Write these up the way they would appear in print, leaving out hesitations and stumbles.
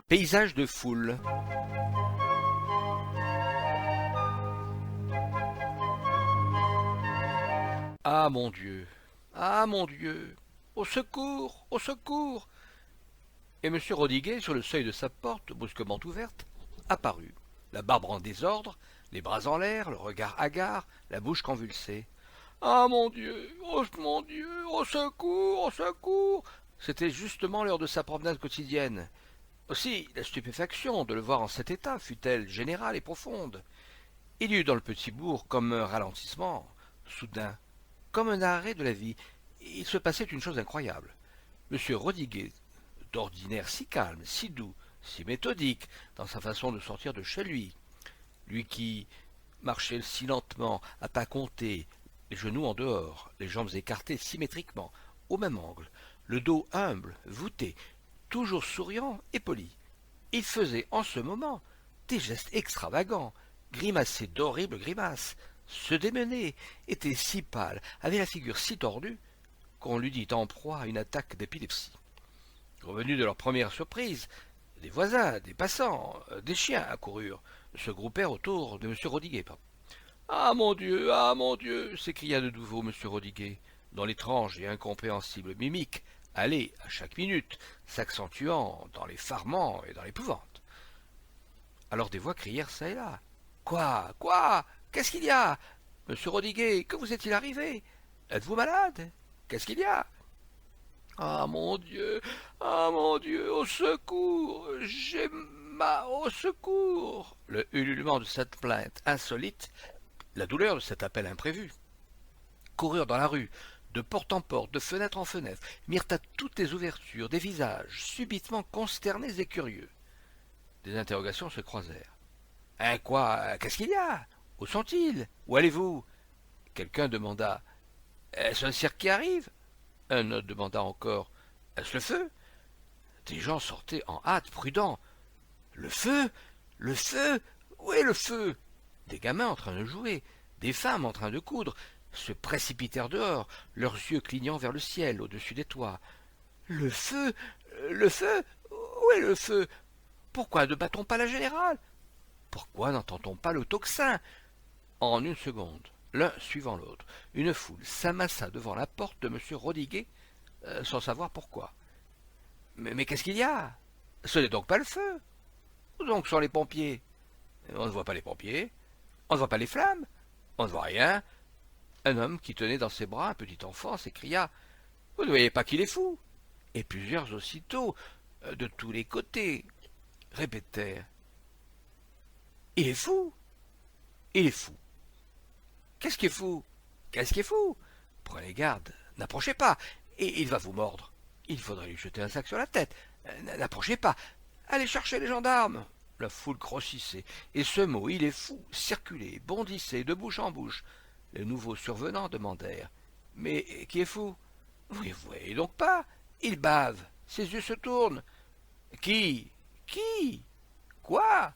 Paysage de foule. Ah mon Dieu! Ah mon Dieu! Au secours! Au secours! Et M. Rodiguet, sur le seuil de sa porte, brusquement ouverte, apparut, la barbe en désordre, les bras en l'air, le regard hagard, la bouche convulsée. Ah mon Dieu! Oh mon Dieu! Au secours! Au secours! C'était justement l'heure de sa promenade quotidienne. Aussi, la stupéfaction de le voir en cet état fut-elle générale et profonde. Il y eut dans le petit bourg comme un ralentissement, soudain, comme un arrêt de la vie. Il se passait une chose incroyable. Monsieur Rodiguet, d'ordinaire si calme, si doux, si méthodique dans sa façon de sortir de chez lui, lui qui marchait si lentement, à pas comptés, les genoux en dehors, les jambes écartées symétriquement, au même angle, le dos humble, voûté, toujours souriant et poli. Il faisait en ce moment des gestes extravagants, grimaçait d'horribles grimaces, se démenait, était si pâle, avait la figure si tordue, qu'on l'eût dit en proie à une attaque d'épilepsie. Revenus de leur première surprise, des voisins, des passants, des chiens accoururent, se groupèrent autour de M. Rodiguet. Ah mon Dieu s'écria de nouveau M. Rodiguet, dont l'étrange et incompréhensible mimique allait, à chaque minute, s'accentuant dans l'effarement et dans l'épouvante. Alors des voix crièrent çà et là. Quoi? Quoi? Qu'est-ce qu'il y a? Monsieur Rodiguet, que vous est-il arrivé? Êtes-vous malade? Qu'est-ce qu'il y a? Ah mon Dieu! Ah mon Dieu! Au secours! J'ai mal! Au secours! Le ululement de cette plainte insolite, la douleur de cet appel imprévu, coururent dans la rue, de porte en porte, de fenêtre en fenêtre, mirent à toutes les ouvertures des visages subitement consternés et curieux. Des interrogations se croisèrent. Hein, quoi? Qu'est-ce qu'il y a? Où sont-ils? Où allez-vous? Quelqu'un demanda. Est-ce un cirque qui arrive? Un autre demanda encore. Est-ce le feu? Des gens sortaient en hâte, prudents. Le feu? Le feu? Où est le feu? Des gamins en train de jouer, des femmes en train de coudre, se précipitèrent dehors, leurs yeux clignant vers le ciel, au-dessus des toits. Le feu? Le feu? Où est le feu? Pourquoi ne bat-on pas la générale? Pourquoi n'entend-on pas le tocsin? En une seconde, l'un suivant l'autre, une foule s'amassa devant la porte de M. Rodiguet, sans savoir pourquoi. Mais qu'est-ce qu'il y a? Ce n'est donc pas le feu. Où donc sont les pompiers? On ne voit pas les pompiers. On ne voit pas les flammes. On ne voit rien. Un homme qui tenait dans ses bras un petit enfant s'écria. Vous ne voyez pas qu'il est fou? Et plusieurs aussitôt, de tous les côtés, répétèrent. Il est fou. Il est fou. Qu'est-ce qui est fou? Qu'est-ce qui est fou? Prenez garde, n'approchez pas, et il va vous mordre. Il faudrait lui jeter un sac sur la tête. N'approchez pas. Allez chercher les gendarmes. La foule grossissait, et ce mot, il est fou, circulait, bondissait de bouche en bouche. Les nouveaux survenants demandèrent. Mais qui est fou? Vous ne voyez donc pas? Il bave, ses yeux se tournent. Qui? Qui? Quoi?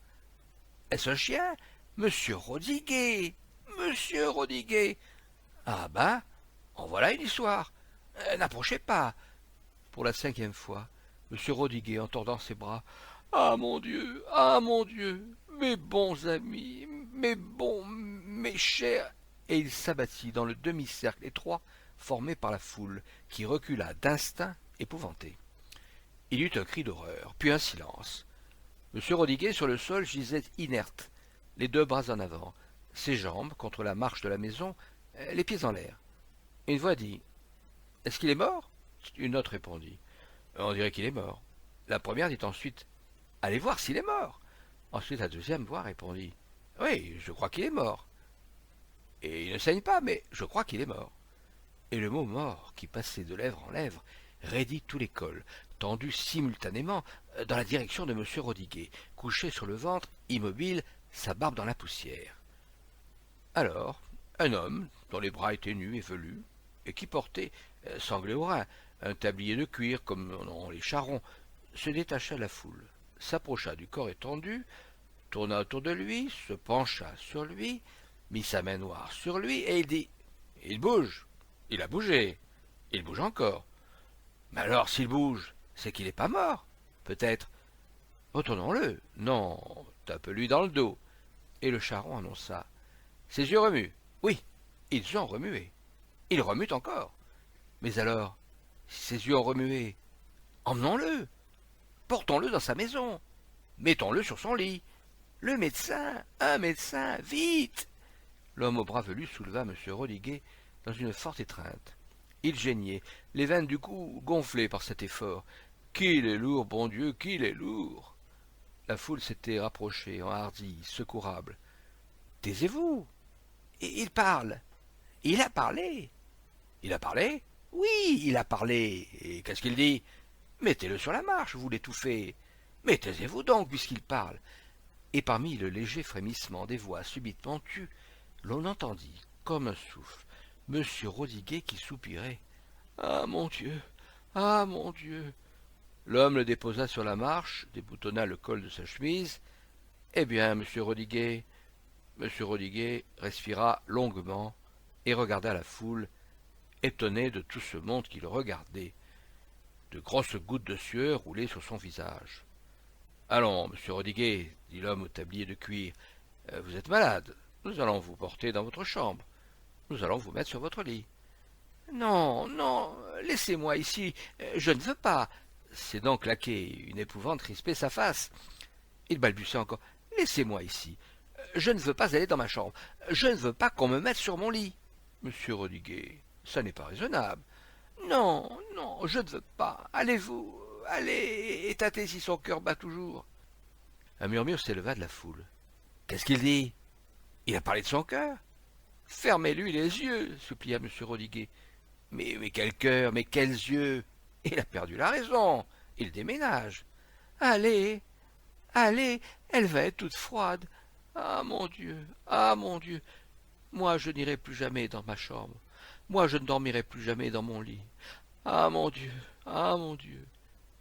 Est-ce un chien? Monsieur Rodiguet. Monsieur Rodiguet. Ah ben, en voilà une histoire. N'approchez pas. Pour la cinquième fois, monsieur Rodiguet en tordant ses bras. Ah mon Dieu, mes bons amis, mes chers. Et il s'abattit dans le demi-cercle étroit formé par la foule, qui recula d'instinct épouvanté. Il y eut un cri d'horreur, puis un silence. Monsieur Rodiguet sur le sol gisait inerte, les deux bras en avant, ses jambes contre la marche de la maison, les pieds en l'air. Une voix dit. Est-ce qu'il est mort? Une autre répondit. On dirait qu'il est mort. La première dit ensuite. Allez voir s'il est mort. Ensuite la deuxième voix répondit. Oui, je crois qu'il est mort. Et il ne saigne pas, mais je crois qu'il est mort. Et le mot mort, qui passait de lèvre en lèvre, raidit tout l'école, tendu simultanément dans la direction de M. Rodiguet, couché sur le ventre, immobile, sa barbe dans la poussière. Alors, un homme, dont les bras étaient nus et velus, et qui portait, sanglé au rein, un tablier de cuir comme ont les charrons, se détacha de la foule, s'approcha du corps étendu, tourna autour de lui, se pencha sur lui, mit sa main noire sur lui, et il dit « Il bouge, il a bougé, il bouge encore. Mais alors, s'il bouge, c'est qu'il n'est pas mort, peut-être. Retournons-le. Non, tape-lui dans le dos. Et le charron annonça. Ses yeux remuent. Oui, ils ont remué. Ils remuent encore. Mais alors, si ses yeux ont remué, emmenons-le. Portons-le dans sa maison. Mettons-le sur son lit. Le médecin, un médecin, vite. L'homme au bras velu souleva M. Rodiguet dans une forte étreinte. Il geignait, les veines du cou gonflées par cet effort. Qu'il est lourd, bon Dieu, qu'il est lourd. La foule s'était rapprochée, enhardie, secourable. Taisez-vous. Il parle. Il a parlé. Il a parlé? Oui, il a parlé. Et qu'est-ce qu'il dit? Mettez-le sur la marche, vous l'étouffez. Mais taisez-vous donc, puisqu'il parle. Et parmi le léger frémissement des voix subitement tues, l'on entendit, comme un souffle, M. Rodiguet qui soupirait. Ah mon Dieu! Ah mon Dieu! L'homme le déposa sur la marche, déboutonna le col de sa chemise. Eh bien, monsieur Rodiguet? Monsieur Rodiguet respira longuement et regarda la foule, étonné de tout ce monde qui le regardait. De grosses gouttes de sueur roulaient sur son visage. Allons, monsieur Rodiguet, dit l'homme au tablier de cuir, vous êtes malade. Nous allons vous porter dans votre chambre. Nous allons vous mettre sur votre lit. Non, non, laissez-moi ici, je ne veux pas. Ses dents claquaient, une épouvante crispait sa face. Il balbutia encore. Laissez-moi ici. Je ne veux pas aller dans ma chambre. Je ne veux pas qu'on me mette sur mon lit. Monsieur Rodiguet, ça n'est pas raisonnable. Non, non, je ne veux pas. Allez-vous, allez, et tâtez si son cœur bat toujours. Un murmure s'éleva de la foule. Qu'est-ce qu'il dit? Il a parlé de son cœur? Fermez-lui les yeux, supplia M. Rodiguet. Mais quel cœur, mais quels yeux? Il a perdu la raison. Il déménage. Allez, allez, elle va être toute froide. Ah mon Dieu, ah mon Dieu. Moi je n'irai plus jamais dans ma chambre. Moi je ne dormirai plus jamais dans mon lit. Ah mon Dieu, ah mon Dieu.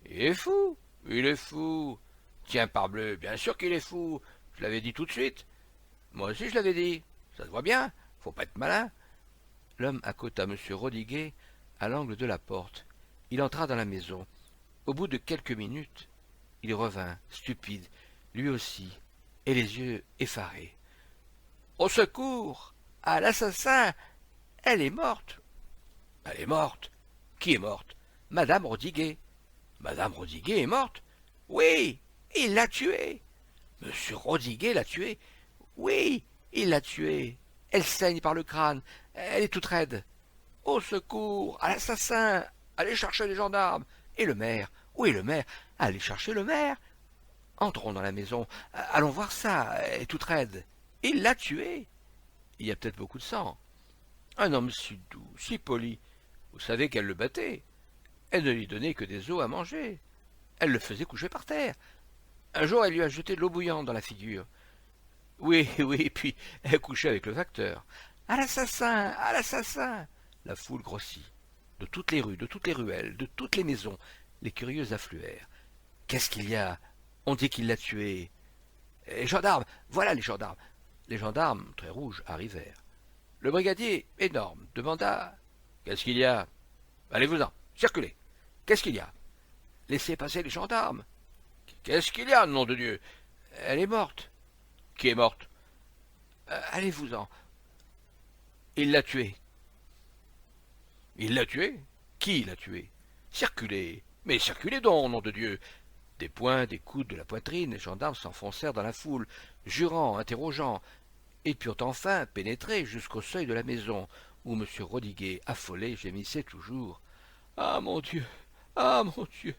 Il est fou, il est fou. Tiens, parbleu, bien sûr qu'il est fou. Je l'avais dit tout de suite. Moi aussi je l'avais dit. Ça se voit bien, faut pas être malin. L'homme accota M. Rodiguet à l'angle de la porte. Il entra dans la maison. Au bout de quelques minutes, il revint, stupide, lui aussi, et les yeux effarés. Au secours! À l'assassin! Elle est morte! Elle est morte! Qui est morte? Madame Rodiguet. Madame Rodiguet est morte? Oui! Il l'a tuée! Monsieur Rodiguet l'a tuée? Oui! Il l'a tuée! Elle saigne par le crâne. Elle est toute raide. Au secours! À l'assassin! Allez chercher les gendarmes! Et le maire? Où est le maire? Allez chercher le maire! Entrons dans la maison. Allons voir ça. Elle est toute raide. Il l'a tuée. Il y a peut-être beaucoup de sang. Un homme si doux, si poli. Vous savez qu'elle le battait. Elle ne lui donnait que des os à manger. Elle le faisait coucher par terre. Un jour, elle lui a jeté de l'eau bouillante dans la figure. Oui, oui, puis elle couchait avec le facteur. À l'assassin! À l'assassin! La foule grossit. De toutes les rues, de toutes les ruelles, de toutes les maisons, les curieux affluèrent. Qu'est-ce qu'il y a? On dit qu'il l'a tué. Les gendarmes! Voilà les gendarmes! Les gendarmes, très rouges, arrivèrent. Le brigadier, énorme, demanda. Qu'est-ce qu'il y a? Allez-vous-en, circulez. Qu'est-ce qu'il y a? Laissez passer les gendarmes. Qu'est-ce qu'il y a, nom de Dieu? Elle est morte. Qui est morte? Allez-vous-en. Il l'a tuée. Il l'a tuée? Qui l'a tuée? Circulez. Mais circulez donc, nom de Dieu. Des poings, des coudes, de la poitrine, les gendarmes s'enfoncèrent dans la foule, jurant, interrogeant, et purent enfin pénétrer jusqu'au seuil de la maison, où M. Rodiguet, affolé, gémissait toujours. Ah mon Dieu! Ah mon Dieu!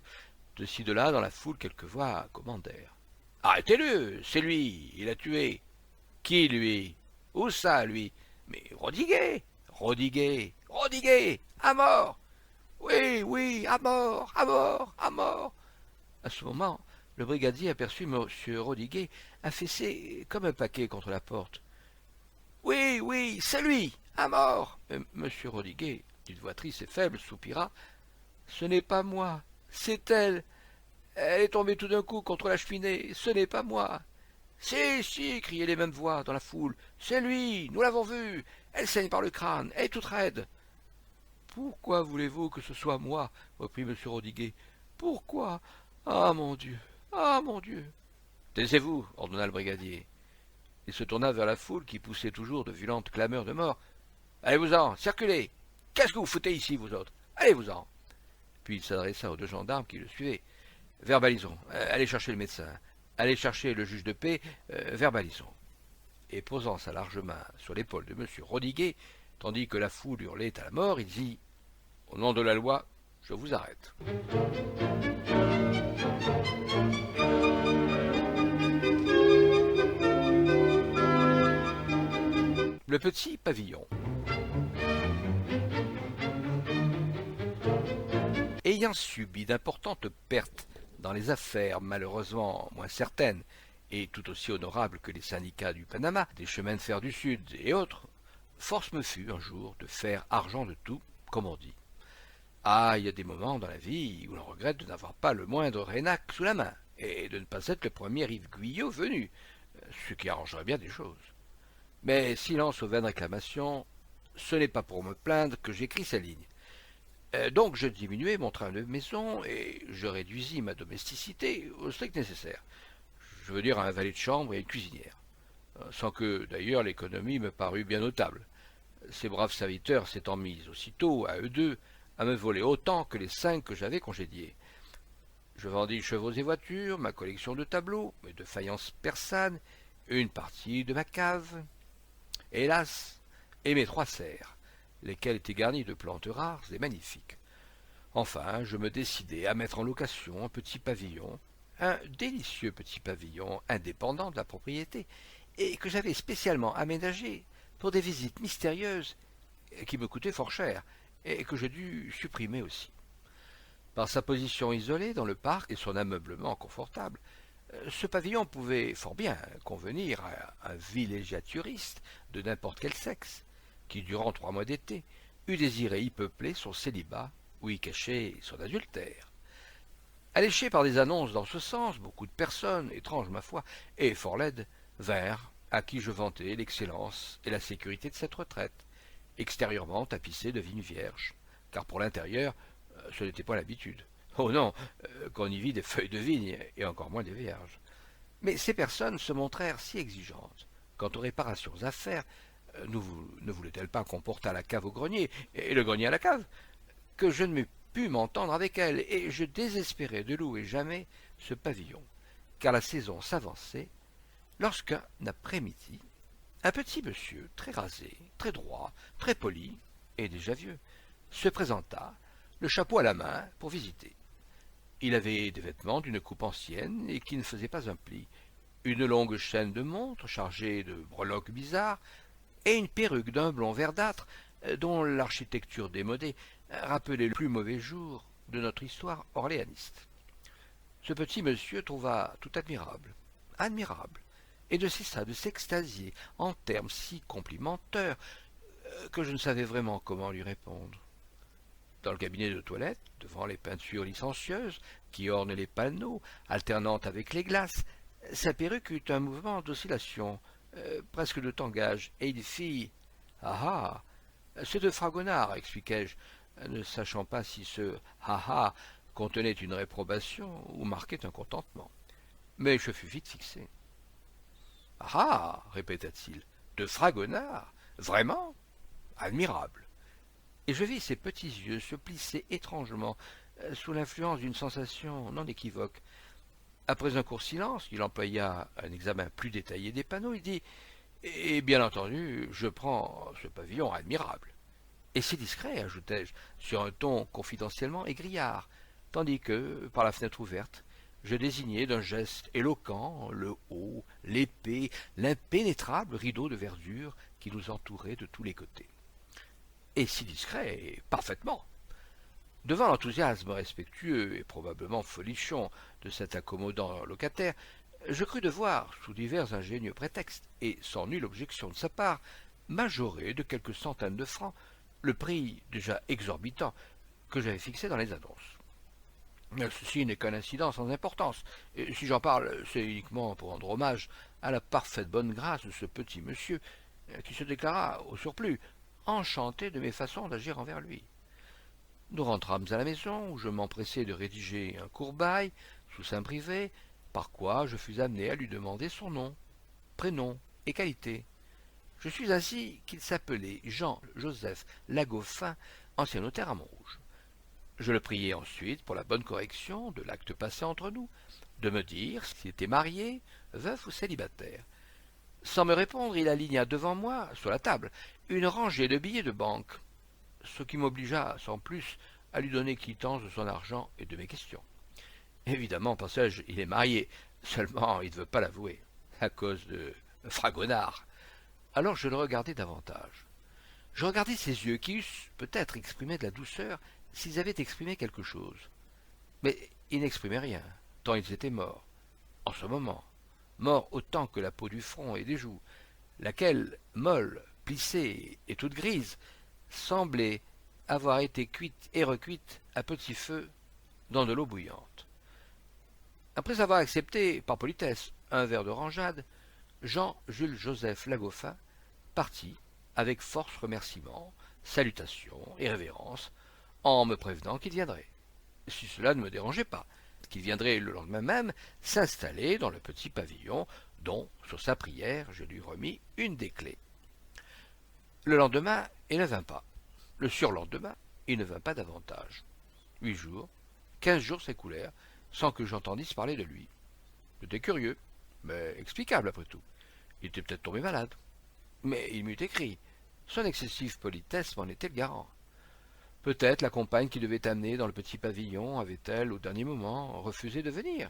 De ci de là, dans la foule, quelques voix commandèrent. Arrêtez-le! C'est lui! Il a tué! Qui, lui? Où ça, lui? Mais Rodiguet! Rodiguet! Rodiguet! À mort! Oui, oui, à mort! À mort! À mort! À ce moment, le brigadier aperçut M. Rodiguet affaissé comme un paquet contre la porte. Oui, oui, c'est lui, à mort. M. Rodiguet, d'une voix triste et faible, soupira. Ce n'est pas moi, c'est elle. Elle est tombée tout d'un coup contre la cheminée. Ce n'est pas moi. Si, si, criaient les mêmes voix dans la foule. C'est lui, nous l'avons vu. Elle saigne par le crâne, elle est toute raide. Pourquoi voulez-vous que ce soit moi? Reprit M. Rodiguet. Pourquoi? Ah, mon Dieu, Ah, mon Dieu! Taisez-vous, ordonna le brigadier. Il se tourna vers la foule qui poussait toujours de violentes clameurs de mort. Allez-vous-en, circulez! Qu'est-ce que vous foutez ici, vous autres? Allez-vous-en! Puis il s'adressa aux 2 gendarmes qui le suivaient. Verbalisons, allez chercher le médecin, allez chercher le juge de paix, verbalisons. Et posant sa large main sur l'épaule de M. Rodiguet, tandis que la foule hurlait à la mort, il dit « Au nom de la loi, je vous arrête. » Le petit pavillon. Ayant subi d'importantes pertes dans les affaires malheureusement moins certaines et tout aussi honorables que les syndicats du Panama, des chemins de fer du Sud et autres, force me fut un jour de faire argent de tout, comme on dit. Ah, il y a des moments dans la vie où l'on regrette de n'avoir pas le moindre rénac sous la main et de ne pas être le premier Yves Guyot venu, ce qui arrangerait bien des choses. Mais silence aux vaines réclamations, ce n'est pas pour me plaindre que j'écris ces lignes. Donc je diminuai mon train de maison et je réduisis ma domesticité au strict nécessaire. Je veux dire à un valet de chambre et à une cuisinière. Sans que, d'ailleurs, l'économie me parût bien notable. Ces braves serviteurs s'étant mis aussitôt, à eux deux, à me voler autant que les 5 que j'avais congédiés. Je vendis chevaux et voitures, ma collection de tableaux, et de faïences persanes, une partie de ma cave, hélas, et mes 3 serres, lesquelles étaient garnies de plantes rares et magnifiques. Enfin, je me décidai à mettre en location un petit pavillon, un délicieux petit pavillon indépendant de la propriété, et que j'avais spécialement aménagé pour des visites mystérieuses qui me coûtaient fort cher, et que je dus supprimer aussi. Par sa position isolée dans le parc et son ameublement confortable, ce pavillon pouvait fort bien convenir à un villégiaturiste de n'importe quel sexe, qui, durant 3 mois d'été, eût désiré y peupler son célibat ou y cacher son adultère. Alléchés par des annonces dans ce sens, beaucoup de personnes, étranges ma foi, et fort laides, vinrent, à qui je vantais l'excellence et la sécurité de cette retraite, extérieurement tapissée de vignes vierges, car pour l'intérieur, ce n'était pas l'habitude. Oh non, qu'on y vit des feuilles de vigne, et encore moins des vierges. Mais ces personnes se montrèrent si exigeantes. Quant aux réparations à faire, ne voulaient-elles pas qu'on portât la cave au grenier, et le grenier à la cave, que je ne pus m'entendre avec elles, et je désespérais de louer jamais ce pavillon, car la saison s'avançait, lorsqu'un après-midi, un petit monsieur, très rasé, très droit, très poli, et déjà vieux, se présenta, le chapeau à la main, pour visiter. Il avait des vêtements d'une coupe ancienne et qui ne faisaient pas un pli, une longue chaîne de montre chargée de breloques bizarres, et une perruque d'un blond verdâtre dont l'architecture démodée rappelait le plus mauvais jour de notre histoire orléaniste. Ce petit monsieur trouva tout admirable, admirable, et ne cessa de s'extasier en termes si complimenteurs que je ne savais vraiment comment lui répondre. Dans le cabinet de toilette, devant les peintures licencieuses qui ornent les panneaux, alternant avec les glaces, sa perruque eut un mouvement d'oscillation, presque de tangage, et il fit « Ah ah, c'est de Fragonard, expliquai-je, ne sachant pas si ce ah ah contenait une réprobation ou marquait un contentement. Mais je fus vite fixé. Ah ah, répéta-t-il, de Fragonard, vraiment? Admirable. Et je vis ses petits yeux se plisser étrangement sous l'influence d'une sensation non équivoque. Après un court silence, il employa un examen plus détaillé des panneaux, il dit « Et bien entendu, je prends ce pavillon admirable. » Et c'est discret, ajoutai-je, sur un ton confidentiellement égrillard, tandis que, par la fenêtre ouverte, je désignais d'un geste éloquent le haut, l'épais, l'impénétrable rideau de verdure qui nous entourait de tous les côtés. Et si discret, parfaitement. Devant l'enthousiasme respectueux et probablement folichon de cet accommodant locataire, je crus devoir, sous divers ingénieux prétextes, et sans nulle objection de sa part, majorer de quelques centaines de francs le prix déjà exorbitant que j'avais fixé dans les annonces. Ceci n'est qu'un incident sans importance, et si j'en parle, c'est uniquement pour rendre hommage à la parfaite bonne grâce de ce petit monsieur, qui se déclara, au surplus, enchanté de mes façons d'agir envers lui. Nous rentrâmes à la maison, où je m'empressai de rédiger un court bail, sous seing privé, par quoi je fus amené à lui demander son nom, prénom et qualité. Je suis ainsi qu'il s'appelait Jean-Joseph Lagofin, ancien notaire à Montrouge. Je le priai ensuite, pour la bonne correction de l'acte passé entre nous, de me dire s'il était marié, veuf ou célibataire. Sans me répondre, il aligna devant moi, sur la table, une rangée de billets de banque, ce qui m'obligea, sans plus, à lui donner quittance de son argent et de mes questions. Évidemment, pensais-je, il est marié, seulement il ne veut pas l'avouer, à cause de Fragonard. Alors je le regardai davantage. Je regardai ses yeux qui eussent peut-être exprimé de la douceur s'ils avaient exprimé quelque chose. Mais ils n'exprimaient rien, tant ils étaient morts. En ce moment, morts autant que la peau du front et des joues, laquelle, molle, plissée et toute grise, semblait avoir été cuite et recuite à petit feu dans de l'eau bouillante. Après avoir accepté, par politesse, un verre d'orangeade, Jean-Jules-Joseph Lagofin partit avec force remerciements, salutations et révérences, en me prévenant qu'il viendrait, si cela ne me dérangeait pas, qu'il viendrait le lendemain même s'installer dans le petit pavillon dont, sur sa prière, je lui remis une des clés. Le lendemain, il ne vint pas. Le surlendemain, il ne vint pas davantage. 8 jours, 15 jours s'écoulèrent sans que j'entendisse parler de lui. C'était curieux, mais explicable après tout. Il était peut-être tombé malade. Mais il m'eût écrit. Son excessive politesse m'en était le garant. Peut-être la compagne qui devait amener dans le petit pavillon avait-elle, au dernier moment, refusé de venir.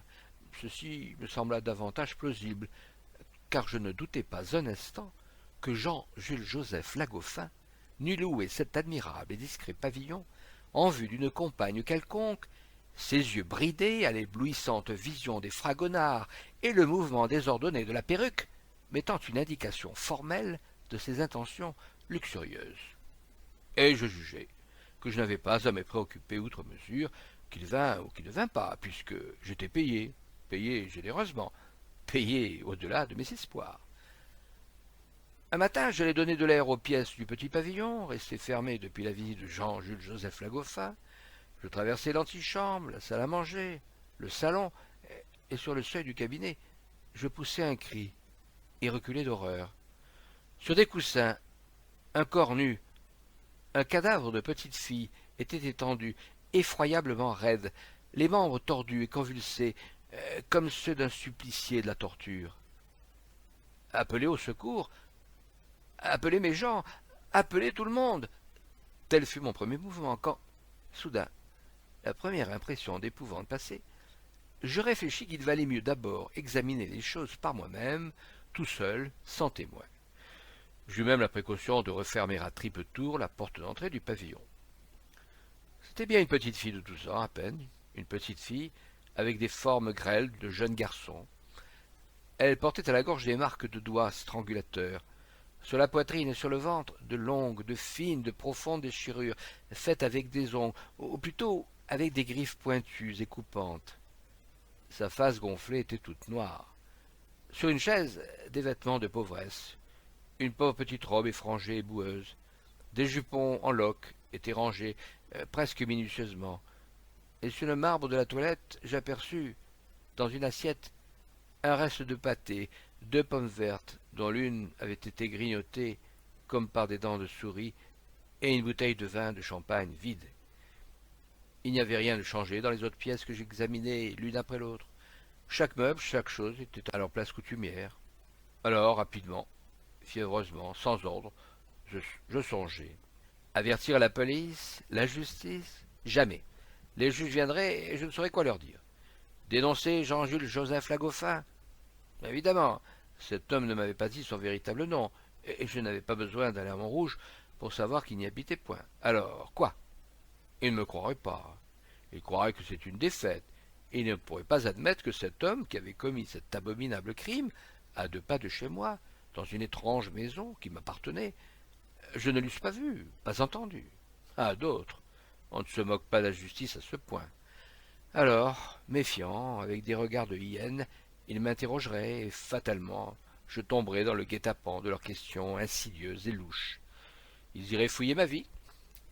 Ceci me sembla davantage plausible, car je ne doutais pas un instant que Jean-Jules-Joseph Lagofin n'eût loué cet admirable et discret pavillon en vue d'une compagne quelconque, ses yeux bridés à l'éblouissante vision des fragonards et le mouvement désordonné de la perruque mettant une indication formelle de ses intentions luxurieuses. Et je jugeai que je n'avais pas à me préoccuper outre mesure qu'il vint ou qu'il ne vint pas, puisque j'étais payé, payé généreusement, payé au-delà de mes espoirs. Un matin, j'allais donner de l'air aux pièces du petit pavillon, resté fermé depuis la visite de Jean-Jules-Joseph Lagofin. Je traversai l'antichambre, la salle à manger, le salon, et sur le seuil du cabinet, je poussai un cri et reculai d'horreur. Sur des coussins, un corps nu, un cadavre de petite fille était étendu, effroyablement raide, les membres tordus et convulsés, comme ceux d'un supplicié de la torture. Appelez au secours, appelez mes gens, appelez tout le monde. Tel fut mon premier mouvement quand, soudain, la première impression d'épouvante passée, je réfléchis qu'il valait mieux d'abord examiner les choses par moi-même, tout seul, sans témoin. J'eus même la précaution de refermer à triple tour la porte d'entrée du pavillon. C'était bien une petite fille de 12 ans à peine, une petite fille avec des formes grêles de jeune garçon. Elle portait à la gorge des marques de doigts strangulateurs, sur la poitrine et sur le ventre de longues, de fines, de profondes déchirures, faites avec des ongles, ou plutôt avec des griffes pointues et coupantes. Sa face gonflée était toute noire. Sur une chaise, des vêtements de pauvresse, une pauvre petite robe effrangée et boueuse. Des jupons en loques étaient rangés presque minutieusement. Et sur le marbre de la toilette, j'aperçus, dans une assiette, un reste de pâté, 2 pommes vertes, dont l'une avait été grignotée comme par des dents de souris, et une bouteille de vin de champagne vide. Il n'y avait rien de changé dans les autres pièces que j'examinais l'une après l'autre. Chaque meuble, chaque chose était à leur place coutumière. Alors, rapidement, fiévreusement, sans ordre, je songeai. Avertir la police, la justice? Jamais. Les juges viendraient et je ne saurais quoi leur dire. Dénoncer Jean-Jules-Joseph Lagofin? Évidemment, cet homme ne m'avait pas dit son véritable nom, et je n'avais pas besoin d'aller à Montrouge pour savoir qu'il n'y habitait point. Alors, quoi? Il ne me croirait pas. Il croirait que c'est une défaite, et il ne pourrait pas admettre que cet homme qui avait commis cet abominable crime, à 2 pas de chez moi, dans une étrange maison qui m'appartenait, je ne l'eusse pas vu, pas entendu. Ah, d'autres, on ne se moque pas de la justice à ce point. Alors, méfiant, avec des regards de hyène, ils m'interrogeraient, et fatalement, je tomberais dans le guet-apens de leurs questions insidieuses et louches. Ils iraient fouiller ma vie,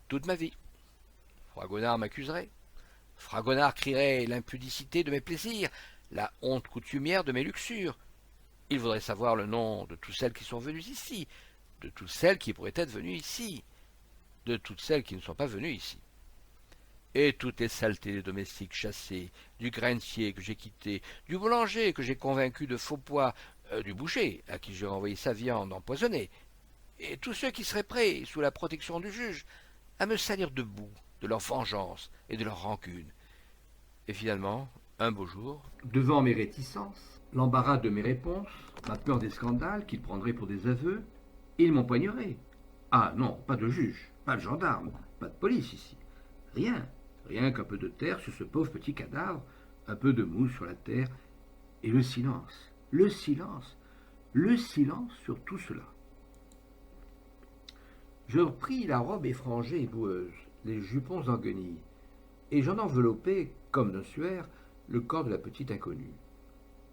toute ma vie. Fragonard m'accuserait. Fragonard crierait l'impudicité de mes plaisirs, la honte coutumière de mes luxures. Il voudrait savoir le nom de toutes celles qui sont venues ici, de toutes celles qui pourraient être venues ici, de toutes celles qui ne sont pas venues ici. Et toutes les saletés des domestiques chassés, du grancier que j'ai quitté, du boulanger que j'ai convaincu de faux pois, du boucher à qui j'ai envoyé sa viande empoisonnée, et tous ceux qui seraient prêts, sous la protection du juge, à me salir debout de leur vengeance et de leur rancune. Et finalement, un beau jour, devant mes réticences, l'embarras de mes réponses, ma peur des scandales qu'ils prendraient pour des aveux, ils m'empoigneraient. Ah non, pas de juge, pas de gendarme, pas de police ici. Rien, rien qu'un peu de terre sur ce pauvre petit cadavre, un peu de mousse sur la terre, et le silence, le silence, le silence sur tout cela. Je repris la robe effrangée et boueuse, les jupons en guenilles, et j'en enveloppai, comme d'un suaire, le corps de la petite inconnue.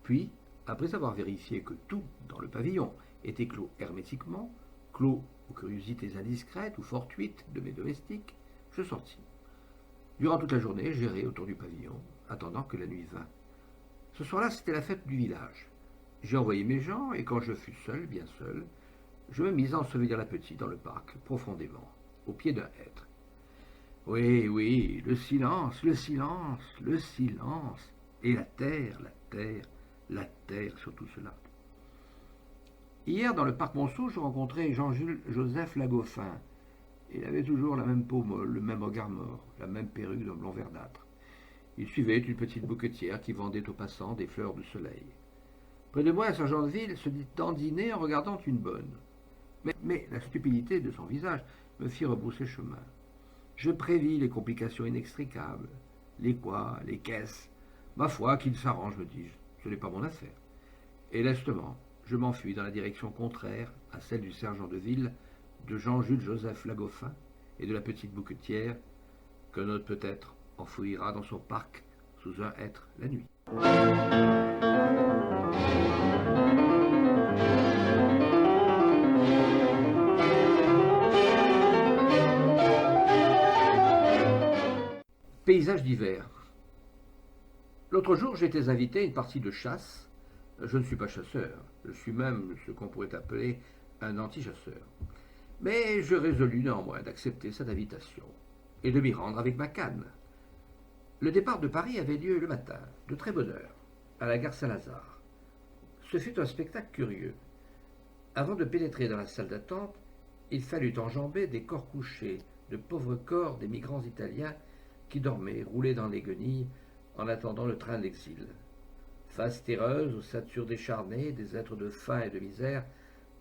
Puis, après avoir vérifié que tout dans le pavillon était clos hermétiquement, clos aux curiosités indiscrètes ou fortuites de mes domestiques, je sortis. Durant toute la journée, j'errai autour du pavillon, attendant que la nuit vînt. Ce soir-là, c'était la fête du village. J'ai envoyé mes gens, et quand je fus seul, bien seul, je me mis à ensevelir la petite dans le parc, profondément, au pied d'un hêtre. Oui, oui, le silence, le silence, le silence, et la terre, la terre, la terre sur tout cela. Hier, dans le parc Monceau, je rencontrai Jean-Jules Joseph Lagoffin. Il avait toujours la même peau molle, le même regard mort, la même perruque d'un blond verdâtre. Il suivait une petite bouquetière qui vendait aux passants des fleurs de soleil. Près de moi, un sergent de ville se dit dandiner en regardant une bonne. Mais la stupidité de son visage me fit rebrousser chemin. Je prévis les complications inextricables, les quoi, les caisses. Ma foi, qu'il s'arrange, me dis-je, ce n'est pas mon affaire. Et lestement, je m'enfuis dans la direction contraire à celle du sergent de ville, de Jean-Jules Joseph Lagoffin et de la petite bouquetière, que notre peut-être enfouira dans son parc sous un hêtre la nuit. Paysage d'hiver. L'autre jour, j'étais invité à une partie de chasse. Je ne suis pas chasseur, je suis même ce qu'on pourrait appeler un anti-chasseur. Mais je résolus néanmoins d'accepter cette invitation et de m'y rendre avec ma canne. Le départ de Paris avait lieu le matin, de très bonne heure, à la gare Saint-Lazare. Ce fut un spectacle curieux. Avant de pénétrer dans la salle d'attente, il fallut enjamber des corps couchés, de pauvres corps des migrants italiens qui dormaient, roulés dans les guenilles, en attendant le train de l'exil. Faces terreuses, aux satures décharnées, des êtres de faim et de misère,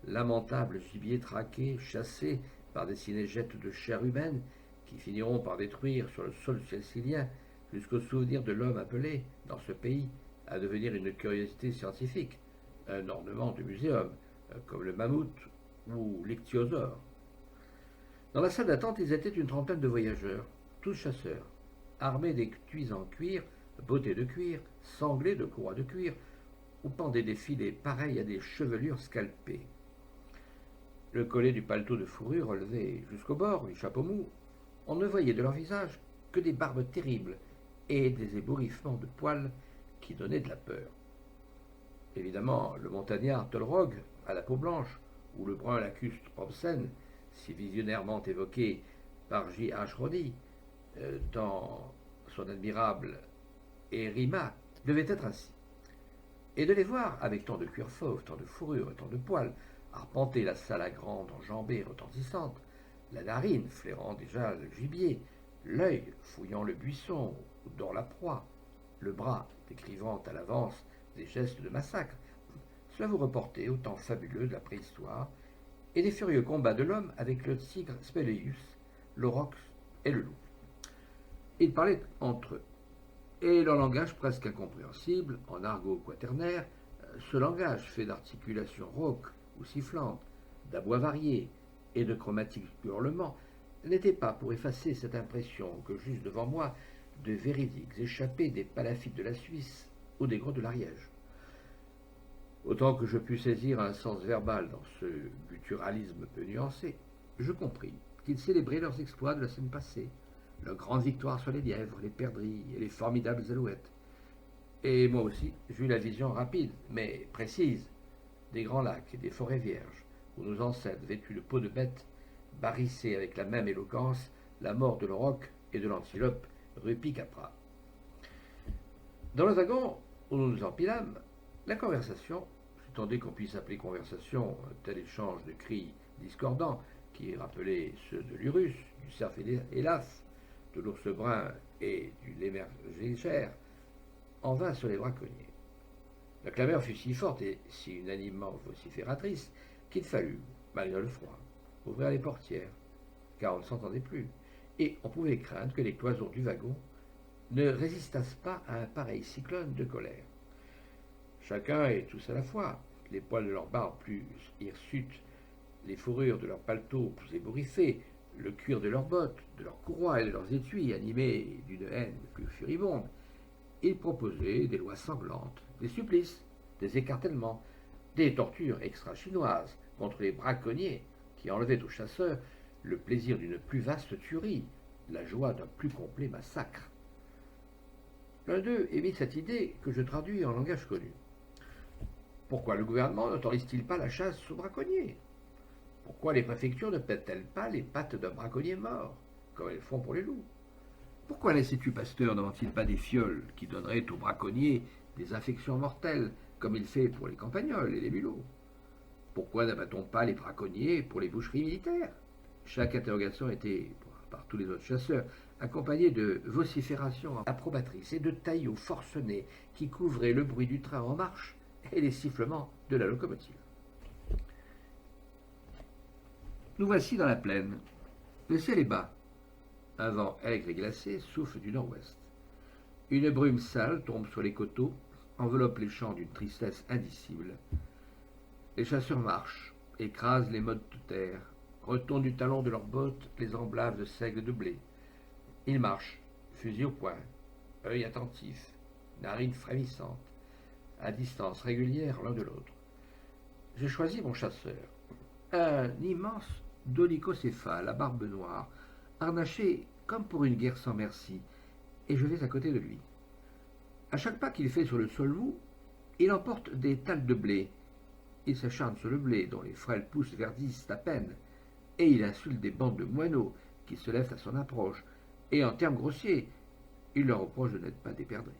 lamentables gibiers traqués, chassés par des cinégètes de chair humaine, qui finiront par détruire sur le sol sicilien jusqu'au souvenir de l'homme appelé, dans ce pays, à devenir une curiosité scientifique, un ornement de muséum, comme le mammouth ou l'ichthyosaure. Dans la salle d'attente, ils étaient une trentaine de voyageurs, tous chasseurs, armés d'étuis en cuir, bottés de cuir, sanglés de courroies de cuir, où pendaient des filets pareils à des chevelures scalpées. Le collet du paletot de fourrure relevé jusqu'au bord, les chapeaux mous, on ne voyait de leur visage que des barbes terribles et des ébouriffements de poils qui donnaient de la peur. Évidemment, le montagnard Tolrog, à la peau blanche, ou le brun lacuste Robsen, si visionnairement évoqué par J.H. Roddy dans son admirable Erima, devait être ainsi. Et de les voir, avec tant de cuir fauve, tant de fourrure et tant de poils, arpenter la salle à grande enjambée retentissante, la narine flairant déjà le gibier, l'œil fouillant le buisson ou dans la proie, le bras décrivant à l'avance des gestes de massacre, cela vous reportait au temps fabuleux de la préhistoire et des furieux combats de l'homme avec le tigre Speleus, l'aurochs et le loup. Ils parlaient entre eux, et leur langage presque incompréhensible, en argot quaternaire, ce langage fait d'articulations rauques ou sifflantes, d'abois variés et de chromatiques hurlements, n'était pas pour effacer cette impression que juste devant moi de véridiques échappés des palafites de la Suisse ou des grottes de l'Ariège. Autant que je pus saisir un sens verbal dans ce gutturalisme peu nuancé, je compris qu'ils célébraient leurs exploits de la semaine passée, leur grande victoire sur les lièvres, les perdrix et les formidables alouettes. Et moi aussi, j'eus la vision rapide, mais précise, des grands lacs et des forêts vierges, où nos ancêtres, vêtus de peau de bête, barrissaient avec la même éloquence la mort de l'auroch et de l'antilope Rupi Capra. Dans le wagon où nous nous empilâmes, la conversation, tandis qu'on puisse appeler conversation un tel échange de cris discordants qui rappelaient ceux de l'Urus, du cerf hélas, de l'ours brun et du lémur légère, en vint sur les braconniers. La clameur fut si forte et si unanimement vocifératrice qu'il fallut, malgré le froid, ouvrir les portières, car on ne s'entendait plus, et on pouvait craindre que les cloisons du wagon ne résistassent pas à un pareil cyclone de colère. Chacun et tous à la fois, les poils de leur barbe plus hirsutes, les fourrures de leurs paletots plus ébouriffées, le cuir de leurs bottes, de leurs courroies et de leurs étuis animés d'une haine plus furibonde, ils proposaient des lois sanglantes, des supplices, des écartèlements, des tortures extra-chinoises contre les braconniers qui enlevaient aux chasseurs le plaisir d'une plus vaste tuerie, la joie d'un plus complet massacre. L'un d'eux émit cette idée que je traduis en langage connu. Pourquoi le gouvernement n'autorise-t-il pas la chasse aux braconniers? Pourquoi les préfectures ne pètent-elles pas les pattes d'un braconnier mort, comme elles font pour les loups? Pourquoi l'Institut Pasteur n'invente-t-il pas des fioles qui donneraient aux braconniers des infections mortelles, comme il fait pour les campagnols et les mulots? Pourquoi n'abat-on pas les braconniers pour les boucheries militaires? Chaque interrogation était, par tous les autres chasseurs, accompagnée de vociférations approbatrices et de taillots forcenés qui couvraient le bruit du train en marche et les sifflements de la locomotive. Nous voici dans la plaine. Le ciel est bas. Un vent aigre et glacé souffle du nord-ouest. Une brume sale tombe sur les coteaux, enveloppe les champs d'une tristesse indicible. Les chasseurs marchent, écrasent les mottes de terre, retournent du talon de leurs bottes les emblaves de seigle de blé. Ils marchent, fusil au poing, œil attentif, narines frémissantes, à distance régulière l'un de l'autre. J'ai choisi mon chasseur, un immense dolicocéphale à barbe noire, harnaché comme pour une guerre sans merci, et je vais à côté de lui. À chaque pas qu'il fait sur le sol mou, il emporte des talles de blé. Il s'acharne sur le blé, dont les frêles pousses verdissent à peine, et il insulte des bandes de moineaux qui se lèvent à son approche, et en termes grossiers, il leur reproche de n'être pas des perdrix.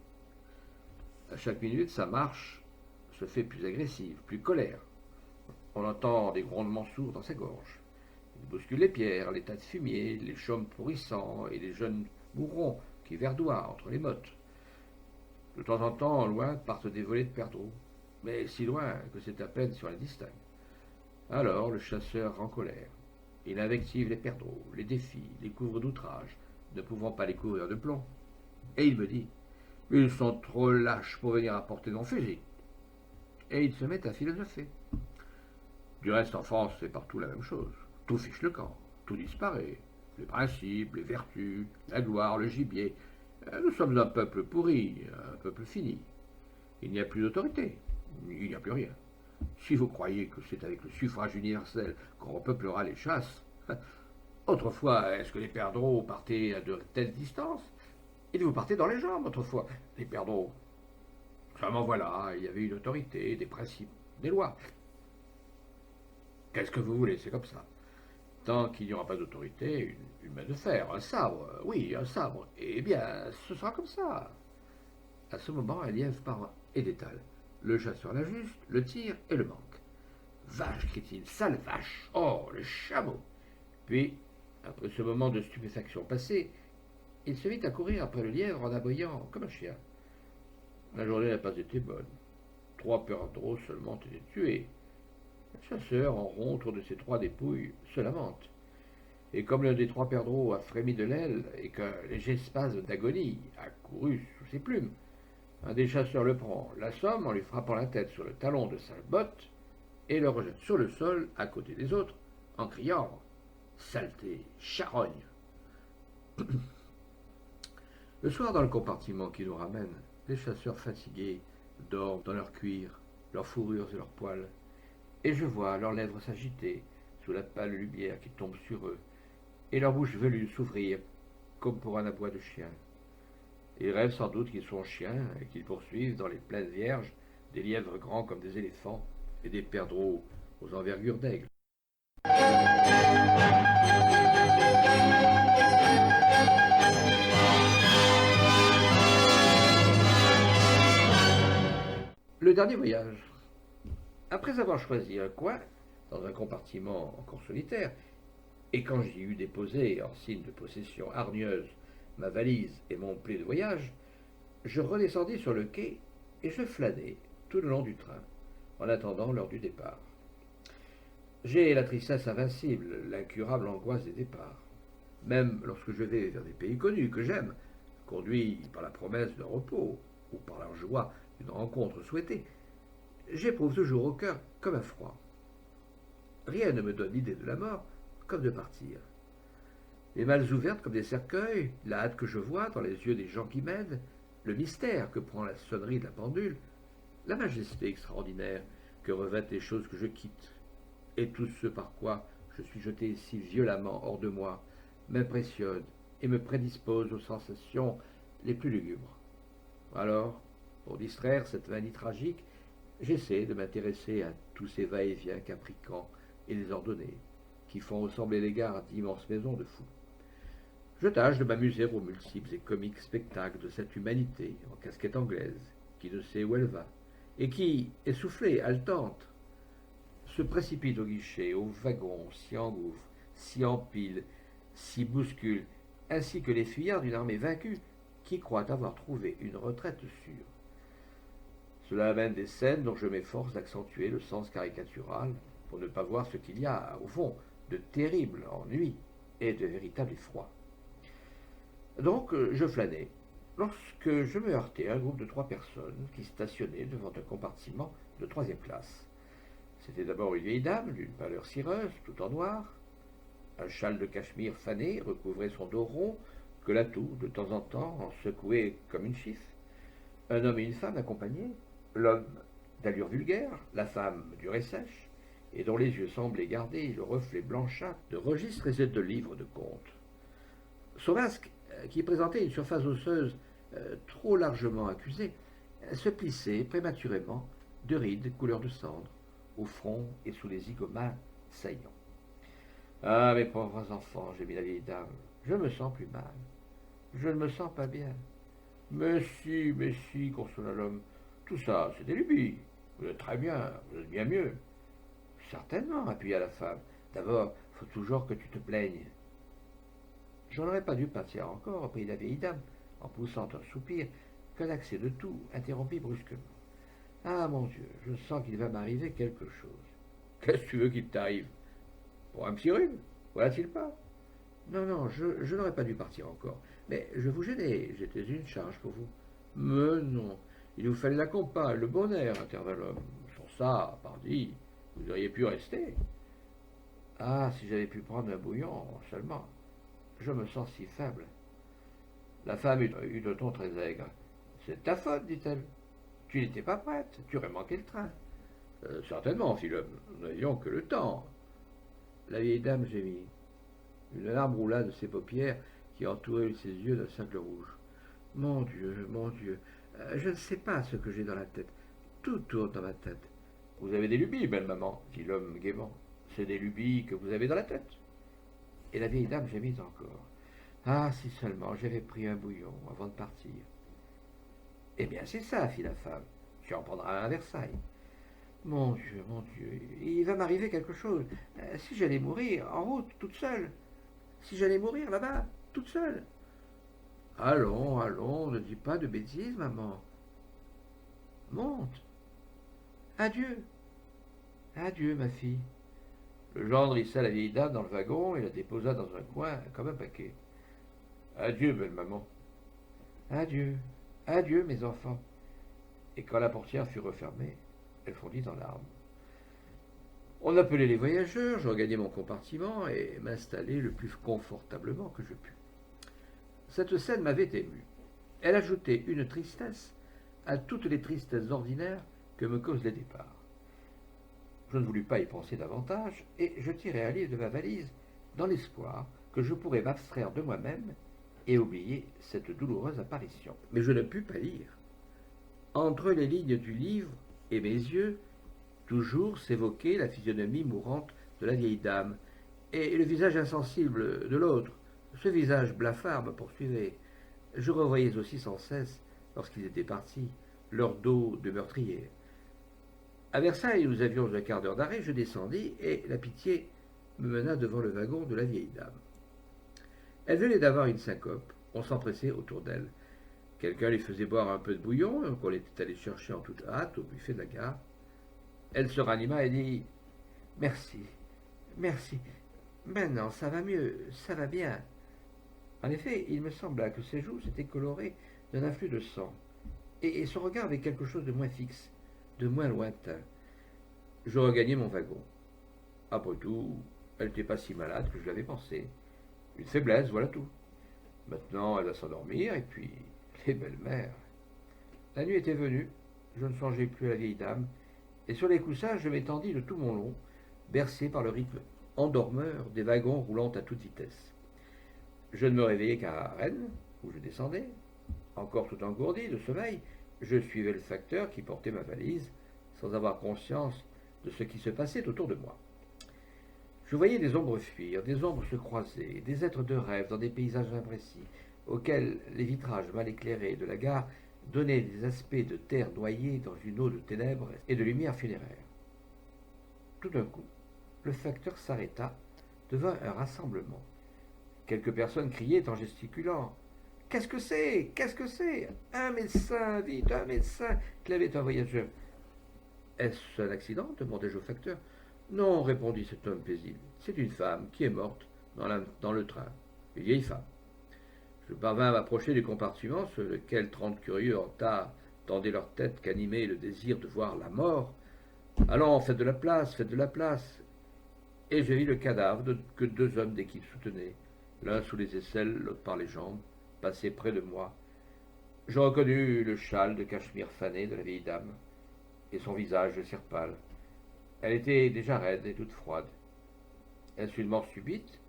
À chaque minute, sa marche se fait plus agressive, plus colère. On entend des grondements sourds dans sa gorge. Il bouscule les pierres, les tas de fumier, les chaumes pourrissants et les jeunes mourrons qui verdoient entre les mottes. De temps en temps, loin, partent des volées de perdreaux, mais si loin que c'est à peine si on les distingue. Alors le chasseur en colère. Il invective les perdreaux, les défie, les couvre d'outrages, ne pouvant pas les couvrir de plomb. Et il me dit: ils sont trop lâches pour venir apporter mon fusil. Et il se met à philosopher. Du reste, en France, c'est partout la même chose. Tout fiche le camp, tout disparaît. Les principes, les vertus, la gloire, le gibier. Nous sommes un peuple pourri, un peuple fini. Il n'y a plus d'autorité, il n'y a plus rien. Si vous croyez que c'est avec le suffrage universel qu'on repeuplera les chasses, autrefois, est-ce que les perdreaux partaient à de telles distances? Ils vous partaient dans les jambes autrefois, les perdreaux. Seulement voilà, il y avait une autorité, des principes, des lois. Qu'est-ce que vous voulez, c'est comme ça. Tant qu'il n'y aura pas d'autorité, une main de fer, un sabre, oui, un sabre, eh bien, ce sera comme ça. À ce moment, un lièvre part et détale. Le chasseur l'ajuste, le tire et le manque. Vache, crie-t-il, sale vache, oh, le chameau. Puis, après ce moment de stupéfaction passé, il se mit à courir après le lièvre en aboyant comme un chien. La journée n'a pas été bonne. 3 perdreaux seulement étaient tués. Le chasseur, en rond autour de ses 3 dépouilles, se lamente. Et comme l'un des 3 perdreaux a frémi de l'aile et qu'un léger spasme d'agonie a couru sous ses plumes, un des chasseurs le prend, l'assomme en lui frappant la tête sur le talon de sa botte et le rejette sur le sol à côté des autres en criant: saleté, charogne. Le soir, dans le compartiment qui nous ramène, les chasseurs fatigués dorment dans leur cuir, leurs fourrures et leurs poils, et je vois leurs lèvres s'agiter sous la pâle lumière qui tombe sur eux, et leur bouche velue s'ouvrir comme pour un aboi de chien. Ils rêvent sans doute qu'ils sont chiens et qu'ils poursuivent dans les plaines vierges des lièvres grands comme des éléphants et des perdreaux aux envergures d'aigle. Le dernier voyage. Après avoir choisi un coin, dans un compartiment encore solitaire, et quand j'y eus déposé, en signe de possession hargneuse, ma valise et mon pli de voyage, je redescendis sur le quai et je flânai tout le long du train, en attendant l'heure du départ. J'ai la tristesse invincible, l'incurable angoisse des départs. Même lorsque je vais vers des pays connus que j'aime, conduit par la promesse d'un repos ou par la joie d'une rencontre souhaitée, j'éprouve toujours au cœur comme un froid. Rien ne me donne l'idée de la mort comme de partir. Les malles ouvertes comme des cercueils, la hâte que je vois dans les yeux des gens qui m'aident, le mystère que prend la sonnerie de la pendule, la majesté extraordinaire que revêtent les choses que je quitte, et tout ce par quoi je suis jeté si violemment hors de moi, m'impressionnent et me prédisposent aux sensations les plus lugubres. Alors, pour distraire cette manie tragique, j'essaie de m'intéresser à tous ces va-et-vient capricants et désordonnés, qui font ressembler les gares d'immenses maisons de fous. Je tâche de m'amuser aux multiples et comiques spectacles de cette humanité en casquette anglaise, qui ne sait où elle va, et qui, essoufflée, haletante, se précipite au guichet, au wagon, s'y engouffre, s'y empile, s'y bouscule, ainsi que les fuyards d'une armée vaincue qui croit avoir trouvé une retraite sûre. Cela amène des scènes dont je m'efforce d'accentuer le sens caricatural pour ne pas voir ce qu'il y a, au fond, de terrible ennui et de véritable effroi. Donc, je flânais, lorsque je me heurtai à un groupe de 3 personnes qui stationnaient devant un compartiment de 3e classe. C'était d'abord une vieille dame d'une pâleur cireuse, tout en noir. Un châle de cachemire fané recouvrait son dos rond, que la toux, de temps en temps, en secouait comme une chiffe. Un homme et une femme accompagnés, l'homme d'allure vulgaire, la femme dure et sèche, et dont les yeux semblaient garder le reflet blanchâtre de registres et de livres de contes. Son masque, qui présentait une surface osseuse trop largement accusée, se plissait prématurément de rides couleur de cendre, au front et sous les zygomats saillants. Ah, mes pauvres enfants, j'ai mis la vieille dame, je me sens plus mal. Je ne me sens pas bien. Mais si, consola l'homme, tout ça, c'est des lubies. Vous êtes très bien, vous êtes bien mieux. Certainement, appuya la femme. D'abord, faut toujours que tu te plaignes. J'en aurais pas dû partir encore, reprit la vieille dame, en poussant un soupir, qu'un accès de toux interrompit brusquement. Ah, mon Dieu, je sens qu'il va m'arriver quelque chose. Qu'est-ce que tu veux qu'il t'arrive? Pour un petit rhume? Voilà-t-il pas? Non, je n'aurais pas dû partir encore. Mais je vous gênais, j'étais une charge pour vous. Mais non, il vous fallait la compagne, le bon air, intervint l'homme. Sans ça, pardi, vous auriez pu rester. Ah, si j'avais pu prendre un bouillon, seulement. Je me sens si faible. La femme eut de ton très aigre. C'est ta faute, dit-elle. Tu n'étais pas prête, tu aurais manqué le train. Certainement, fit l'homme, nous n'avions que le temps. La vieille dame gémit. Une larme roula de ses paupières qui entouraient ses yeux d'un cercle rouge. Mon Dieu, je ne sais pas ce que j'ai dans la tête. Tout tourne dans ma tête. Vous avez des lubies, belle maman, dit l'homme gaiement. C'est des lubies que vous avez dans la tête. Et la vieille dame gémit encore. Ah, si seulement j'avais pris un bouillon avant de partir. Eh bien, c'est ça, fit la femme. Tu en prendras un à Versailles. Mon Dieu, il va m'arriver quelque chose. Si j'allais mourir, en route, toute seule. Si j'allais mourir là-bas, toute seule. Allons, ne dis pas de bêtises, maman. Monte. Adieu, ma fille. Le gendre hissa la vieille dame dans le wagon et la déposa dans un coin comme un paquet. Adieu, belle maman. Adieu, mes enfants. Et quand la portière fut refermée, elle fondit en larmes. On appelait les voyageurs, je regagnai mon compartiment et m'installai le plus confortablement que je pus. Cette scène m'avait ému. Elle ajoutait une tristesse à toutes les tristesses ordinaires que me causent les départs. Je ne voulus pas y penser davantage et je tirai un livre de ma valise dans l'espoir que je pourrais m'abstraire de moi-même et oublier cette douloureuse apparition. Mais je ne pus pas lire. Entre les lignes du livre et mes yeux, toujours s'évoquait la physionomie mourante de la vieille dame, et le visage insensible de l'autre. Ce visage blafard me poursuivait. Je revoyais aussi sans cesse, lorsqu'ils étaient partis, leur dos de meurtrier. À Versailles, nous avions un quart d'heure d'arrêt, je descendis, et la pitié me mena devant le wagon de la vieille dame. Elle venait d'avoir une syncope, on s'empressait autour d'elle. Quelqu'un lui faisait boire un peu de bouillon, qu'on était allé chercher en toute hâte au buffet de la gare. Elle se ranima et dit « Merci, merci, maintenant ça va mieux, ça va bien. » En effet, il me sembla que ses joues s'étaient colorées d'un afflux de sang, et son regard avait quelque chose de moins fixe, de moins lointain. Je regagnai mon wagon. Après tout, elle n'était pas si malade que je l'avais pensé. Une faiblesse, voilà tout. Maintenant, elle va s'endormir, et puis, les belles-mères. La nuit était venue, je ne songeais plus à la vieille dame, et sur les coussins, je m'étendis de tout mon long, bercé par le rythme endormeur des wagons roulant à toute vitesse. Je ne me réveillai qu'à Rennes, où je descendais. Encore tout engourdi de sommeil, je suivais le facteur qui portait ma valise, sans avoir conscience de ce qui se passait autour de moi. Je voyais des ombres fuir, des ombres se croiser, des êtres de rêve dans des paysages imprécis, auxquels les vitrages mal éclairés de la gare donnaient des aspects de terre noyée dans une eau de ténèbres et de lumière funéraire. Tout d'un coup, le facteur s'arrêta devant un rassemblement. Quelques personnes criaient en gesticulant « Qu'est-ce que c'est? Qu'est-ce que c'est? Un médecin, vite, un médecin !» clavait un voyageur. « Est-ce un accident ?» demandai-je au facteur. « Non, répondit cet homme paisible. C'est une femme qui est morte dans le train. Une vieille femme. » Je parvins à m'approcher du compartiment sur lequel 30 curieux en tas tendaient leur tête qu'animait le désir de voir la mort. « Allons, faites de la place, faites de la place !» Et je vis le cadavre que 2 hommes d'équipe soutenaient, l'un sous les aisselles, l'autre par les jambes, passer près de moi. Je reconnus le châle de cachemire fané de la vieille dame, et son visage de cire pâle. Elle était déjà raide et toute froide. Est-ce une mort subite,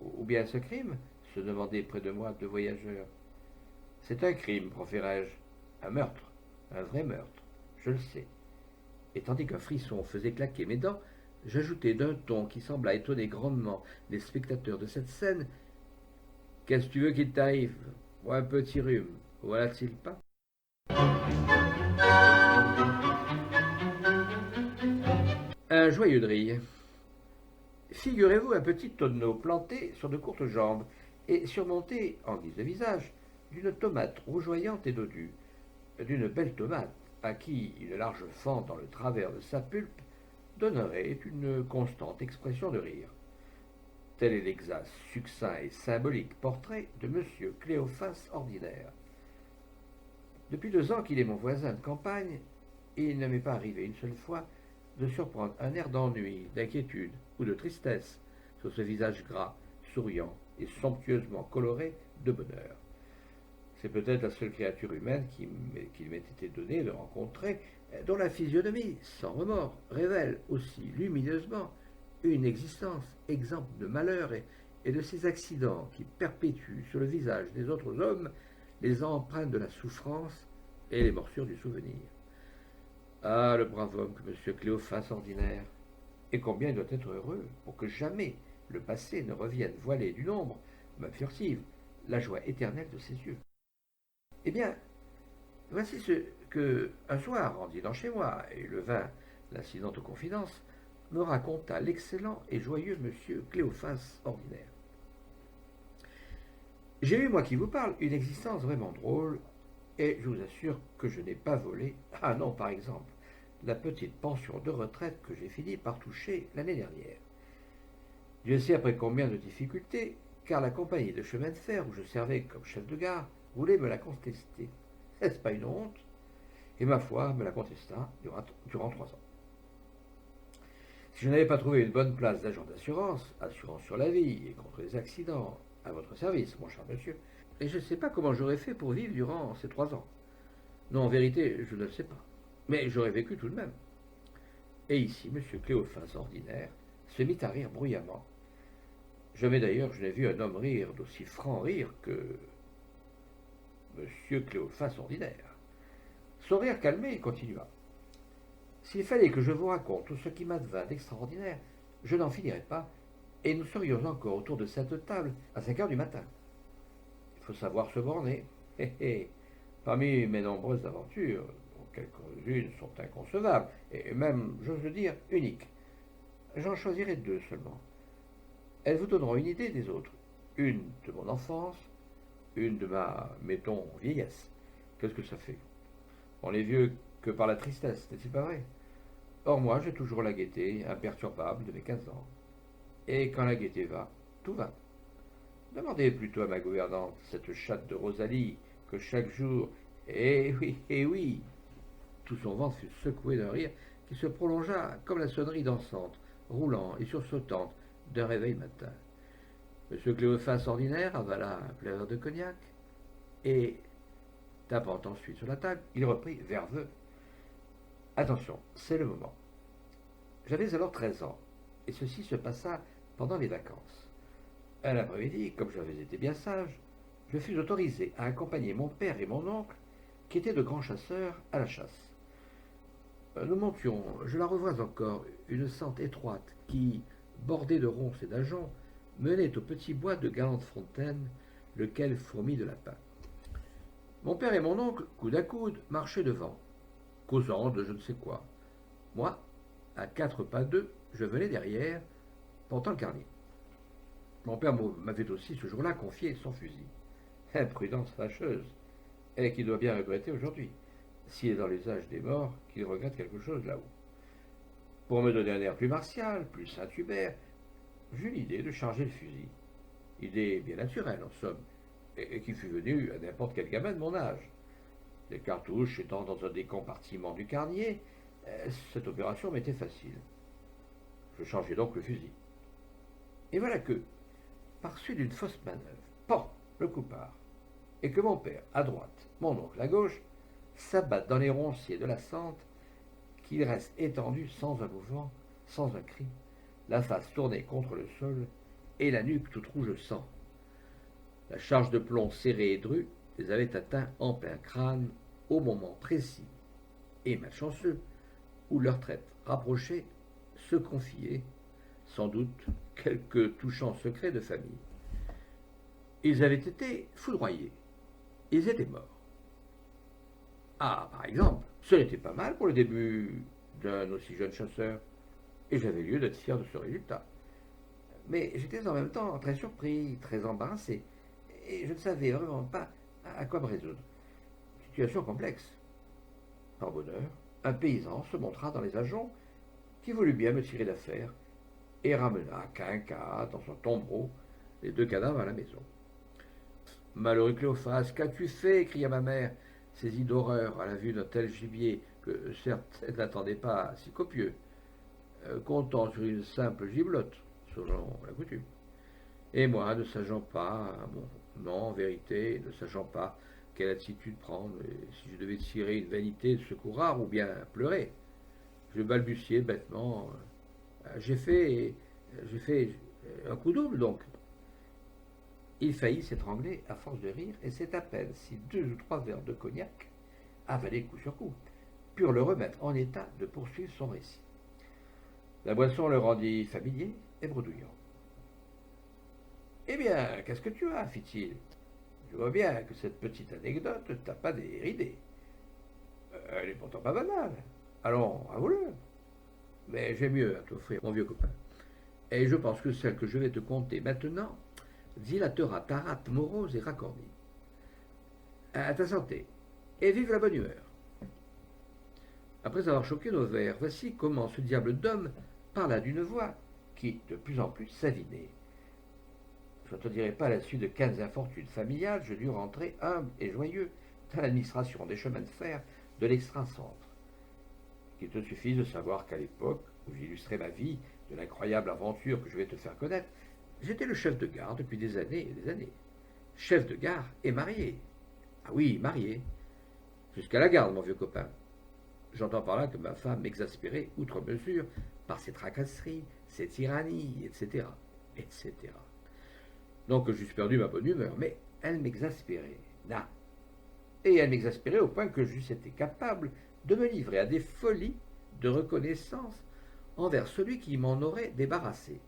ou bien ce crime? Se demandaient près de moi 2 voyageurs. C'est un crime, proférai-je, un meurtre, un vrai meurtre, je le sais. Et tandis qu'un frisson faisait claquer mes dents, j'ajoutai d'un ton qui sembla étonner grandement les spectateurs de cette scène: « Qu'est-ce que tu veux qu'il t'arrive? Ou un petit rhume, voilà-t-il pas ?» Un joyeux drille. Figurez-vous un petit tonneau planté sur de courtes jambes et surmonté, en guise de visage, d'une tomate rougeoyante et dodue, d'une belle tomate à qui une large fente dans le travers de sa pulpe donnerait une constante expression de rire. Tel est l'exact, succinct et symbolique portrait de M. Cléophas Ordinaire. Depuis 2 ans qu'il est mon voisin de campagne, il ne m'est pas arrivé une seule fois de surprendre un air d'ennui, d'inquiétude ou de tristesse sur ce visage gras, souriant et somptueusement coloré de bonheur. C'est peut-être la seule créature humaine qu'il m'ait été donné de rencontrer, dont la physionomie, sans remords, révèle aussi lumineusement une existence exempte de malheur et de ces accidents qui perpétuent sur le visage des autres hommes les empreintes de la souffrance et les morsures du souvenir. Ah, le brave homme que M. Cléophas Ordinaire! Et combien il doit être heureux pour que jamais le passé ne revienne voiler d'une ombre, même furtive, la joie éternelle de ses yeux. Eh bien, voici ce que, un soir, en dînant chez moi, et le vin, l'incident aux confidences, me raconta l'excellent et joyeux M. Cléophas Ordinaire. J'ai eu, moi qui vous parle, une existence vraiment drôle, et je vous assure que je n'ai pas volé, ah non, par exemple, la petite pension de retraite que j'ai fini par toucher l'année dernière. Dieu sait après combien de difficultés, car la compagnie de chemin de fer où je servais comme chef de gare voulait me la contester. Est-ce pas une honte? Et ma foi, me la contesta durant 3 ans. Si je n'avais pas trouvé une bonne place d'agent d'assurance, assurance sur la vie et contre les accidents, à votre service, mon cher monsieur, et je ne sais pas comment j'aurais fait pour vivre durant ces 3 ans. Non, en vérité, je ne le sais pas. Mais j'aurais vécu tout de même. Et ici, M. Cléophas Ordinaire se mit à rire bruyamment. Jamais d'ailleurs je n'ai vu un homme rire d'aussi franc rire que Monsieur Cléophas ordinaire. Son rire calmé, il continua. S'il fallait que je vous raconte tout ce qui m'advint d'extraordinaire, je n'en finirais pas, et nous serions encore autour de cette table à 5 heures du matin. Il faut savoir se borner. Parmi mes nombreuses aventures, dont quelques-unes sont inconcevables, et même, j'ose le dire, uniques, j'en choisirai 2 seulement. Elles vous donneront une idée des autres. Une de mon enfance, une de ma, mettons, vieillesse. Qu'est-ce que ça fait? On n'est vieux que par la tristesse, n'est-il pas vrai? Or moi, j'ai toujours la gaieté imperturbable de mes 15 ans. Et quand la gaieté va, tout va. Demandez plutôt à ma gouvernante, cette chatte de Rosalie, que chaque jour, eh oui, tout son ventre fut secoué d'un rire qui se prolongea comme la sonnerie dansante, roulant et sursautante d'un réveil matin. Monsieur Cléophas ordinaire avala un plein verre de cognac et, tapant ensuite sur la table, il reprit verveux. Attention, c'est le moment. J'avais alors 13 ans, et ceci se passa pendant les vacances. Un après-midi, comme j'avais été bien sage, je fus autorisé à accompagner mon père et mon oncle, qui étaient de grands chasseurs, à la chasse. Nous montions, je la revois encore, une sente étroite qui, bordée de ronces et d'ajoncs, menait au petit bois de Galante-Fontaine, lequel fourmille de lapins. Mon père et mon oncle, coude à coude, marchaient devant, causant de je ne sais quoi. Moi, à 4 pas d'eux, je venais derrière, portant le carnet. Mon père m'avait aussi ce jour-là confié son fusil. Imprudence fâcheuse, et qui doit bien regretter aujourd'hui, s'il est dans l'usage des morts, qu'il regrette quelque chose là-haut. Pour me donner un air plus martial, plus Saint-Hubert, j'eus l'idée de charger le fusil. Idée bien naturelle, en somme, et qui fut venue à n'importe quel gamin de mon âge. Les cartouches étant dans un des compartiments du carnier, cette opération m'était facile. Je changeai donc le fusil. Et voilà que, par suite d'une fausse manœuvre, pan, le coup part, et que mon père, à droite, mon oncle, à gauche, s'abattent dans les ronciers de la sente, qu'il reste étendu sans un mouvement, sans un cri, la face tournée contre le sol, et la nuque toute rouge de sang. La charge de plomb serrée et drue les avait atteints en plein crâne, au moment précis et malchanceux où leur traite rapprochée se confiait, sans doute, quelque touchant secret de famille. Ils avaient été foudroyés. Ils étaient morts. Ah, par exemple, ce n'était pas mal pour le début d'un aussi jeune chasseur, et j'avais lieu d'être fier de ce résultat. Mais j'étais en même temps très surpris, très embarrassé, et je ne savais vraiment pas à quoi me résoudre. Situation complexe. Par bonheur, un paysan se montra dans les ajoncs qui voulut bien me tirer d'affaire et ramena quinca dans son tombereau les 2 cadavres à la maison. Malheureux Cléophas, qu'as-tu fait? Cria ma mère, saisie d'horreur à la vue d'un tel gibier que, certes, elle n'attendait pas si copieux, comptant sur une simple giblotte, selon la coutume. Et moi, ne sachant pas, non, en vérité, ne sachant pas quelle attitude prendre, si je devais tirer une vanité de secours rare ou bien pleurer, je balbutiais bêtement. J'ai fait un coup double, donc. Il faillit s'étrangler à force de rire, et c'est à peine si 2 ou 3 verres de cognac, avalés coup sur coup, purent le remettre en état de poursuivre son récit. La boisson le rendit familier et bredouillant. Eh bien, qu'est-ce que tu as? Fit-il. Je vois bien que cette petite anecdote ne t'a pas déridé. Elle est pourtant pas banale. Allons, avoue-le. Mais j'ai mieux à t'offrir, mon vieux copain. Et je pense que celle que je vais te conter maintenant dilatera ta rate morose et raccordée. À ta santé, et vive la bonne humeur. Après avoir choqué nos verres, voici comment ce diable d'homme parla d'une voix qui, de plus en plus, s'avinait. Je ne te dirai pas, à la suite de 15 infortunes familiales, je dus rentrer humble et joyeux dans l'administration des chemins de fer de l'extra-centre. Qu'il te suffise de savoir qu'à l'époque où j'illustrais ma vie de l'incroyable aventure que je vais te faire connaître, j'étais le chef de gare depuis des années et des années. Chef de gare et marié. Ah oui, marié. Jusqu'à la garde, mon vieux copain. J'entends par là que ma femme m'exaspérait outre mesure par ses tracasseries, ses tyrannies, etc., etc. Donc j'eusse perdu ma bonne humeur, mais elle m'exaspérait. et elle m'exaspérait au point que j'eusse été capable de me livrer à des folies de reconnaissance envers celui qui m'en aurait débarrassé.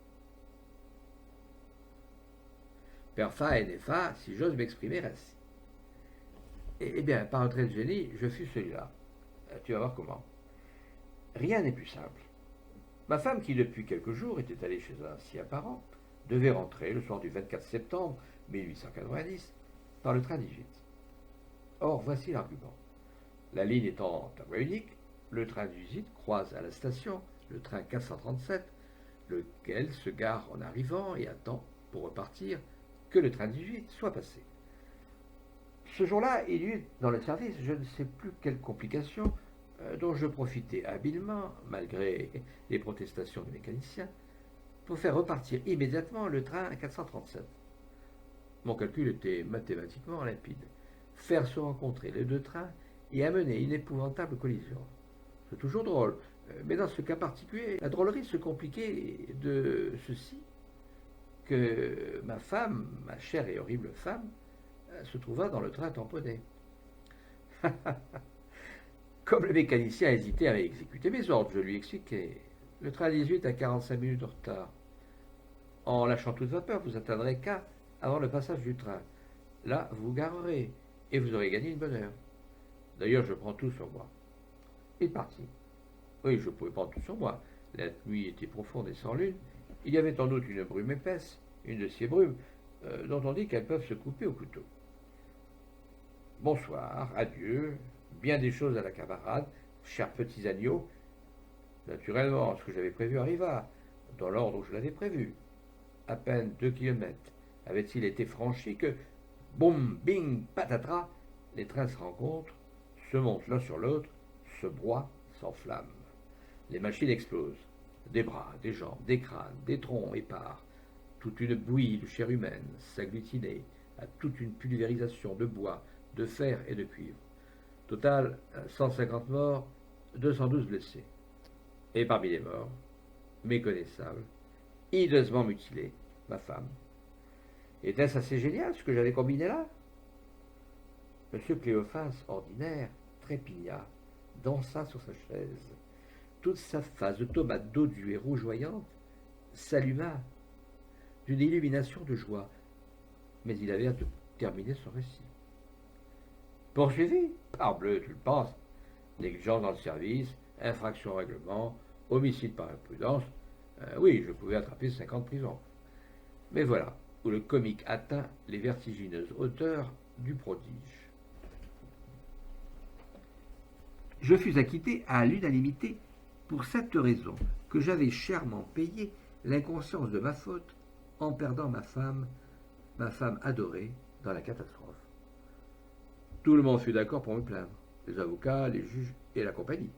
Perfa et Nefa, si j'ose m'exprimer ainsi. Eh bien, par un trait de génie, je fus celui-là. Tu vas voir comment. Rien n'est plus simple. Ma femme, qui depuis quelques jours était allée chez un sien parent, devait rentrer le soir du 24 septembre 1890 par le train 18. Or, voici l'argument. La ligne étant à voie unique, le train 18 croise à la station le train 437, lequel se gare en arrivant et attend, pour repartir, que le train 18 soit passé. Ce jour-là, il y eut dans le service je ne sais plus quelle complication dont je profitai habilement, malgré les protestations du mécanicien, pour faire repartir immédiatement le train 437. Mon calcul était mathématiquement limpide. Faire se rencontrer les deux trains et amener une épouvantable collision. C'est toujours drôle, mais dans ce cas particulier, la drôlerie se compliquait de ceci, que ma femme, ma chère et horrible femme, se trouva dans le train tamponné. Comme le mécanicien hésitait à exécuter mes ordres, je lui expliquai. Le train 18 a 45 minutes de retard. En lâchant toute vapeur, vous atteindrez K avant le passage du train. Là, vous vous garerez et vous aurez gagné une bonne heure. D'ailleurs, je prends tout sur moi. Il partit. Oui, je pouvais prendre tout sur moi. La nuit était profonde et sans lune. Il y avait en outre une brume épaisse, une de ces brumes dont on dit qu'elles peuvent se couper au couteau. Bonsoir, adieu, bien des choses à la camarade, chers petits agneaux. Naturellement, ce que j'avais prévu arriva, dans l'ordre où je l'avais prévu. À peine 2 kilomètres avaient-ils été franchis que, boum, bing, patatras, les trains se rencontrent, se montent l'un sur l'autre, se broient, s'enflamment. Les machines explosent. Des bras, des jambes, des crânes, des troncs épars. Toute une bouillie de chair humaine s'agglutinait à toute une pulvérisation de bois, de fer et de cuivre. Total, 150 morts, 212 blessés. Et parmi les morts, méconnaissable, hideusement mutilée, ma femme. Était-ce assez génial ce que j'avais combiné là? Monsieur Cléophas, ordinaire, trépigna, dansa sur sa chaise. Toute sa face de tomate dodue et rougeoyante s'alluma d'une illumination de joie, mais il avait hâte de terminer son récit. Poursuivi? Parbleu, tu le penses. Négligence dans le service, infraction au règlement, homicide par imprudence. Oui, je pouvais attraper 50 prisons. Mais voilà où le comique atteint les vertigineuses hauteurs du prodige. Je fus acquitté à l'unanimité pour cette raison que j'avais chèrement payé l'inconscience de ma faute en perdant ma femme adorée, dans la catastrophe. Tout le monde fut d'accord pour me plaindre, les avocats, les juges et la compagnie.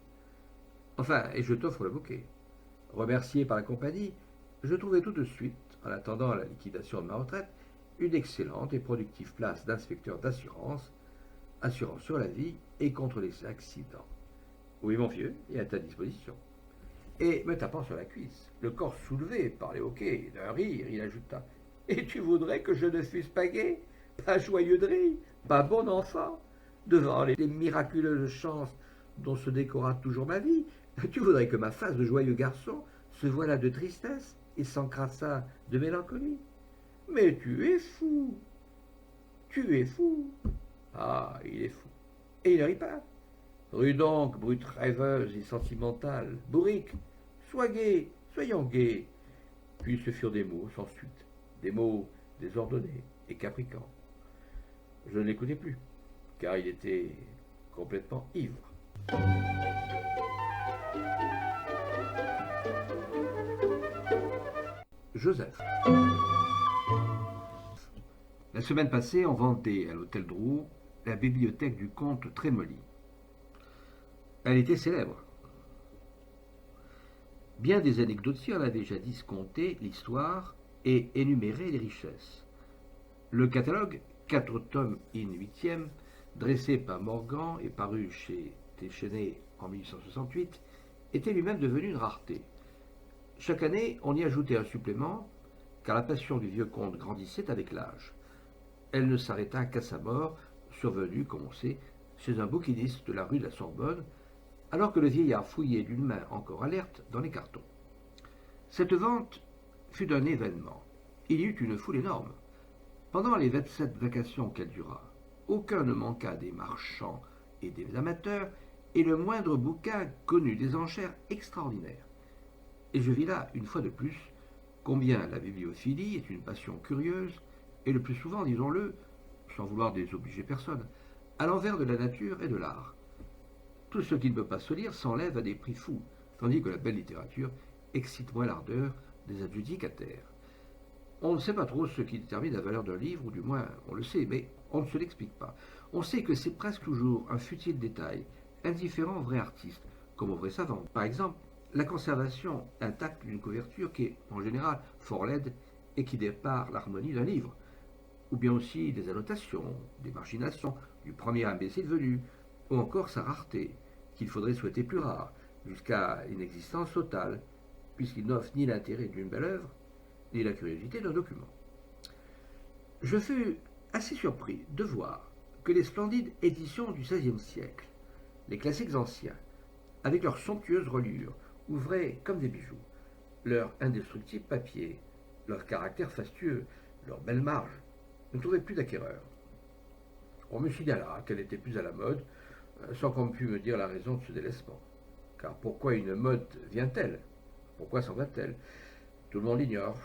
Enfin, et je t'offre le bouquet. Remercié par la compagnie, je trouvai tout de suite, en attendant la liquidation de ma retraite, une excellente et productive place d'inspecteur d'assurance, assurant sur la vie et contre les accidents. Oui, mon vieux, est à ta disposition. Et me tapant sur la cuisse, le corps soulevé par les hoquets d'un rire, il ajouta: Et tu voudrais que je ne fusse pas gai, pas joyeux de rire, pas bon enfant, devant les miraculeuses chances dont se décora toujours ma vie? Tu voudrais que ma face de joyeux garçon se voilât de tristesse et s'encrassât de mélancolie? Mais tu es fou, tu es fou. Ah, il est fou. Et il ne rit pas. Rue donc, brute rêveuse et sentimentale, bourrique, sois gai, soyons gais. Puis ce furent des mots sans suite, des mots désordonnés et capricants. Je ne l'écoutais plus, car il était complètement ivre. Joseph. La semaine passée, on vendait à l'hôtel Drouot la bibliothèque du comte Trémolly. Elle était célèbre. Bien des anecdotiers en avaient jadis conté l'histoire et énuméré les richesses. Le catalogue, 4 tomes in 8e, dressé par Morgan et paru chez Téchenet en 1868, était lui-même devenu une rareté. Chaque année, on y ajoutait un supplément, car la passion du vieux comte grandissait avec l'âge. Elle ne s'arrêta qu'à sa mort, survenue, comme on sait, chez un bouquiniste de la rue de la Sorbonne, alors que le vieillard fouillait d'une main encore alerte dans les cartons. Cette vente fut un événement. Il y eut une foule énorme. Pendant les 27 vacations qu'elle dura, aucun ne manqua des marchands et des amateurs, et le moindre bouquin connut des enchères extraordinaires. Et je vis là, une fois de plus, combien la bibliophilie est une passion curieuse, et le plus souvent, disons-le, sans vouloir désobliger personne, à l'envers de la nature et de l'art. Tout ce qui ne peut pas se lire s'enlève à des prix fous, tandis que la belle littérature excite moins l'ardeur des adjudicataires. On ne sait pas trop ce qui détermine la valeur d'un livre, ou du moins on le sait, mais on ne se l'explique pas. On sait que c'est presque toujours un futile détail, indifférent au vrai artiste, comme au vrai savant. Par exemple, la conservation intacte d'une couverture qui est, en général, fort laide et qui dépare l'harmonie d'un livre. Ou bien aussi des annotations, des marginations, du premier imbécile venu, ou encore sa rareté, qu'il faudrait souhaiter plus rare, jusqu'à une existence totale, puisqu'il n'offre ni l'intérêt d'une belle œuvre, ni la curiosité d'un document. Je fus assez surpris de voir que les splendides éditions du XVIe siècle, les classiques anciens, avec leurs somptueuses reliures, ouvraient comme des bijoux, leur indestructible papier, leur caractère fastueux, leur belle marge, ne trouvaient plus d'acquéreurs. On me signala qu'elle était plus à la mode, sans qu'on pût me dire la raison de ce délaissement. Car pourquoi une mode vient-elle? Pourquoi s'en va-t-elle? Tout le monde l'ignore.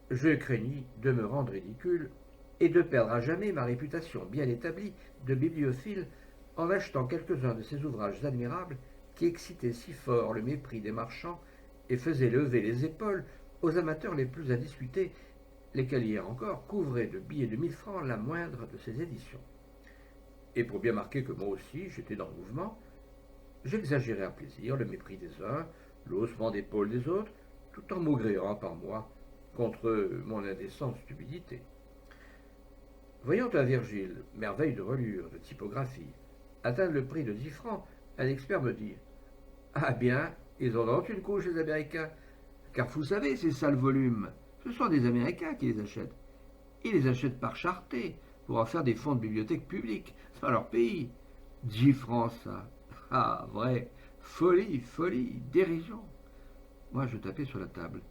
Je craignis de me rendre ridicule et de perdre à jamais ma réputation bien établie de bibliophile en achetant quelques-uns de ces ouvrages admirables qui excitaient si fort le mépris des marchands et faisaient lever les épaules aux amateurs les plus indiscutés, lesquels hier encore couvraient de billets de 1000 francs la moindre de ces éditions. Et pour bien marquer que moi aussi j'étais dans le mouvement, j'exagérais à plaisir le mépris des uns, le haussement d'épaule des autres, tout en maugréant par moi contre mon indécente stupidité. Voyant un Virgile, merveille de reliure, de typographie, atteindre le prix de 10 francs, un expert me dit « Ah bien, ils en ont une couche les Américains, car vous savez, ces sales volumes, ce sont des Américains qui les achètent. Ils les achètent par charté, pour en faire des fonds de bibliothèque publique, c'est pas leur pays. 10 francs, ça. Ah, vrai, folie, folie, dérision. » Moi, je tapais sur la table.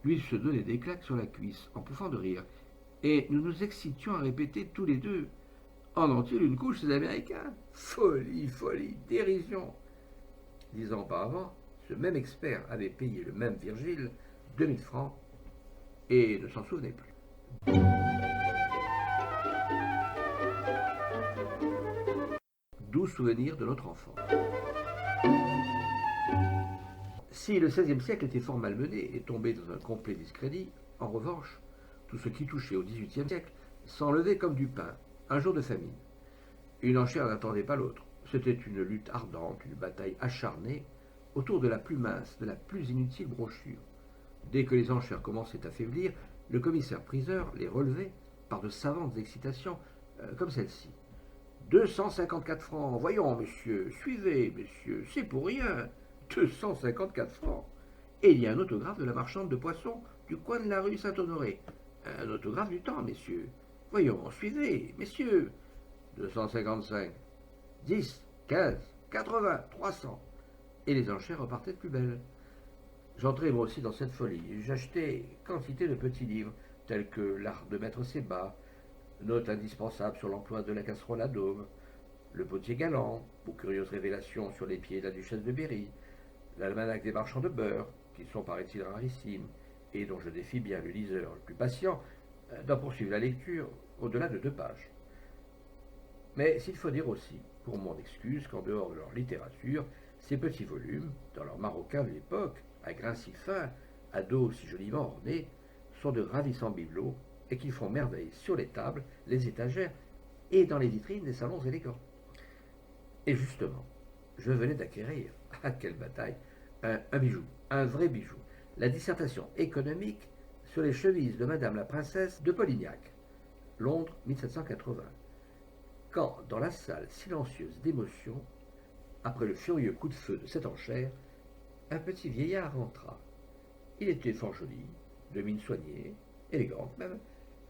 Lui se donnait des claques sur la cuisse, en pouffant de rire, et nous nous excitions à répéter tous les deux. En ont-ils une couche, ces Américains? Folie, folie, dérision. 10 ans auparavant, ce même expert avait payé le même Virgile 2000 francs et ne s'en souvenait plus. Doux souvenir de notre enfant. Si le XVIe siècle était fort malmené et tombé dans un complet discrédit, en revanche, tout ce qui touchait au XVIIIe siècle s'enlevait comme du pain, un jour de famine. Une enchère n'attendait pas l'autre. C'était une lutte ardente, une bataille acharnée, autour de la plus mince, de la plus inutile brochure. Dès que les enchères commençaient à faiblir, le commissaire-priseur les relevait par de savantes excitations, comme celle-ci. 254 francs, voyons, monsieur, suivez, messieurs, c'est pour rien. 254 francs. Et il y a un autographe de la marchande de poissons du coin de la rue Saint-Honoré. Un autographe du temps, messieurs. Voyons, suivez, messieurs. 255, 10, 15, 80, 300. Et les enchères repartaient de plus belle. J'entrai moi aussi dans cette folie. J'achetais quantité de petits livres, tels que L'art de mettre ses bas, Notes indispensables sur l'emploi de la casserole à dôme, Le potier galant, ou Curieuses révélations sur les pieds de la duchesse de Berry, L'almanach des marchands de beurre, qui sont paraît-il rarissimes, et dont je défie bien le liseur le plus patient d'en poursuivre la lecture au-delà de 2 pages. Mais s'il faut dire aussi, pour mon excuse, qu'en dehors de leur littérature, ces petits volumes, dans leur maroquin de l'époque, à grains si fins, à dos si joliment ornés, sont de ravissants bibelots et qui font merveille sur les tables, les étagères et dans les vitrines des salons élégants. Et justement, je venais d'acquérir, à quelle bataille, un bijou, un vrai bijou, la dissertation économique sur les chemises de Madame la Princesse de Polignac, Londres 1780. Quand, dans la salle silencieuse d'émotion, après le furieux coup de feu de cette enchère, un petit vieillard entra. Il était fort joli, de mine soignée, élégante même,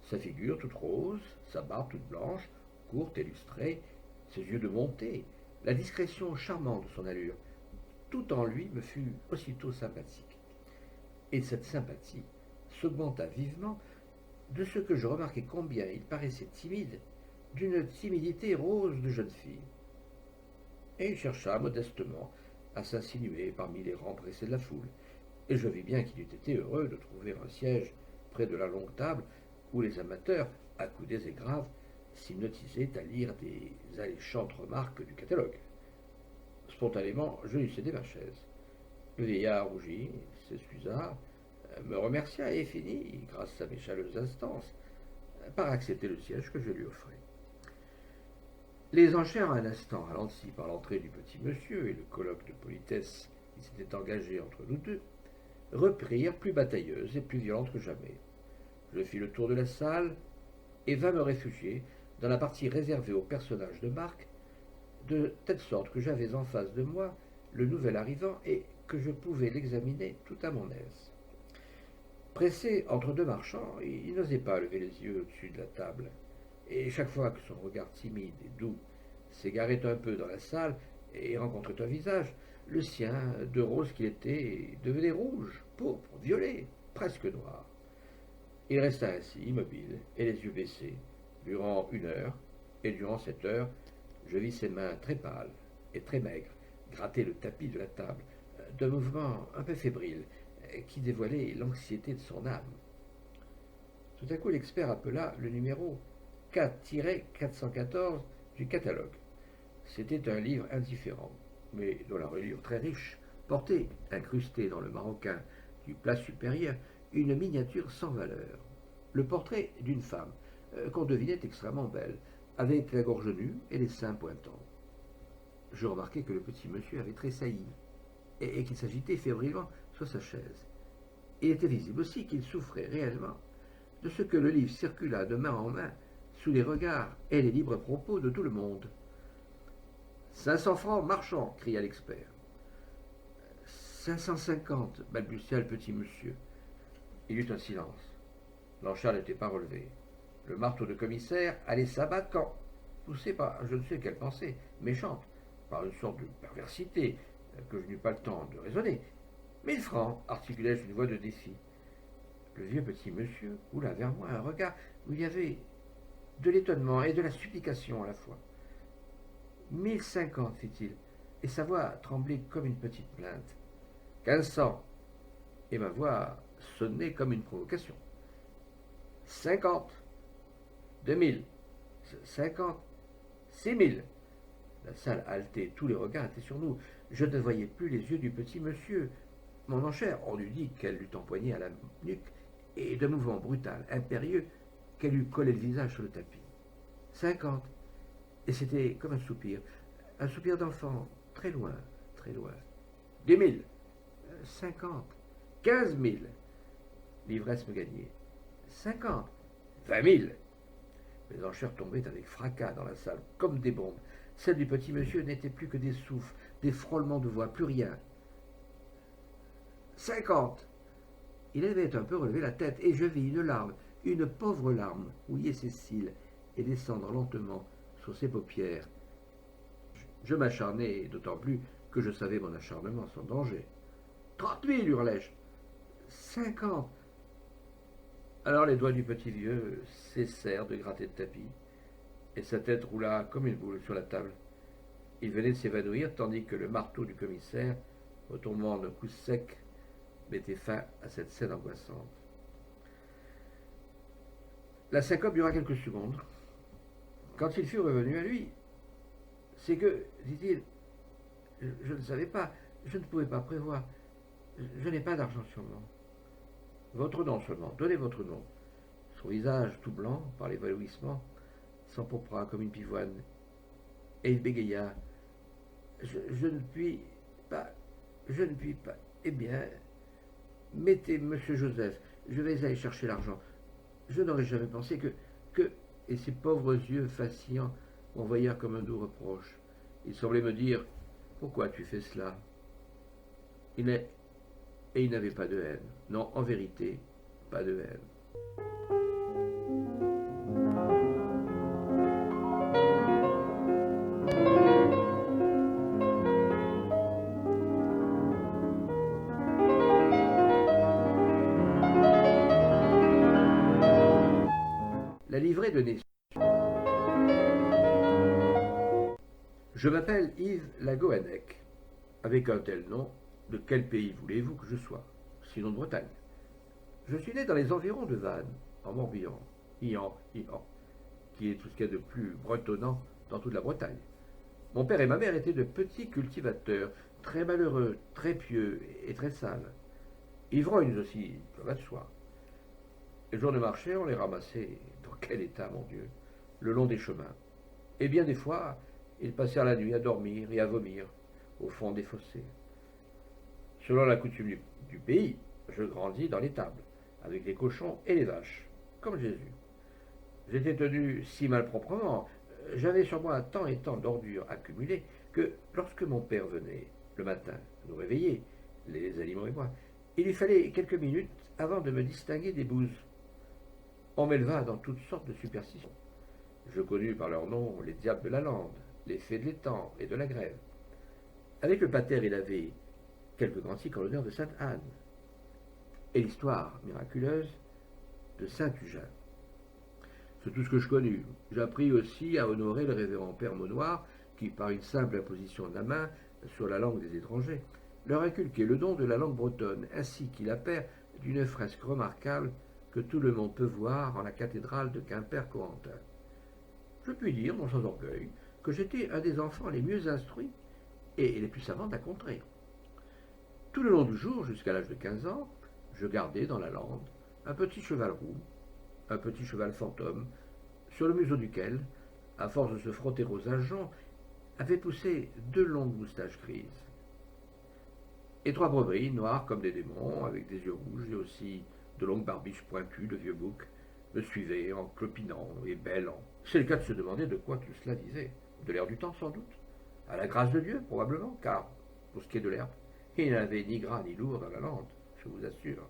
sa figure toute rose, sa barbe toute blanche, courte et lustrée, ses yeux de montée, la discrétion charmante de son allure, tout en lui me fut aussitôt sympathique. Et cette sympathie s'augmenta vivement de ce que je remarquai combien il paraissait timide, d'une timidité rose de jeune fille. Et il chercha modestement à s'insinuer parmi les rangs pressés de la foule, et je vis bien qu'il eût été heureux de trouver un siège près de la longue table où les amateurs, accoudés et graves, s'hypnotisaient à lire des alléchantes remarques du catalogue. Spontanément, je lui cédai ma chaise. Le vieillard rougit, s'excusa, me remercia et finit, grâce à mes chaleureuses instances, par accepter le siège que je lui offrais. Les enchères, un instant ralenties par l'entrée du petit monsieur et le colloque de politesse qui s'était engagé entre nous deux, reprirent plus batailleuses et plus violentes que jamais. Je fis le tour de la salle et vins me réfugier dans la partie réservée aux personnages de marque, de telle sorte que j'avais en face de moi le nouvel arrivant et que je pouvais l'examiner tout à mon aise. Pressé entre deux marchands, il n'osait pas lever les yeux au-dessus de la table, et chaque fois que son regard timide et doux s'égarait un peu dans la salle et rencontrait un visage, le sien, de rose qu'il était, devenait rouge, pourpre, violet, presque noir. Il resta ainsi, immobile, et les yeux baissés, durant 1 heure, et durant cette heure, je vis ses mains très pâles et très maigres gratter le tapis de la table, d'un mouvement un peu fébrile, qui dévoilait l'anxiété de son âme. Tout à coup, l'expert appela le numéro 4-414 du catalogue. C'était un livre indifférent, mais dont la reliure très riche portait, incrustée dans le maroquin du plat supérieur, une miniature sans valeur. Le portrait d'une femme, qu'on devinait extrêmement belle, avec la gorge nue et les seins pointants. Je remarquai que le petit monsieur avait tressailli, et qu'il s'agitait fébrilement sur sa chaise. Il était visible aussi qu'il souffrait réellement de ce que le livre circula de main en main sous les regards et les libres propos de tout le monde. 500 francs marchand, cria l'expert. 550, balbutia le petit monsieur. Il y eut un silence. L'enchère n'était pas relevée. Le marteau de commissaire allait s'abattre quand, poussé par je ne sais quelle pensée, méchante, par une sorte de perversité que je n'eus pas le temps de raisonner. 1000 francs, articulai-je d'une voix de défi. Le vieux petit monsieur roula vers moi un regard où il y avait de l'étonnement et de la supplication à la fois. 1050, fit-il, et sa voix tremblait comme une petite plainte. 1500, et ma voix sonnait comme une provocation. 50, 2000, 50, 6000. La salle haletait, tous les regards étaient sur nous. Je ne voyais plus les yeux du petit monsieur. Mon enchère, on eût dit qu'elle l'eût empoigné à la nuque, et d'un mouvement brutal, impérieux, qu'elle eût collé le visage sur le tapis. 50. Et c'était comme un soupir d'enfant, très loin, très loin. 10 000, 50, 15 000. L'ivresse me gagnait. 50, 20 000. Les enchères tombaient avec fracas dans la salle, comme des bombes. Celle du petit monsieur n'était plus que des souffles, des frôlements de voix, plus rien. 50. Il avait un peu relevé la tête, et je vis une larme, une pauvre larme, mouiller ses cils et descendre lentement sur ses paupières. Je m'acharnai, d'autant plus que je savais mon acharnement sans danger. 30 000, hurlai-je. 50. Alors les doigts du petit vieux cessèrent de gratter le tapis, et sa tête roula comme une boule sur la table. Il venait de s'évanouir, tandis que le marteau du commissaire, retombant d'un coup sec, mettait fin à cette scène angoissante. La syncope dura quelques secondes. Quand il fut revenu à lui, c'est que, dit-il, je ne savais pas, je ne pouvais pas prévoir, je n'ai pas d'argent sur moi. Votre nom seulement, donnez votre nom. Son visage tout blanc par l'évanouissement s'empourpra comme une pivoine, et il bégaya. Je ne puis pas, eh bien, mettez monsieur Joseph, je vais aller chercher l'argent. Je n'aurais jamais pensé que, et ses pauvres yeux vacillants m'envoyèrent comme un doux reproche. Il semblait me dire, pourquoi tu fais cela? Et il n'avait pas de haine. Non, en vérité, pas de haine. La livrée de nez. Je m'appelle Yves Lagoanec. Avec un tel nom, de quel pays voulez-vous que je sois? Sinon de Bretagne. Je suis né dans les environs de Vannes, en Morbihan, Ian, qui est tout ce qu'il y a de plus bretonnant dans toute la Bretagne. Mon père et ma mère étaient de petits cultivateurs, très malheureux, très pieux et très sales. Ivrognes aussi, ça va de soi. Les jours de marché, on les ramassait, dans quel état, mon Dieu, le long des chemins. Et bien des fois, ils passèrent la nuit à dormir et à vomir au fond des fossés. Selon la coutume du pays, je grandis dans l'étable, avec les cochons et les vaches, comme Jésus. J'étais tenu si malproprement, j'avais sur moi tant et tant d'ordures accumulées, que lorsque mon père venait, le matin, nous réveiller, les animaux et moi, il lui fallait quelques minutes avant de me distinguer des bouses. On m'éleva dans toutes sortes de superstitions. Je connus par leur nom les diables de la lande, les fées de l'étang et de la grève. Avec le pater, il avait quelques cantiques en l'honneur de Sainte Anne, et l'histoire miraculeuse de Saint Eugène. C'est tout ce que je connus. J'appris aussi à honorer le révérend père Maunoir, qui, par une simple imposition de la main sur la langue des étrangers, leur inculquait le don de la langue bretonne, ainsi qu'il appert d'une fresque remarquable que tout le monde peut voir en la cathédrale de Quimper-Corentin. Je puis dire, non sans orgueil, que j'étais un des enfants les mieux instruits et les plus savants de la contrée. Tout le long du jour, jusqu'à l'âge de 15 ans, je gardais dans la lande un petit cheval roux, un petit cheval fantôme, sur le museau duquel, à force de se frotter aux agents, avaient poussé 2 longues moustaches grises. Et 3 brebis, noires comme des démons, avec des yeux rouges et aussi de longues barbiches pointues de vieux boucs, me suivaient en clopinant et bêlant. C'est le cas de se demander de quoi tout cela disait. De l'air du temps, sans doute. À la grâce de Dieu, probablement, car, pour ce qui est de l'herbe, il n'y avait ni gras ni lourd dans la lande, je vous assure.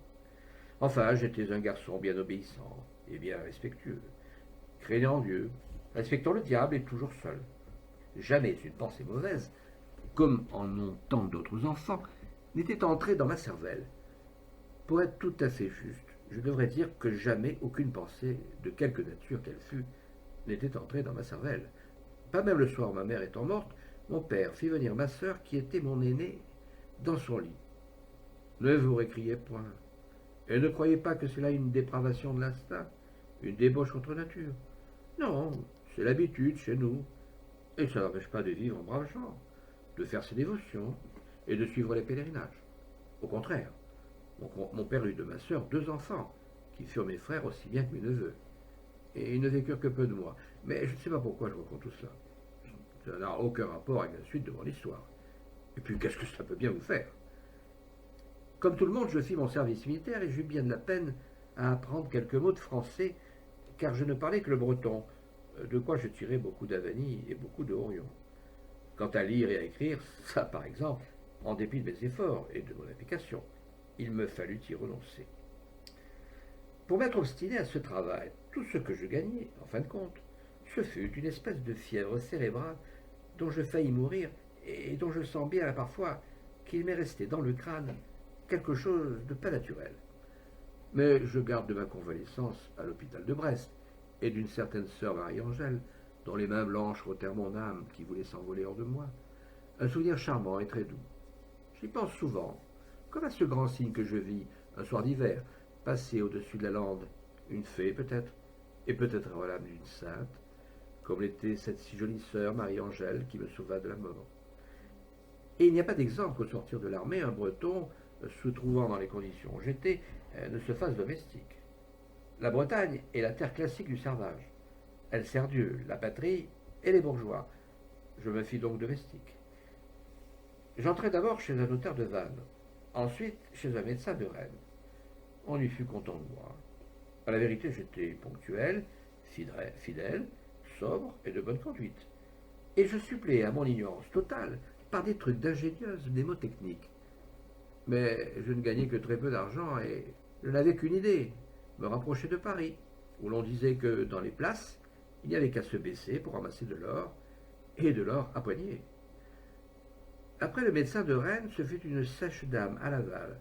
Enfin, j'étais un garçon bien obéissant et bien respectueux, craignant Dieu, respectant le diable et toujours seul. Jamais une pensée mauvaise, comme en ont tant d'autres enfants, n'était entrée dans ma cervelle. Pour être tout à fait juste, je devrais dire que jamais aucune pensée, de quelque nature qu'elle fût, n'était entrée dans ma cervelle. Pas même le soir, ma mère étant morte, mon père fit venir ma sœur, qui était mon aînée, dans son lit. Ne vous récriez point, et ne croyez pas que c'est là une dépravation de l'instinct, une débauche contre nature. Non, c'est l'habitude chez nous, et ça n'empêche pas de vivre en braves gens, de faire ses dévotions et de suivre les pèlerinages. Au contraire, mon père eut de ma sœur 2 enfants, qui furent mes frères aussi bien que mes neveux, et ils ne vécurent que peu de mois. Mais je ne sais pas pourquoi je raconte tout cela. Ça n'a aucun rapport avec la suite de mon histoire. Et puis, qu'est-ce que ça peut bien vous faire? Comme tout le monde, je fis mon service militaire et j'eus bien de la peine à apprendre quelques mots de français, car je ne parlais que le breton, de quoi je tirais beaucoup d'Avanie et beaucoup de Horion. Quant à lire et à écrire, ça, par exemple, en dépit de mes efforts et de mon application, il me fallut y renoncer. Pour m'être obstiné à ce travail, tout ce que je gagnais, en fin de compte, ce fut une espèce de fièvre cérébrale dont je faillis mourir et dont je sens bien parfois qu'il m'est resté dans le crâne quelque chose de pas naturel. Mais je garde de ma convalescence à l'hôpital de Brest et d'une certaine sœur Marie-Angèle, dont les mains blanches rotèrent mon âme qui voulait s'envoler hors de moi, un souvenir charmant et très doux. J'y pense souvent, comme à ce grand signe que je vis un soir d'hiver, passer au-dessus de la lande, une fée peut-être, et peut-être en l'âme d'une sainte, comme l'était cette si jolie sœur Marie-Angèle qui me sauva de la mort. Et il n'y a pas d'exemple qu'au sortir de l'armée, un Breton, se trouvant dans les conditions où j'étais, ne se fasse domestique. La Bretagne est la terre classique du servage. Elle sert Dieu, la patrie et les bourgeois. Je me fis donc domestique. J'entrai d'abord chez un notaire de Vannes, ensuite chez un médecin de Rennes. On y fut content de moi. À la vérité, j'étais ponctuel, fidèle, sobre et de bonne conduite. Et je suppléais à mon ignorance totale par des trucs d'ingénieuse mnémotechnique. Mais je ne gagnais que très peu d'argent et je n'avais qu'une idée, me rapprocher de Paris, où l'on disait que dans les places, il n'y avait qu'à se baisser pour ramasser de l'or, et de l'or à poignée. Après le médecin de Rennes, ce fut une sèche dame à Laval.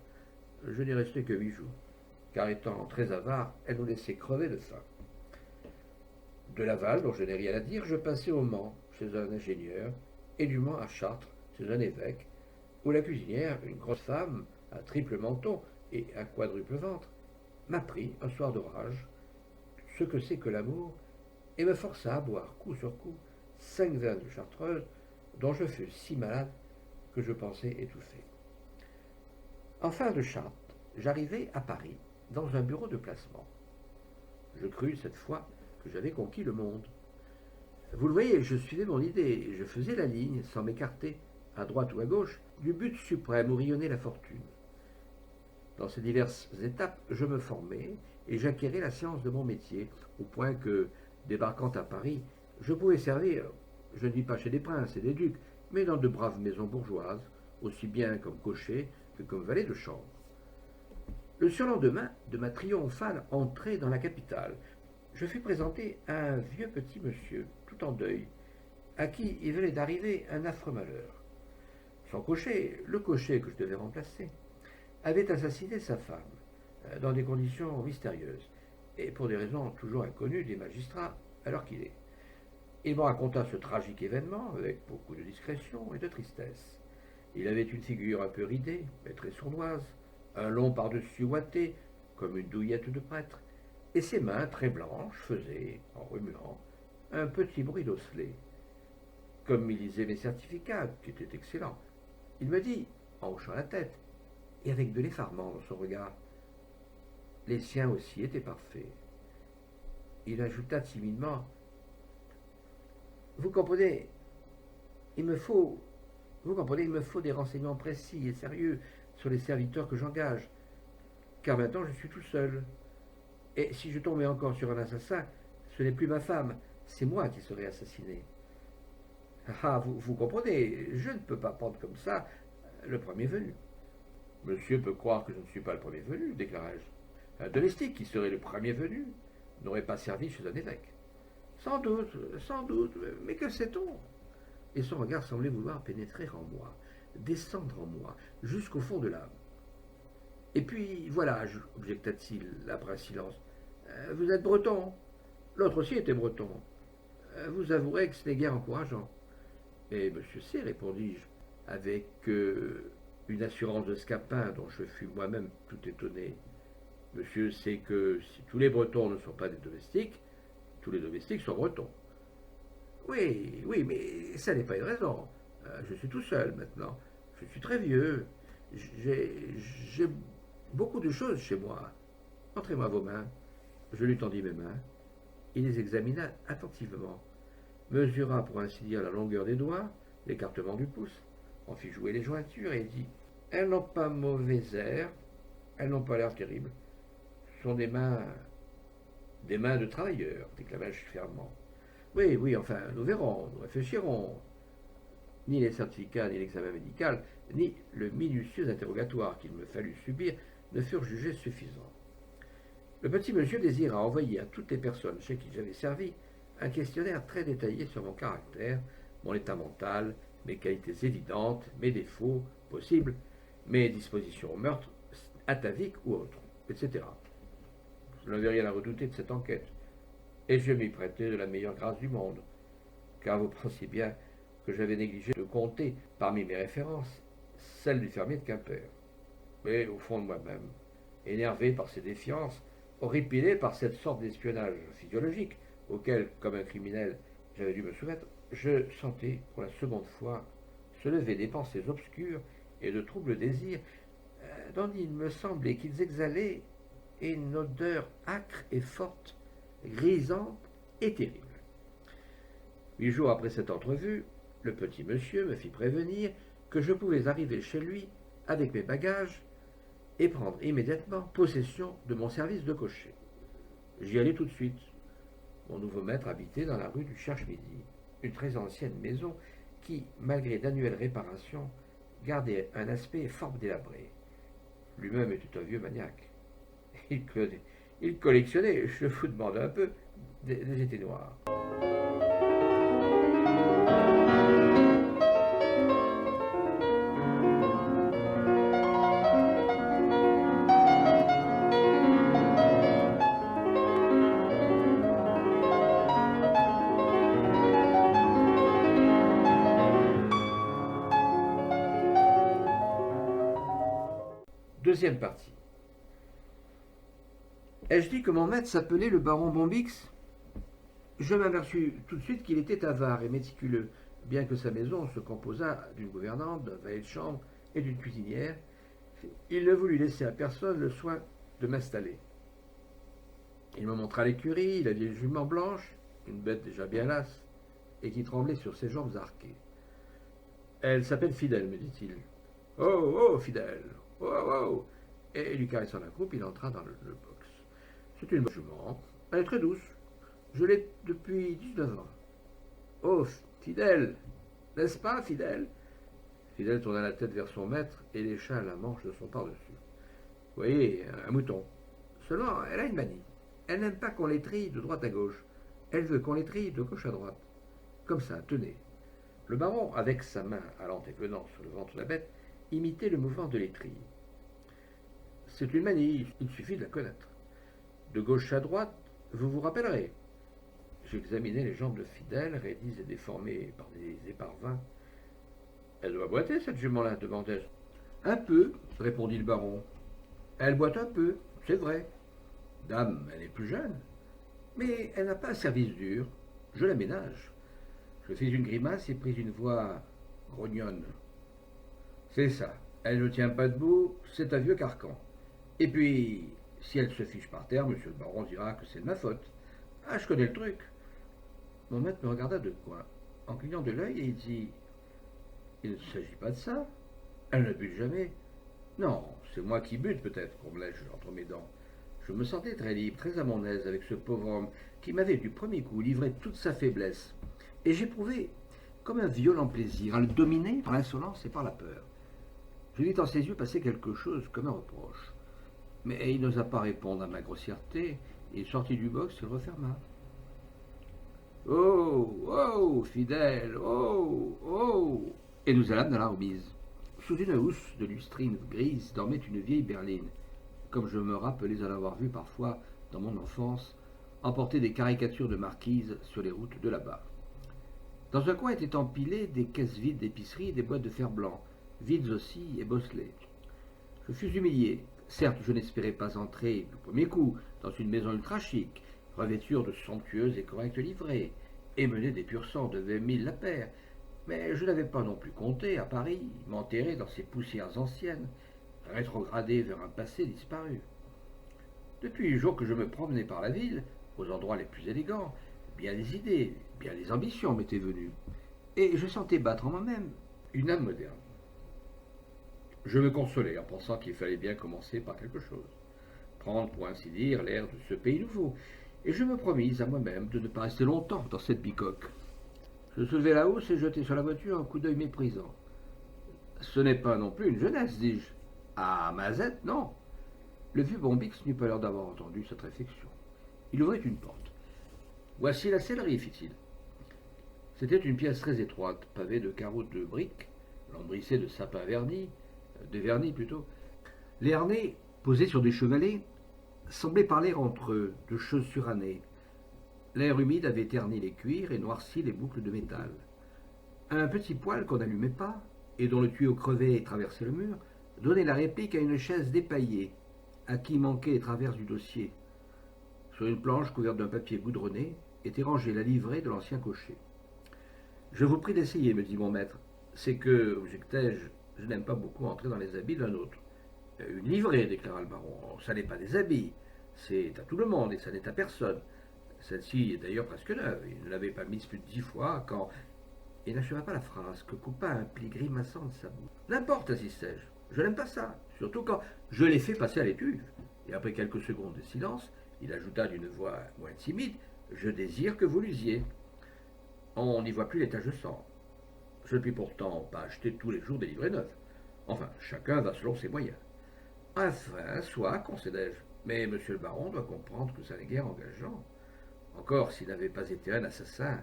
Je n'y restai que 8 jours, car étant très avare, elle nous laissait crever de faim. De Laval, dont je n'ai rien à dire, je passais au Mans, chez un ingénieur, et du Mans à Chartres, chez un évêque, où la cuisinière, une grosse femme, à triple menton et à quadruple ventre, m'apprit, un soir d'orage, ce que c'est que l'amour, et me força à boire coup sur coup 5 verres de chartreuse, dont je fus si malade que je pensais étouffer. En fin de Chartres, j'arrivai à Paris, dans un bureau de placement. Je crus cette fois que j'avais conquis le monde. Vous le voyez, je suivais mon idée, et je faisais la ligne, sans m'écarter, à droite ou à gauche, du but suprême où rayonnait la fortune. Dans ces diverses étapes, je me formais et j'acquérais la science de mon métier, au point que, débarquant à Paris, je pouvais servir, je ne dis pas chez des princes et des ducs, mais dans de braves maisons bourgeoises, aussi bien comme cocher que comme valet de chambre. Le surlendemain de ma triomphale entrée dans la capitale, je fus présenté à un vieux petit monsieur, tout en deuil, à qui il venait d'arriver un affreux malheur. Son cocher, le cocher que je devais remplacer, avait assassiné sa femme, dans des conditions mystérieuses, et pour des raisons toujours inconnues des magistrats, alors qu'il est. Il me raconta ce tragique événement avec beaucoup de discrétion et de tristesse. Il avait une figure un peu ridée, mais très sournoise, un long par-dessus ouaté, comme une douillette de prêtre, et ses mains très blanches faisaient, en remuant, un petit bruit d'osselet. Comme il lisait mes certificats, qui étaient excellents, il me dit, en hochant la tête, et avec de l'effarement dans son regard, les siens aussi étaient parfaits. Il ajouta timidement, vous comprenez, il me faut des renseignements précis et sérieux sur les serviteurs que j'engage, car maintenant je suis tout seul. Et si je tombais encore sur un assassin, ce n'est plus ma femme, c'est moi qui serais assassiné. Ah, vous comprenez, je ne peux pas prendre comme ça le premier venu. Monsieur peut croire que je ne suis pas le premier venu, déclarai-je. Un domestique qui serait le premier venu n'aurait pas servi chez un évêque. Sans doute, mais que sait-on? Et son regard semblait vouloir pénétrer en moi, descendre en moi, jusqu'au fond de l'âme. Et puis, voilà, objecta-t-il, après un silence, vous êtes breton. L'autre aussi était breton. Vous avouerez que ce n'est guère encourageant. Et monsieur sait, répondis-je, avec une assurance de scapin dont je fus moi-même tout étonné. Monsieur sait que si tous les Bretons ne sont pas des domestiques, tous les domestiques sont bretons. Oui, mais ça n'est pas une raison. Je suis tout seul maintenant. Je suis très vieux. J'ai beaucoup de choses chez moi. Montrez-moi vos mains. Je lui tendis mes mains. Il les examina attentivement, mesura pour ainsi dire la longueur des doigts, l'écartement du pouce, en fit jouer les jointures et dit « Elles n'ont pas mauvais air, elles n'ont pas l'air terribles. Ce sont des mains de travailleurs, déclamai-je fermement. Oui, enfin, nous verrons, nous réfléchirons. Ni les certificats, ni l'examen médical, ni le minutieux interrogatoire qu'il me fallut subir ne furent jugés suffisants. Le petit monsieur désira envoyer à toutes les personnes chez qui j'avais servi un questionnaire très détaillé sur mon caractère, mon état mental, mes qualités évidentes, mes défauts possibles, mes dispositions au meurtre, ataviques ou autres, etc. Je n'avais rien à redouter de cette enquête, et je m'y prêtais de la meilleure grâce du monde, car vous pensiez bien que j'avais négligé de compter, parmi mes références, celle du fermier de Quimper. Mais au fond de moi-même, énervé par ces défiances, horripilé par cette sorte d'espionnage physiologique auquel, comme un criminel, j'avais dû me soumettre, je sentais pour la seconde fois se lever des pensées obscures et de troubles désirs dont il me semblait qu'ils exhalaient une odeur âcre et forte, grisante et terrible. 8 jours après cette entrevue, le petit monsieur me fit prévenir que je pouvais arriver chez lui avec mes bagages et prendre immédiatement possession de mon service de cocher. J'y allai tout de suite. Mon nouveau maître habitait dans la rue du Cherche-Midi, une très ancienne maison qui, malgré d'annuelles réparations, gardait un aspect fort délabré. Lui-même était un vieux maniaque. Il collectionnait, je vous demande un peu, des étés noirs. Deuxième partie. Ai-je dit que mon maître s'appelait le baron Bombix? Je m'aperçus tout de suite qu'il était avare et méticuleux, bien que sa maison se composât d'une gouvernante, d'un valet de chambre et d'une cuisinière. Il ne voulut laisser à personne le soin de m'installer. Il me montra l'écurie, la vieille jument blanche, une bête déjà bien lasse, et qui tremblait sur ses jambes arquées. Elle s'appelle Fidèle, me dit-il. Oh, oh, Fidèle, oh, oh, oh. Et lui caressant la croupe, il entra dans le box. C'est une jument, elle est très douce. Je l'ai depuis 19 ans. Oh, Fidèle, n'est-ce pas, Fidèle? Fidèle tourna la tête vers son maître et lécha la manche de son par-dessus. Vous voyez, un mouton. Seulement, elle a une manie. Elle n'aime pas qu'on les trille de droite à gauche. Elle veut qu'on les trille de gauche à droite. Comme ça, tenez. Le baron, avec sa main allant et venant sur le ventre de la bête, imitait le mouvement de l'étrille. C'est une manie, il suffit de la connaître. De gauche à droite, vous vous rappellerez. J'examinais les jambes de Fidèle, raidies et déformées par des éparvins. Elle doit boiter, cette jument-là, demandai-je. Un peu, répondit le baron. Elle boite un peu, c'est vrai. Dame, elle est plus jeune. Mais elle n'a pas un service dur. Je la ménage. Je fis une grimace et pris une voix grognonne. C'est ça. Elle ne tient pas debout, c'est un vieux carcan. Et puis, si elle se fiche par terre, monsieur le baron dira que c'est de ma faute. Ah, je connais le truc. Mon maître me regarda de coin, en clignant de l'œil, et il dit « Il ne s'agit pas de ça. Elle ne bute jamais. Non, c'est moi qui bute peut-être, grommelai-je entre mes dents. Je me sentais très libre, très à mon aise avec ce pauvre homme qui m'avait du premier coup livré toute sa faiblesse. Et j'éprouvais comme un violent plaisir à le dominer par l'insolence et par la peur. Je vis dans ses yeux passer quelque chose comme un reproche. Mais il n'osa pas répondre à ma grossièreté, et il sortit du box et le referma. Oh, oh, Fidèle, oh, oh. Et nous allâmes dans la remise. Sous une housse de lustrine grise dormait une vieille berline, comme je me rappelais en avoir vu parfois, dans mon enfance, emporter des caricatures de marquises sur les routes de là-bas. Dans un coin étaient empilées des caisses vides d'épicerie et des boîtes de fer-blanc, vides aussi et bosselées. Je fus humilié. Certes, je n'espérais pas entrer du premier coup dans une maison ultra chic, revêture de somptueuses et correctes livrées, et mener des pur sang de 20 000 la paire, mais je n'avais pas non plus compté, à Paris, m'enterrer dans ces poussières anciennes, rétrogradé vers un passé disparu. Depuis le jour que je me promenais par la ville, aux endroits les plus élégants, bien des idées, bien des ambitions m'étaient venues, et je sentais battre en moi-même une âme moderne. Je me consolais en pensant qu'il fallait bien commencer par quelque chose, prendre pour ainsi dire l'air de ce pays nouveau, et je me promis à moi-même de ne pas rester longtemps dans cette bicoque. Je soulevai la housse et jetai sur la voiture un coup d'œil méprisant. Ce n'est pas non plus une jeunesse, dis-je. Ah, Mazette, non. Le vieux Bombix n'eut pas l'air d'avoir entendu cette réflexion. Il ouvrit une porte. Voici la sellerie, fit-il. C'était une pièce très étroite, pavée de carreaux de briques, lambrissée de sapins vernis, de vernis plutôt. Les harnais, posés sur des chevalets, semblaient parler entre eux, de choses surannées. L'air humide avait terni les cuirs et noirci les boucles de métal. Un petit poêle qu'on n'allumait pas, et dont le tuyau crevé et traversait le mur, donnait la réplique à une chaise dépaillée, à qui manquaient les traverses du dossier. Sur une planche couverte d'un papier goudronné était rangée la livrée de l'ancien cocher. Je vous prie d'essayer, me dit mon maître. C'est que, objectai-je, je n'aime pas beaucoup entrer dans les habits d'un autre. Une livrée, déclara le baron. Ça n'est pas des habits. C'est à tout le monde et ça n'est à personne. Celle-ci est d'ailleurs presque neuve. Il ne l'avait pas mise plus de 10 fois quand... Il n'acheva pas la phrase que coupa un pli grimaçant de sa bouche. N'importe, insistai-je. Je n'aime pas ça. Surtout quand je l'ai fait passer à l'étuve. Et après quelques secondes de silence, il ajouta d'une voix moins timide. Je désire que vous l'usiez. On n'y voit plus les taches de sang. Je ne puis pourtant pas acheter tous les jours des livrets neufs. Enfin, chacun va selon ses moyens. Enfin, soit, concédai-je. Mais monsieur le baron doit comprendre que ça n'est guère engageant. Encore s'il n'avait pas été un assassin.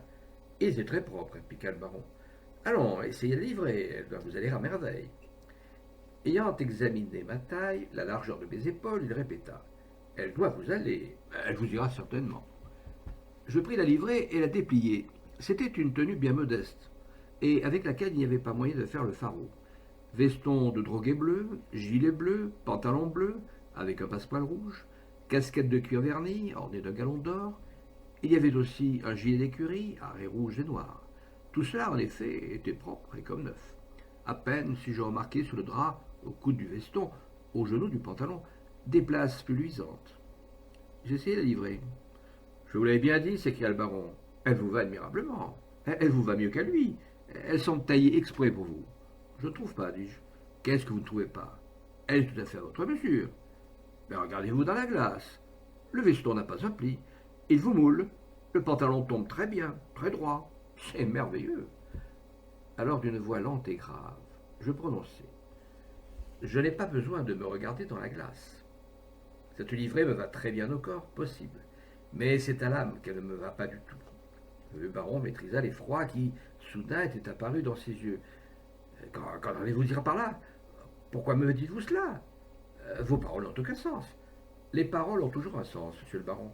Il est très propre, répliqua le baron. Allons, essayez de livrer, elle doit vous aller à merveille. Ayant examiné ma taille, la largeur de mes épaules, il répéta. Elle doit vous aller. Elle vous ira certainement. Je pris la livrée et la dépliai. C'était une tenue bien modeste, et avec laquelle il n'y avait pas moyen de faire le pharaon. Veston de droguet bleu, gilet bleu, pantalon bleu, avec un passepoil rouge, casquette de cuir verni, ornée d'un galon d'or. Il y avait aussi un gilet d'écurie, à raies rouges et noires. Tout cela, en effet, était propre et comme neuf. À peine si je remarquais sur le drap, au coude du veston, au genou du pantalon, des places plus luisantes. J'essayai de la livrer. Je vous l'avais bien dit, s'écria le baron. Elle vous va admirablement. Elle vous va mieux qu'à lui. Elles sont taillées exprès pour vous. Je ne trouve pas, dis-je. Qu'est-ce que vous ne trouvez pas? Elle est tout à fait à votre mesure. Mais regardez-vous dans la glace. Le veston n'a pas un pli. Il vous moule. Le pantalon tombe très bien, très droit. C'est merveilleux. Alors d'une voix lente et grave, je prononçai. Je n'ai pas besoin de me regarder dans la glace. Cette livrée me va très bien au corps, possible. Mais c'est à l'âme qu'elle ne me va pas du tout. Le baron maîtrisa l'effroi qui, soudain, était apparu dans ses yeux. Qu'en allez-vous dire par là? Pourquoi me dites-vous cela? Vos paroles n'ont aucun sens. Les paroles ont toujours un sens, monsieur le baron.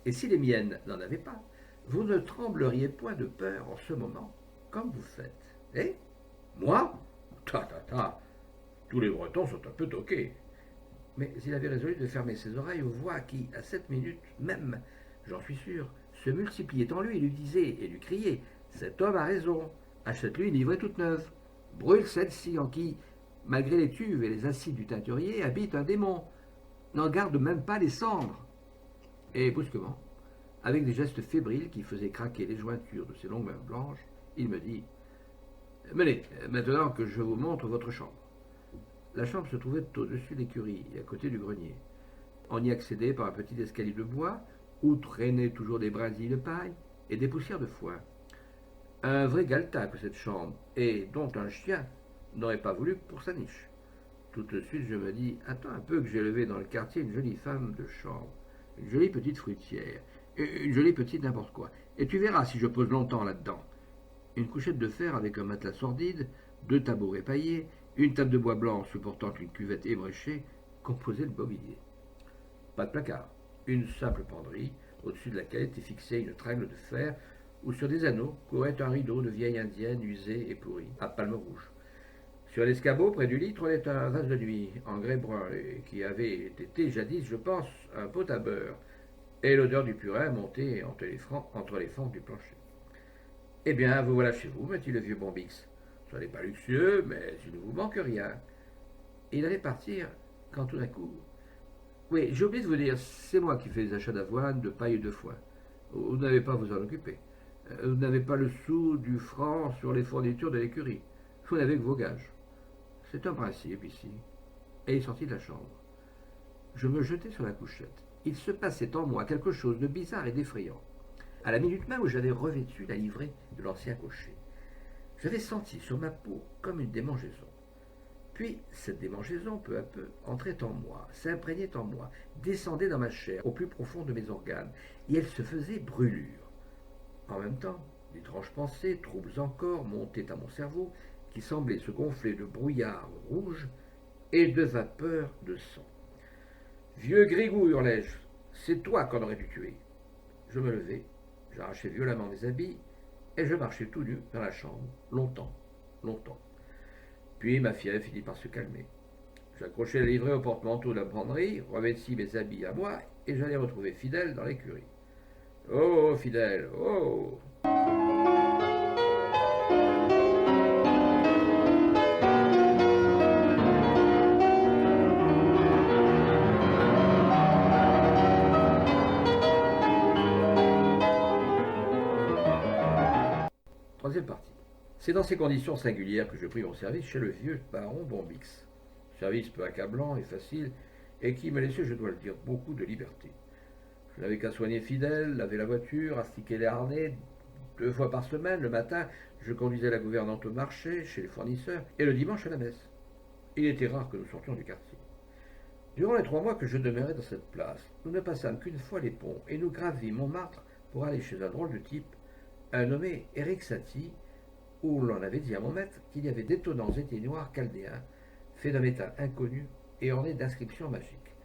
Et si les miennes n'en avaient pas, vous ne trembleriez point de peur en ce moment, comme vous faites. Eh? Moi? Ta. Tous les Bretons sont un peu toqués. Mais il avait résolu de fermer ses oreilles aux voix qui, à cette minute même, j'en suis sûr, se multipliaient en lui et lui disaient et lui criaient: cet homme a raison, achète-lui une livrée toute neuve, brûle celle-ci en qui, malgré les tubes et les acides du teinturier, habite un démon, n'en garde même pas les cendres. Et brusquement, avec des gestes fébriles qui faisaient craquer les jointures de ses longues mains blanches, il me dit: menez, maintenant que je vous montre votre chambre. La chambre se trouvait au-dessus de l'écurie et à côté du grenier. On y accédait par un petit escalier de bois où traînaient toujours des brindilles de paille et des poussières de foin. Un vrai galetas que cette chambre, et dont un chien n'aurait pas voulu pour sa niche. Tout de suite, je me dis: attends un peu que j'ai levé dans le quartier une jolie femme de chambre, une jolie petite fruitière, une jolie petite n'importe quoi. Et tu verras si je pose longtemps là-dedans. Une couchette de fer avec un matelas sordide, 2 tabourets paillés, une table de bois blanc supportant une cuvette ébréchée composait le mobilier. Pas de placard, une simple penderie, au-dessus de laquelle était fixée une tringle de fer, où sur des anneaux courait un rideau de vieille indienne usée et pourrie, à palme rouge. Sur l'escabeau, près du lit, trônait un vase de nuit, en grès brun, qui avait été jadis, je pense, un pot à beurre, et l'odeur du purin montait entre les fentes du plancher. Eh bien, vous voilà chez vous, m'a dit le vieux Bombix. Ce n'est pas luxueux, mais il ne vous manque rien. Et il allait partir quand tout d'un coup... Oui, j'ai oublié de vous dire, c'est moi qui fais les achats d'avoine, de paille et de foin. Vous n'avez pas à vous en occuper. Vous n'avez pas le sou du franc sur les fournitures de l'écurie. Vous n'avez que vos gages. C'est un principe ici. Et il sortit de la chambre. Je me jetai sur la couchette. Il se passait en moi quelque chose de bizarre et d'effrayant. À la minute même où j'avais revêtu la livrée de l'ancien cocher, j'avais senti sur ma peau comme une démangeaison. Puis cette démangeaison, peu à peu, entrait en moi, s'imprégnait en moi, descendait dans ma chair, au plus profond de mes organes, et elle se faisait brûlure. En même temps, d'étranges pensées, troubles encore, montaient à mon cerveau, qui semblait se gonfler de brouillard rouge et de vapeur de sang. Vieux Grigou, hurlai-je, c'est toi qu'on aurait dû tuer. Je me levai, j'arrachai violemment mes habits, et je marchai tout nu dans la chambre, longtemps. Puis ma fièvre finit par se calmer. J'accrochai la livrée au porte-manteau de la penderie, revêtis mes habits à moi, et j'allai retrouver Fidèle dans l'écurie. Oh, Fidèle, oh! Troisième partie. C'est dans ces conditions singulières que je pris mon service chez le vieux baron Bombix. Service peu accablant et facile, et qui me laissait, je dois le dire, beaucoup de liberté. Je n'avais qu'à soigner Fidèle, laver la voiture, astiquer les harnais. 2 fois par semaine, le matin, je conduisais la gouvernante au marché, chez les fournisseurs, et le dimanche à la messe. Il était rare que nous sortions du quartier. Durant les 3 mois que je demeurais dans cette place, nous ne passâmes qu'une fois les ponts, et nous gravîmes Montmartre pour aller chez un drôle de type, un nommé Eric Satie, où l'on avait dit à mon maître qu'il y avait d'étonnants étés noirs chaldéens, faits d'un métal inconnu et ornés d'inscriptions magiques.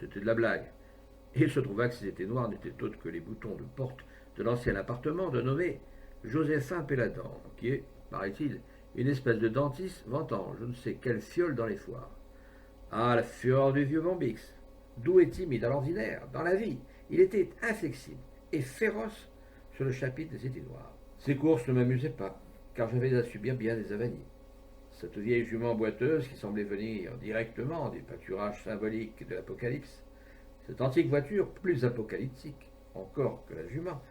C'était de la blague. Et il se trouva que ces étés noirs n'étaient autres que les boutons de porte de l'ancien appartement de nommé Joséphin Péladan, qui est, paraît-il, une espèce de dentiste vantant je ne sais quelle fiole dans les foires. Ah, la fureur du vieux Bombix. Doux et timide à l'ordinaire, dans la vie, il était inflexible et féroce sur le chapitre des idées noires. Ces courses ne m'amusaient pas, car j'avais à subir bien des avanies. Cette vieille jument boiteuse qui semblait venir directement des pâturages symboliques de l'Apocalypse, cette antique voiture plus apocalyptique encore que la jument,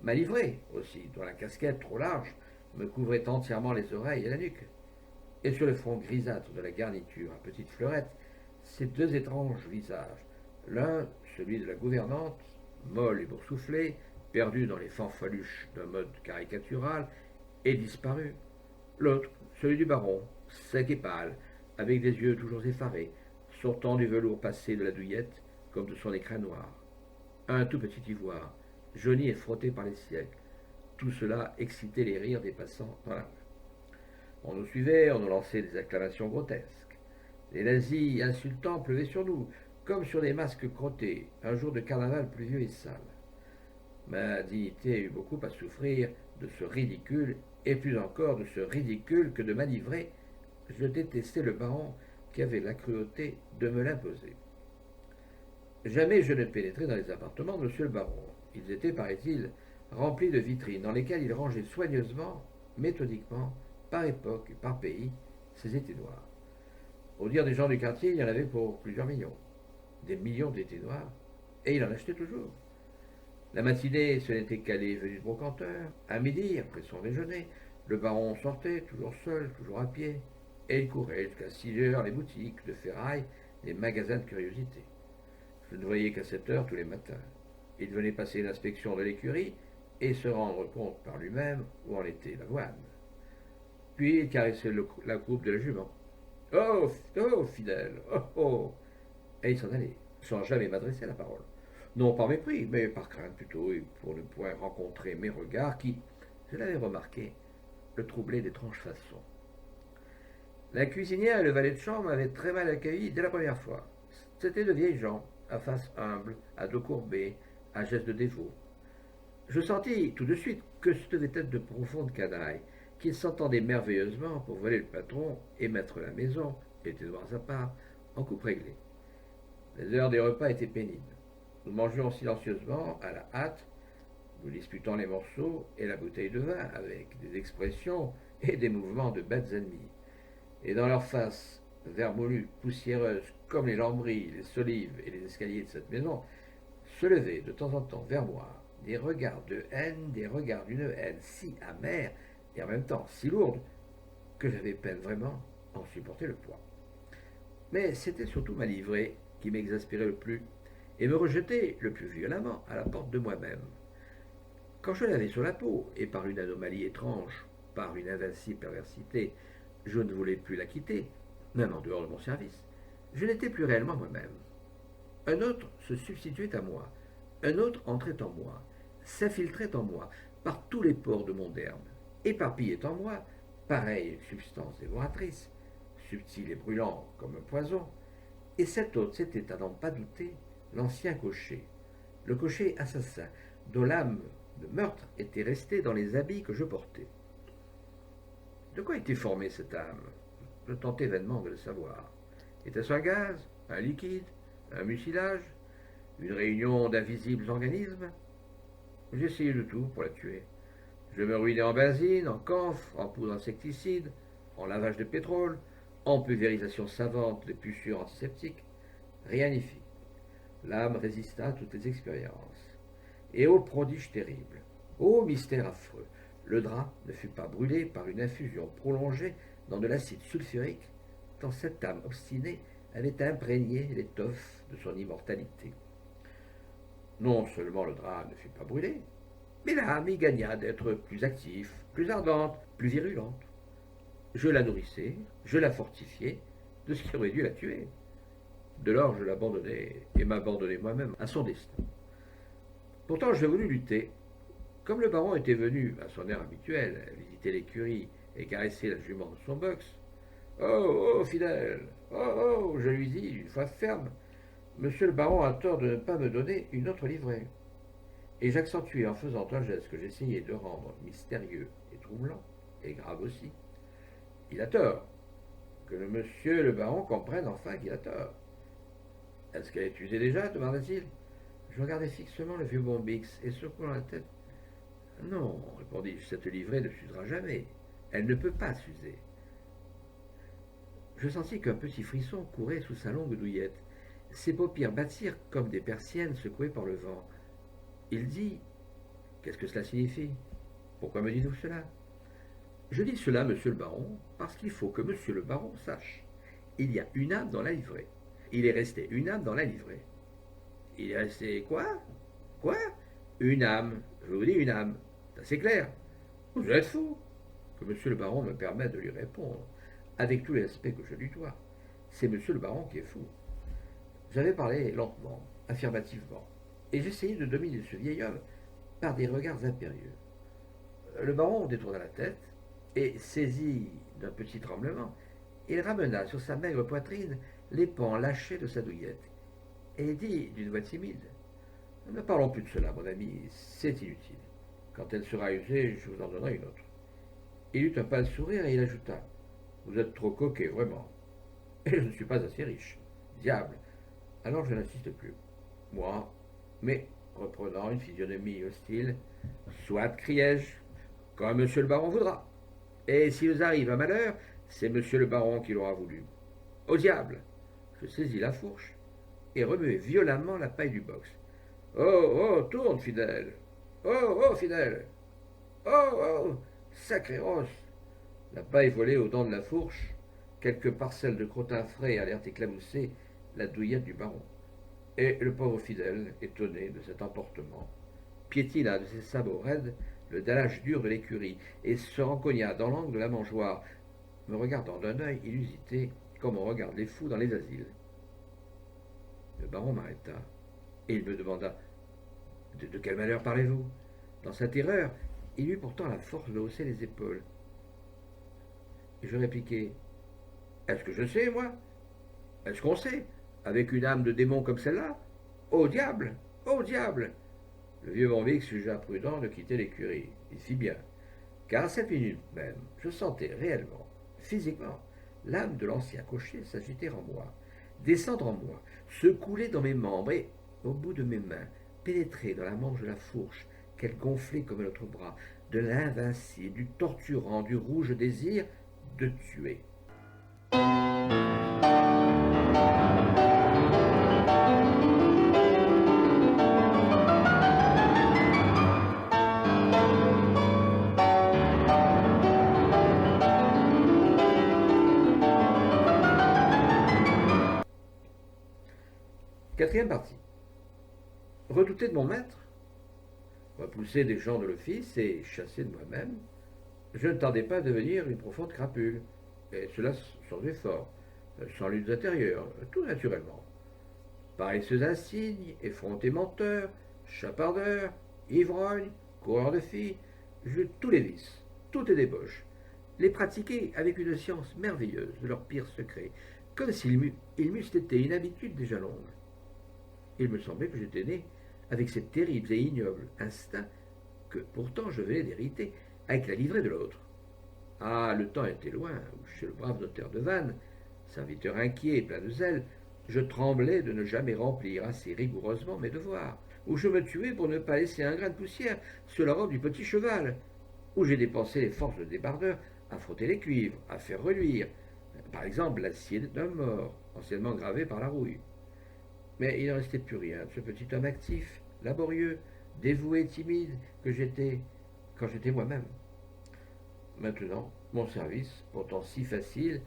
m'a livré aussi, dont la casquette trop large me couvrait entièrement les oreilles et la nuque. Et sur le front grisâtre de la garniture à petites fleurettes, ces deux étranges visages, l'un celui de la gouvernante, molle et boursouflée, perdue dans les fanfaluches d'un mode caricatural, et disparu. L'autre, celui du baron, sec et pâle, avec des yeux toujours effarés, sortant du velours passé de la douillette comme de son écrin noir. Un tout petit ivoire, jauni et frotté par les siècles. Tout cela excitait les rires des passants dans la rue. On nous suivait, on nous lançait des acclamations grotesques. Les nazis insultants pleuvaient sur nous, comme sur des masques crottés, un jour de carnaval pluvieux et sale. Ma dignité eut beaucoup à souffrir de ce ridicule, et plus encore de ce ridicule que de manivrer. Je détestais le baron qui avait la cruauté de me l'imposer. Jamais je ne pénétrais dans les appartements de monsieur le baron. Ils étaient, paraît-il, remplis de vitrines dans lesquelles il rangeait soigneusement, méthodiquement, par époque et par pays, ses étés noirs. Au dire des gens du quartier, il y en avait pour plusieurs millions. Des millions d'étés noirs, et il en achetait toujours. La matinée se n'était qu'allée venue de brocanteur. À midi, après son déjeuner, le baron sortait, toujours seul, toujours à pied, et il courait jusqu'à 6 heures les boutiques de ferraille, les magasins de curiosités. Je ne voyais qu'à 7 heures tous les matins. Il venait passer l'inspection de l'écurie et se rendre compte par lui-même où en était l'avoine. Puis il caressait la croupe de la jument. Oh, oh, fidèle, oh, oh. Et il s'en allait, sans jamais m'adresser la parole. Non par mépris, mais par crainte plutôt, et pour ne point rencontrer mes regards qui, je l'avais remarqué, le troublaient d'étranges façons. La cuisinière et le valet de chambre m'avaient très mal accueilli dès la première fois. C'étaient de vieilles gens, à face humble, à dos courbés, à gestes de dévot. Je sentis tout de suite que ce devait être de profondes canailles, qu'ils s'entendaient merveilleusement pour voler le patron et mettre la maison, et les noirs à part, en coupe réglée. Les heures des repas étaient pénibles. Nous mangions silencieusement, à la hâte, nous disputant les morceaux et la bouteille de vin avec des expressions et des mouvements de bêtes ennemies. Et dans leurs faces vermoulues, poussiéreuses, comme les lambris, les solives et les escaliers de cette maison, se levaient de temps en temps vers moi des regards de haine, des regards d'une haine si amère et en même temps si lourde que j'avais peine vraiment à en supporter le poids. Mais c'était surtout ma livrée qui m'exaspérait le plus et me rejetait le plus violemment à la porte de moi-même. Quand je l'avais sur la peau, et par une anomalie étrange, par une invincible perversité, je ne voulais plus la quitter, même en dehors de mon service, je n'étais plus réellement moi-même. Un autre se substituait à moi, un autre entrait en moi, s'infiltrait en moi, par tous les pores de mon derme, éparpillait en moi, pareille une substance dévoratrice, subtil et brûlant comme un poison, et cet autre c'était, à n'en pas douter, l'ancien cocher, le cocher assassin, dont l'âme de meurtre était restée dans les habits que je portais. De quoi était formée cette âme? Je tentais vainement de le savoir. Était-ce un gaz, un liquide, un mucilage, une réunion d'invisibles organismes? J'essayais de tout pour la tuer. Je me ruinais en benzine, en camphre, en poudre insecticide, en lavage de pétrole, en pulvérisation savante de pucures antiseptiques. Rien n'y fit. L'âme résista à toutes les expériences. Et ô prodige terrible, ô mystère affreux, le drap ne fut pas brûlé par une infusion prolongée dans de l'acide sulfurique, tant cette âme obstinée avait imprégné l'étoffe de son immortalité. Non seulement le drap ne fut pas brûlé, mais l'âme y gagna d'être plus active, plus ardente, plus virulente. Je la nourrissais, je la fortifiais de ce qui aurait dû la tuer. De lors, je l'abandonnai et m'abandonnai moi-même à son destin. Pourtant, je voulus lutter. Comme le baron était venu, à son air habituel, visiter l'écurie et caresser la jument de son box, « Oh, oh, fidèle, oh, oh, je lui dis d'une voix ferme, monsieur le baron a tort de ne pas me donner une autre livrée. » Et j'accentuai en faisant un geste que j'essayais de rendre mystérieux et troublant, et grave aussi. Il a tort. Que le monsieur le baron comprenne enfin qu'il a tort. Est-ce qu'elle est usée déjà demanda-t-il. Je regardai fixement le vieux Bombix et secouant la tête. Non, répondis-je, cette livrée ne s'usera jamais. Elle ne peut pas s'user. Je sentis qu'un petit frisson courait sous sa longue douillette. Ses paupières battirent comme des persiennes secouées par le vent. Il dit: Qu'est-ce que cela signifie? Pourquoi me dites-vous cela? Je dis cela, monsieur le baron, parce qu'il faut que monsieur le baron sache. Il y a une âme dans la livrée. Il est resté une âme dans la livrée. Il est resté quoi? Quoi? Une âme. Je vous dis une âme. C'est assez clair. Vous êtes fou. Que monsieur le baron me permette de lui répondre, avec tout l'aspect que je lui dois. C'est monsieur le baron qui est fou. J'avais parlé lentement, affirmativement, et j'essayais de dominer ce vieil homme par des regards impérieux. Le baron détourna la tête, et, saisi d'un petit tremblement, il ramena sur sa maigre poitrine les pans lâchés de sa douillette, et dit d'une voix timide: Ne parlons plus de cela, mon ami, c'est inutile. Quand elle sera usée, je vous en donnerai une autre. Il eut un pâle sourire et il ajouta: Vous êtes trop coquet, vraiment. Et je ne suis pas assez riche. Diable. Alors je n'insiste plus. Moi, mais, reprenant une physionomie hostile, soit, criai-je, comme monsieur le baron voudra. Et s'il nous arrive un malheur, c'est monsieur le baron qui l'aura voulu. Au diable. Je saisis la fourche et remuai violemment la paille du box. Oh, tourne, fidèle. Oh, fidèle. Oh, sacré rosse. La paille volait aux dents de la fourche. Quelques parcelles de crottin frais allèrent éclabousser la douillette du baron. Et le pauvre fidèle, étonné de cet emportement, piétina de ses sabots raides le dallage dur de l'écurie et se rencogna dans l'angle de la mangeoire, me regardant d'un œil inusité comme on regarde les fous dans les asiles. Le baron m'arrêta et il me demanda: de quel malheur parlez-vous? Dans sa terreur, il eut pourtant la force de hausser les épaules. Et je répliquai: Est-ce que je sais, moi? Est-ce qu'on sait, avec une âme de démon comme celle-là? Au diable! Au diable! Le vieux Bombix jugea prudent de quitter l'écurie. Il fit bien, car à cette minute même, je sentais réellement, physiquement, l'âme de l'ancien cocher s'agiter en moi, descendre en moi, se couler dans mes membres et, au bout de mes mains, pénétrer dans la manche de la fourche qu'elle gonflait comme notre bras, de l'invincible, du torturant, du rouge désir de tuer. Quatrième partie. Redouté de mon maître, repoussé des gens de l'office et chassé de moi-même, je ne tardais pas à devenir une profonde crapule, et cela sans effort, sans luttes intérieures, tout naturellement. Paresseux insigne, effronté menteur, chapardeur, ivrogne, coureur de filles, j'eus tous les vices, toutes les débauches, les pratiquer avec une science merveilleuse de leurs pires secrets, comme s'ils m'eussent été une habitude déjà longue. Il me semblait que j'étais né avec ces terribles et ignobles instincts que pourtant je venais d'hériter avec la livrée de l'autre. Ah, le temps était loin où, chez le brave notaire de Vannes, serviteur inquiet et plein de zèle, je tremblais de ne jamais remplir assez rigoureusement mes devoirs, où je me tuais pour ne pas laisser un grain de poussière sur la robe du petit cheval, où j'ai dépensé les forces de débardeur à frotter les cuivres, à faire reluire, par exemple, l'acier d'un mort, anciennement gravé par la rouille. Mais il ne restait plus rien de ce petit homme actif, laborieux, dévoué et timide que j'étais quand j'étais moi-même. Maintenant, mon service, pourtant si facile,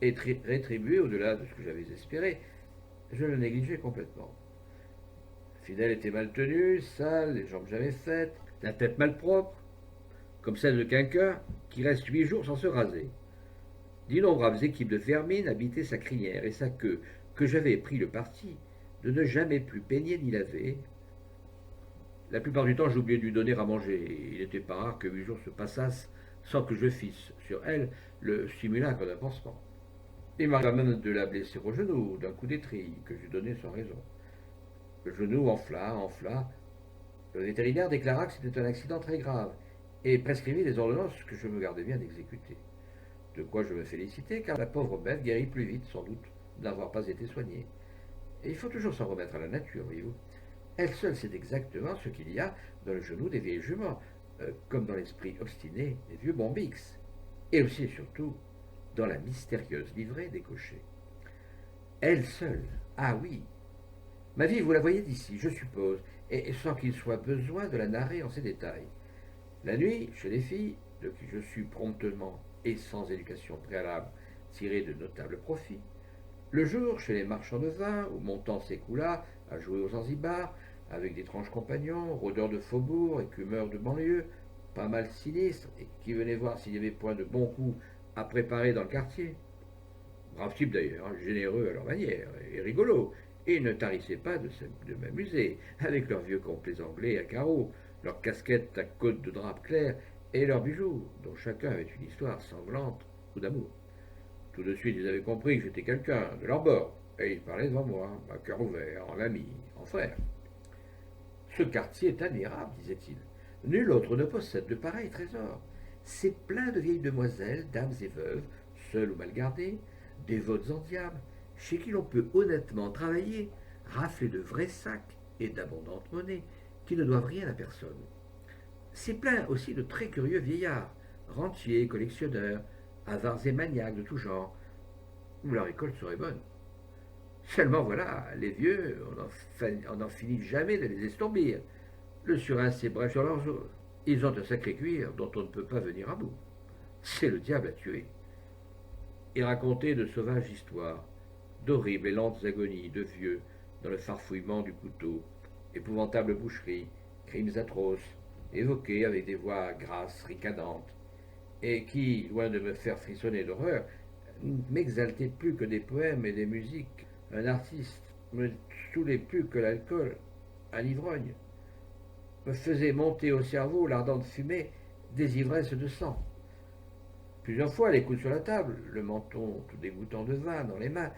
et rétribué au-delà de ce que j'avais espéré, je le négligeais complètement. Fidèle était mal tenu, sale, les jambes jamais faites, la tête malpropre, comme celle de quelqu'un qui reste 8 jours sans se raser. D'innombrables équipes de vermine habitaient sa crinière et sa queue, que j'avais pris le parti de ne jamais plus peigner ni laver. La plupart du temps, j'oubliais de lui donner à manger, et il n'était pas rare que 8 jours se passassent sans que je fisse sur elle le simulacre d'un pansement. Il m'arriva même de la blesser au genou d'un coup d'étrille que je donnais sans raison. Le genou enfla. Le vétérinaire déclara que c'était un accident très grave et prescrivit des ordonnances que je me gardais bien d'exécuter. De quoi je me félicitais, car la pauvre bête guérit plus vite, sans doute, d'avoir pas été soignée. Et il faut toujours s'en remettre à la nature, voyez-vous. Elle seule sait exactement ce qu'il y a dans le genou des vieilles juments, comme dans l'esprit obstiné des vieux bombix, et aussi et surtout dans la mystérieuse livrée des cochers. Elle seule, ah oui. Ma vie, vous la voyez d'ici, je suppose, et sans qu'il soit besoin de la narrer en ses détails. La nuit, chez les filles, de qui je suis promptement et sans éducation préalable tiré de notables profits, le jour, chez les marchands de vin, où mon temps s'écoula à jouer aux Zanzibar, avec d'étranges compagnons, rôdeurs de faubourg, écumeurs de banlieue, pas mal sinistres, et qui venaient voir s'il n'y avait point de bons coups à préparer dans le quartier. Braves types d'ailleurs, généreux à leur manière, et rigolos, et ne tarissaient pas de m'amuser, avec leurs vieux complets anglais à carreaux, leurs casquettes à côtes de drap clair, et leurs bijoux, dont chacun avait une histoire sanglante ou d'amour. Tout de suite, ils avaient compris que j'étais quelqu'un de leur bord, et ils parlaient devant moi, à cœur ouvert, en ami, en frère. Ce quartier est admirable, disait-il. Nul autre ne possède de pareils trésors. C'est plein de vieilles demoiselles, dames et veuves, seules ou mal gardées, dévotes en diable, chez qui l'on peut honnêtement travailler, rafler de vrais sacs et d'abondante monnaie, qui ne doivent rien à personne. C'est plein aussi de très curieux vieillards, rentiers, collectionneurs, avares et maniaques de tout genre, où la récolte serait bonne. Seulement voilà, les vieux, on n'en finit jamais de les estourbir. Le surin s'ébrèche sur leurs os. Ils ont un sacré cuir dont on ne peut pas venir à bout. C'est le diable à tuer. Ils racontaient de sauvages histoires, d'horribles et lentes agonies de vieux dans le farfouillement du couteau, épouvantables boucheries, crimes atroces, évoqués avec des voix grasses, ricanantes, et qui, loin de me faire frissonner d'horreur, m'exaltaient plus que des poèmes et des musiques. Un artiste me saoulait plus que l'alcool, un ivrogne, me faisait monter au cerveau l'ardente fumée des ivresses de sang. Plusieurs fois, les coudes sur la table, le menton tout dégoûtant de vin dans les mains,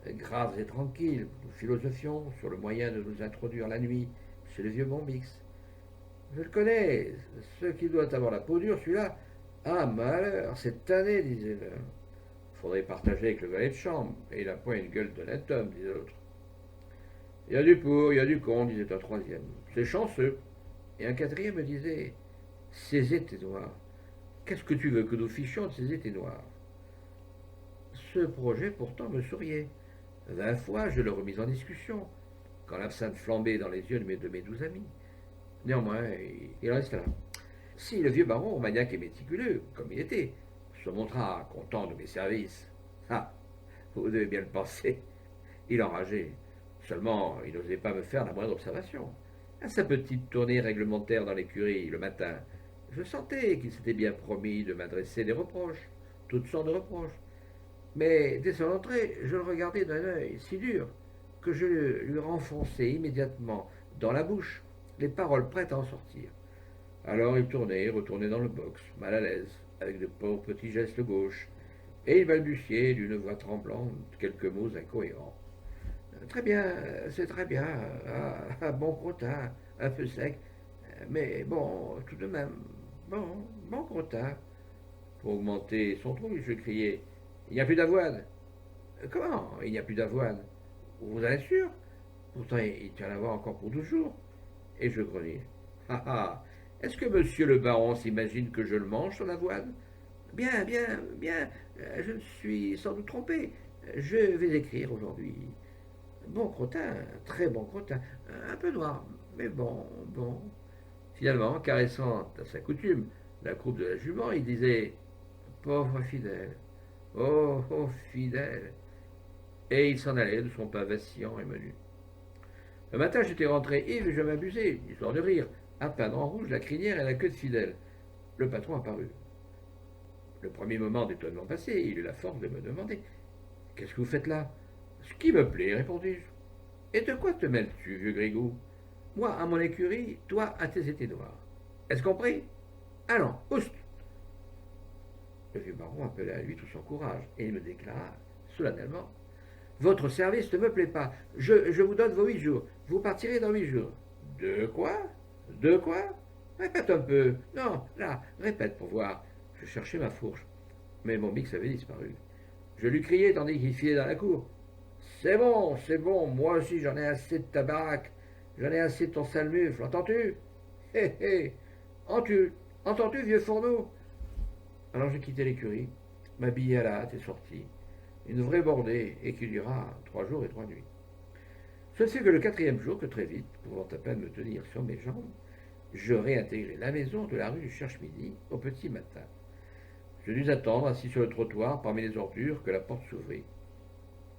graves et tranquilles, nous philosophions sur le moyen de nous introduire la nuit chez le vieux Bombix. Je le connais, ce qui doit avoir la peau dure, celui-là. Ah, malheur, cette année, disait l'un. Faudrait partager avec le valet de chambre, et il n'a pas une gueule d'honnête homme, disait l'autre. Il y a du pour, il y a du con, disait un troisième. C'est chanceux. Et un quatrième me disait, ces étés noirs. Qu'est-ce que tu veux que nous fichions de ces étés noirs? Ce projet pourtant me souriait. 20 fois je le remis en discussion, quand l'absinthe flambait dans les yeux de mes 12 amis. Néanmoins, il reste là. Si le vieux baron, maniaque et méticuleux, comme il était, se montra content de mes services, ah, vous devez bien le penser, il enrageait. Seulement, il n'osait pas me faire la moindre observation. À sa petite tournée réglementaire dans l'écurie, le matin, je sentais qu'il s'était bien promis de m'adresser des reproches, toutes sortes de reproches. Mais dès son entrée, je le regardais d'un œil si dur que je lui renfonçais immédiatement dans la bouche les paroles prêtes à en sortir. Alors il tournait et retournait dans le box, mal à l'aise, avec de pauvres petits gestes gauches, et il balbutiait d'une voix tremblante quelques mots incohérents. Très bien, c'est très bien, bon crottin, un peu sec, mais bon, tout de même, bon crottin. Pour augmenter son trouille, je criais, il n'y a plus d'avoine. Comment, il n'y a plus d'avoine? Vous en êtes sûr? Pourtant, il tient à l'avoir encore pour 12 jours. Et je grognais. Ah ah, est-ce que monsieur le baron s'imagine que je le mange, son avoine? Bien, bien, bien, je me suis sans doute trompé. Je vais écrire aujourd'hui. Bon crottin, très bon crottin, un peu noir, mais bon. Finalement, caressant à sa coutume la croupe de la jument, il disait, pauvre fidèle, oh fidèle, et il s'en allait de son pas vacillant et menu. Le matin, j'étais rentré ivre et je m'abusais, histoire de rire, à peindre en rouge la crinière et la queue de fidèle. Le patron apparut. Le premier moment d'étonnement passé, il eut la force de me demander, qu'est-ce que vous faites là? Ce qui me plaît, répondis-je. Et de quoi te mêles-tu, vieux Grigou? Moi à mon écurie, toi à tes étés noirs. Est-ce compris? Allons, oust! Le vieux baron appela à lui tout son courage, et il me déclara solennellement, votre service ne me plaît pas. Je vous donne vos 8 jours. Vous partirez dans 8 jours. De quoi? Répète un peu. Non, là, répète pour voir. Je cherchais ma fourche. Mais Bombix avait disparu. Je lui criai tandis qu'il filait dans la cour. C'est bon, moi aussi j'en ai assez de ta baraque, j'en ai assez de ton sale mufle, entends-tu? Hé hé, entends-tu, vieux fourneau? Alors j'ai quitté l'écurie, m'habillai à la hâte et sorti. Une vraie bordée, et qui dura 3 jours et 3 nuits. Ce ne fut que le quatrième jour que très vite, pouvant à peine me tenir sur mes jambes, je réintégrai la maison de la rue du Cherche-Midi au petit matin. Je dus attendre, assis sur le trottoir, parmi les ordures, que la porte s'ouvrit.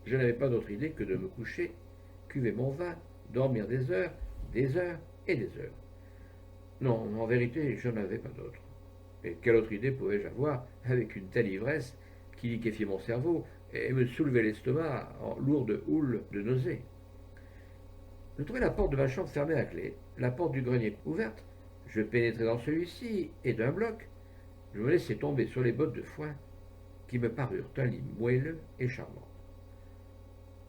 Je n'avais pas d'autre idée que de me coucher, cuver mon vin, dormir des heures et des heures. Non, en vérité, je n'en avais pas d'autre. Et quelle autre idée pouvais-je avoir avec une telle ivresse qui liquéfiait mon cerveau et me soulevait l'estomac en lourde houle de nausée? Je trouvai la porte de ma chambre fermée à clé, la porte du grenier ouverte. Je pénétrai dans celui-ci et d'un bloc, je me laissai tomber sur les bottes de foin qui me parurent un lit moelleux et charmant.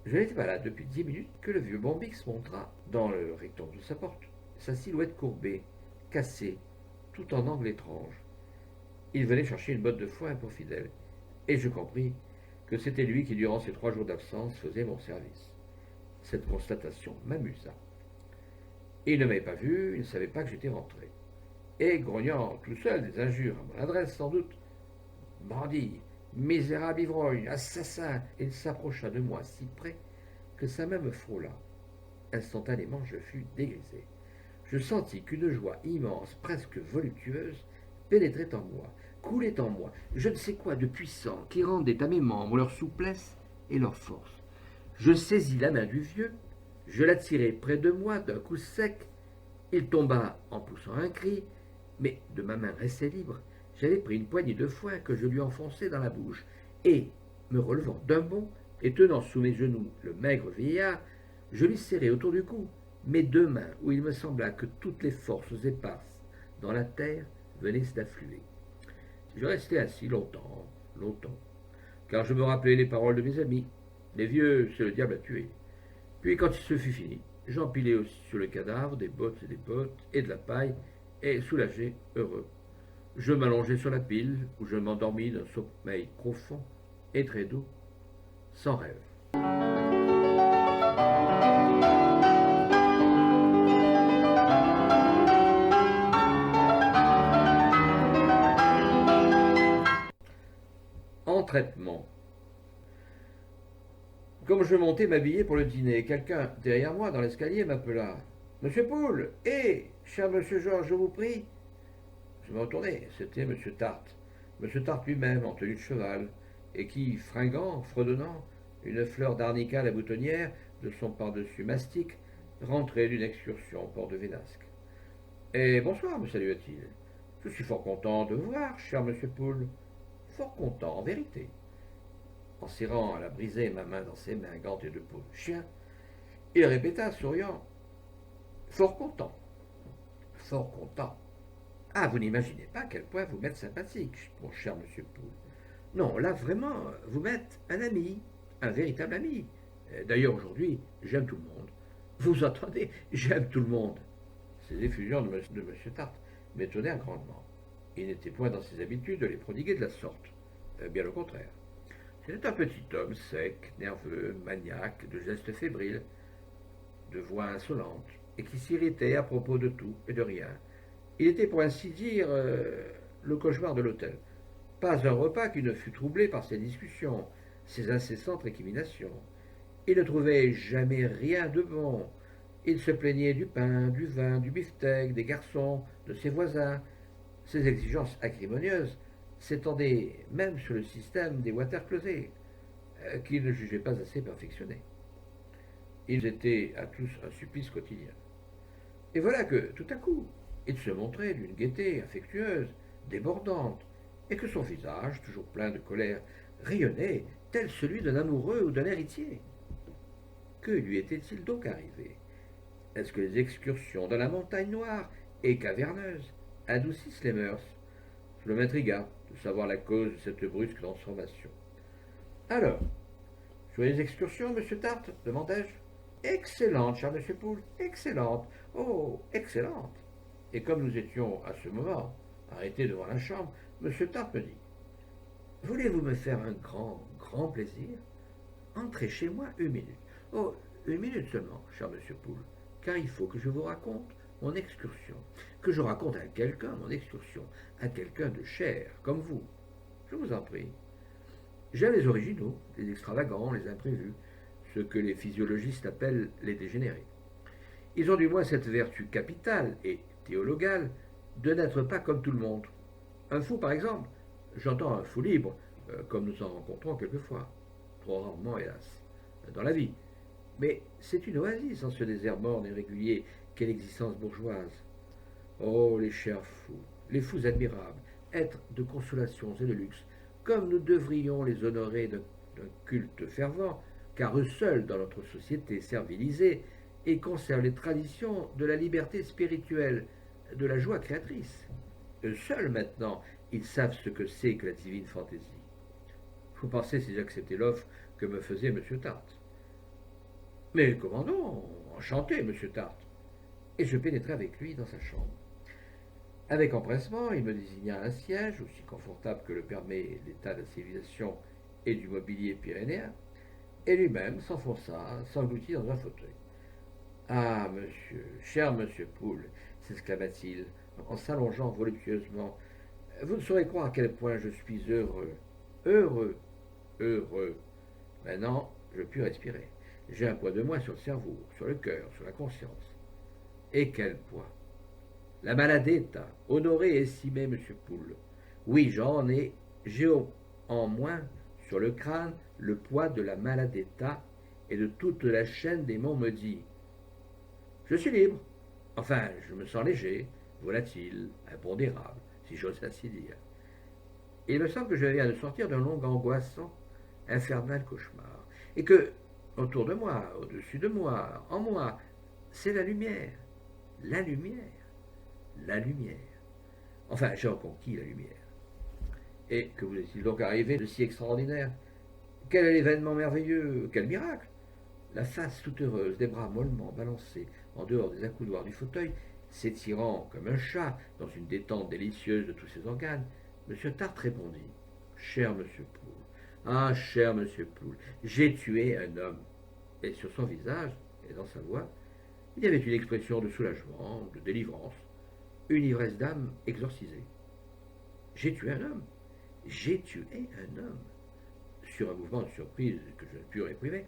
Je n'étais pas là depuis 10 minutes que le vieux Bombix montra, dans le rectangle de sa porte, sa silhouette courbée, cassée, tout en angle étrange. Il venait chercher une botte de foin pour fidèle, et je compris que c'était lui qui, durant ces 3 jours d'absence, faisait mon service. Cette constatation m'amusa. Il ne m'avait pas vu, il ne savait pas que j'étais rentré. Et, grognant tout seul des injures à mon adresse sans doute, bandit, misérable ivrogne, assassin, il s'approcha de moi si près que sa main me frôla. Instantanément, je fus dégrisé. Je sentis qu'une joie immense, presque voluptueuse, pénétrait en moi, coulait en moi, je ne sais quoi de puissant qui rendait à mes membres leur souplesse et leur force. Je saisis la main du vieux, je la tirai près de moi d'un coup sec. Il tomba en poussant un cri, mais de ma main restée libre, j'avais pris une poignée de foin que je lui enfonçai dans la bouche, et, me relevant d'un bond, et tenant sous mes genoux le maigre vieillard, je lui serrai autour du cou mes 2 mains où il me sembla que toutes les forces éparses dans la terre venaient d'affluer. Je restai assis longtemps, longtemps, car je me rappelais les paroles de mes amis. Les vieux, c'est le diable à tuer. Puis, quand il se fut fini, j'empilai aussi sur le cadavre des bottes et de la paille, et soulagé, heureux, je m'allongeai sur la pile, où je m'endormis d'un sommeil profond et très doux, sans rêve. En traitement. Comme je montais m'habiller pour le dîner, quelqu'un, derrière moi, dans l'escalier, m'appela. Monsieur Poul, cher monsieur Georges, je vous prie. Je me retournai, c'était monsieur Tarte. Monsieur Tarte lui-même, en tenue de cheval, et qui, fringant, fredonnant, une fleur d'arnica à la boutonnière de son par-dessus mastic, rentrait d'une excursion au port de Vénasque. Et bonsoir, me salua-t-il. Je suis fort content de vous voir, cher monsieur Poul. Fort content, en vérité. En serrant à la brisée ma main dans ses mains gantées de peau de chien, il répéta, souriant, fort content, fort content. Ah, vous n'imaginez pas à quel point vous m'êtes sympathique, mon cher monsieur Poul. Non, là, vraiment, vous m'êtes un ami, un véritable ami. D'ailleurs, aujourd'hui, j'aime tout le monde. Vous entendez, j'aime tout le monde. Ces effusions de monsieur Tarte m'étonnèrent grandement. Il n'était point dans ses habitudes de les prodiguer de la sorte. Bien au contraire. C'était un petit homme sec, nerveux, maniaque, de gestes fébriles, de voix insolente, et qui s'irritait à propos de tout et de rien. Il était, pour ainsi dire, le cauchemar de l'hôtel. Pas un repas qui ne fût troublé par ses discussions, ses incessantes récriminations. Il ne trouvait jamais rien de bon. Il se plaignait du pain, du vin, du beefsteak, des garçons, de ses voisins. Ses exigences acrimonieuses s'étendaient même sur le système des water closets, qu'il ne jugeait pas assez perfectionné. Ils étaient à tous un supplice quotidien. Et voilà que, tout à coup, il se montrait d'une gaieté affectueuse, débordante, et que son visage, toujours plein de colère, rayonnait, tel celui d'un amoureux ou d'un héritier. Que lui était-il donc arrivé? Est-ce que les excursions dans la montagne noire et caverneuse adoucissent les mœurs? Je m'intrigua de savoir la cause de cette brusque transformation. Alors, joyeuses excursions, monsieur Tarte demandai-je. Excellente, cher monsieur Poul, excellente. Oh, excellente. Et comme nous étions à ce moment arrêtés devant la chambre, monsieur Tarte me dit. Voulez-vous me faire un grand plaisir? Entrez chez moi 1 minute. Oh, 1 minute seulement, cher monsieur Poule, car il faut que je vous raconte mon excursion, que je raconte à quelqu'un mon excursion, à quelqu'un de cher, comme vous. Je vous en prie. J'aime les originaux, les extravagants, les imprévus, ce que les physiologistes appellent les dégénérés. Ils ont du moins cette vertu capitale et théologale de n'être pas comme tout le monde. Un fou, par exemple, j'entends un fou libre, comme nous en rencontrons quelquefois, trop rarement hélas, dans la vie. Mais c'est une oasis en ce désert morne et régulier qu'est l'existence bourgeoise. Oh, les chers fous, les fous admirables, êtres de consolations et de luxe, comme nous devrions les honorer d'un culte fervent, car eux seuls dans notre société servilisée et conservent les traditions de la liberté spirituelle, de la joie créatrice. Eux seuls maintenant, ils savent ce que c'est que la divine fantaisie. Vous pensez si j'acceptais l'offre que me faisait M. Tartre? Mais comment non? Enchanté, M. Tartre. Et je pénétrai avec lui dans sa chambre. Avec empressement, il me désigna un siège, aussi confortable que le permet l'état de la civilisation et du mobilier pyrénéen, et lui-même s'enfonça, s'engloutit dans un fauteuil. Ah, monsieur, cher monsieur Poule, s'exclama-t-il, en s'allongeant voluptueusement, vous ne saurez croire à quel point je suis heureux, heureux, heureux. Maintenant, je puis respirer. J'ai un poids de moins sur le cerveau, sur le cœur, sur la conscience. Et quel poids! La maladetta, honoré et estimé monsieur Poule. Oui, j'ai en moins sur le crâne le poids de la maladetta et de toute la chaîne des monts maudits. Je suis libre. Enfin, je me sens léger, volatile, impondérable, si j'ose ainsi dire. Et il me semble que je viens de sortir d'un long, angoissant, infernal cauchemar. Et que, autour de moi, au-dessus de moi, en moi, c'est la lumière. La lumière. La lumière. Enfin, j'ai reconquis la lumière. Et que vous est-il donc arrivé de si extraordinaire? Quel est l'événement merveilleux? Quel miracle? La face toute heureuse, des bras mollement balancés en dehors des accoudoirs du fauteuil, s'étirant comme un chat dans une détente délicieuse de tous ses organes, M. Tartre répondit: Cher monsieur Poule, ah, cher monsieur Poule, j'ai tué un homme. Et sur son visage et dans sa voix, il y avait une expression de soulagement, de délivrance, une ivresse d'âme exorcisée. J'ai tué un homme. J'ai tué un homme. Sur un mouvement de surprise que je ne pus réprimer,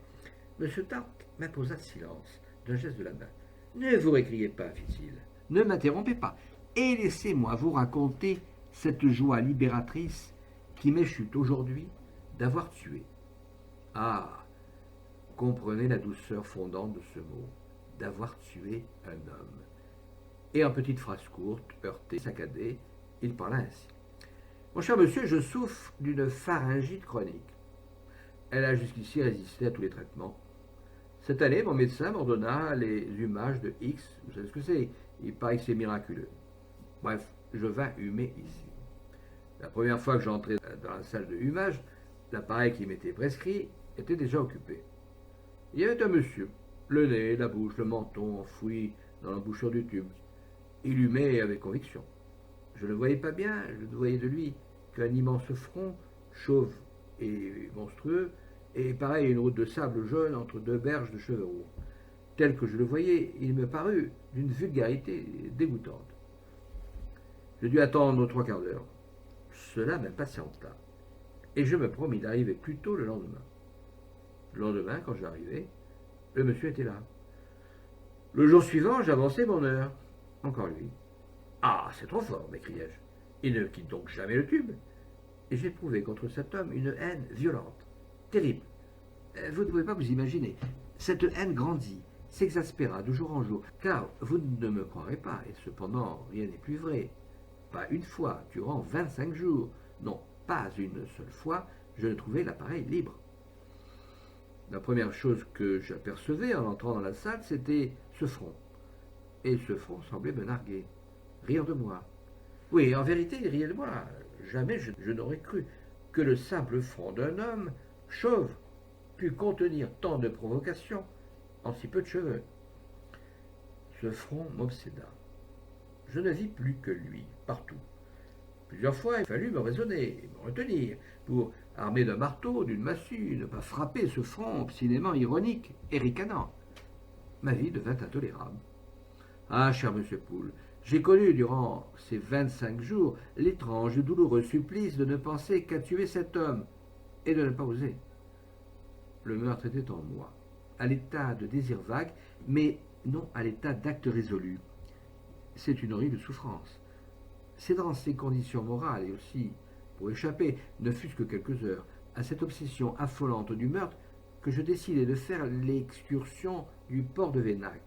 M. Tartre m'imposa silence d'un geste de la main. Ne vous récriez pas, fit-il. Ne m'interrompez pas. Et laissez-moi vous raconter cette joie libératrice qui m'échute aujourd'hui d'avoir tué. Ah, comprenez la douceur fondante de ce mot, d'avoir tué un homme. Et en petites phrases courtes, heurtées, saccadées, il parla ainsi. Mon cher monsieur, je souffre d'une pharyngite chronique. Elle a jusqu'ici résisté à tous les traitements. Cette année, mon médecin m'ordonna les humages de X. Vous savez ce que c'est? Il paraît que c'est miraculeux. Bref, je vins humer ici. La première fois que j'entrais dans la salle de humage, l'appareil qui m'était prescrit était déjà occupé. Il y avait un monsieur, le nez, la bouche, le menton enfouis dans l'embouchure du tube. Il humait avec conviction. Je ne voyais pas bien, je ne voyais de lui qu'un immense front, chauve et monstrueux, et pareil à une route de sable jaune entre deux berges de cheveux roux. Tel que je le voyais, il me parut d'une vulgarité dégoûtante. Je dus attendre 3/4 d'heure. Cela m'impatienta, et je me promis d'arriver plus tôt le lendemain. Le lendemain, quand j'arrivai, le monsieur était là. Le jour suivant, j'avançai mon heure. Encore lui. Ah, c'est trop fort, m'écriai-je. Il ne quitte donc jamais le tube. Et j'éprouvai contre cet homme une haine violente, terrible. Vous ne pouvez pas vous imaginer. Cette haine grandit, s'exaspéra de jour en jour, car vous ne me croirez pas, et cependant rien n'est plus vrai. Pas une fois, durant 25 jours, non, pas une seule fois, je ne trouvai l'appareil libre. La première chose que j'apercevais en entrant dans la salle, c'était ce front. Et ce front semblait me narguer, rire de moi. Oui, en vérité, il riait de moi. Jamais je n'aurais cru que le simple front d'un homme, chauve, pût contenir tant de provocations en si peu de cheveux. Ce front m'obséda. Je ne vis plus que lui, partout. Plus Plusieurs fois, il fallut me raisonner, me retenir, pour, armé d'un marteau, d'une massue, ne pas frapper ce front obstinément ironique et ricanant. Ma vie devint intolérable. Ah, cher monsieur Poole, j'ai connu durant ces 25 jours l'étrange et douloureux supplice de ne penser qu'à tuer cet homme et de ne pas oser. Le meurtre était en moi, à l'état de désir vague, mais non à l'état d'acte résolu. C'est une horrible souffrance. C'est dans ces conditions morales et aussi pour échapper, ne fût-ce que quelques heures, à cette obsession affolante du meurtre que je décidai de faire l'excursion du port de Vénac.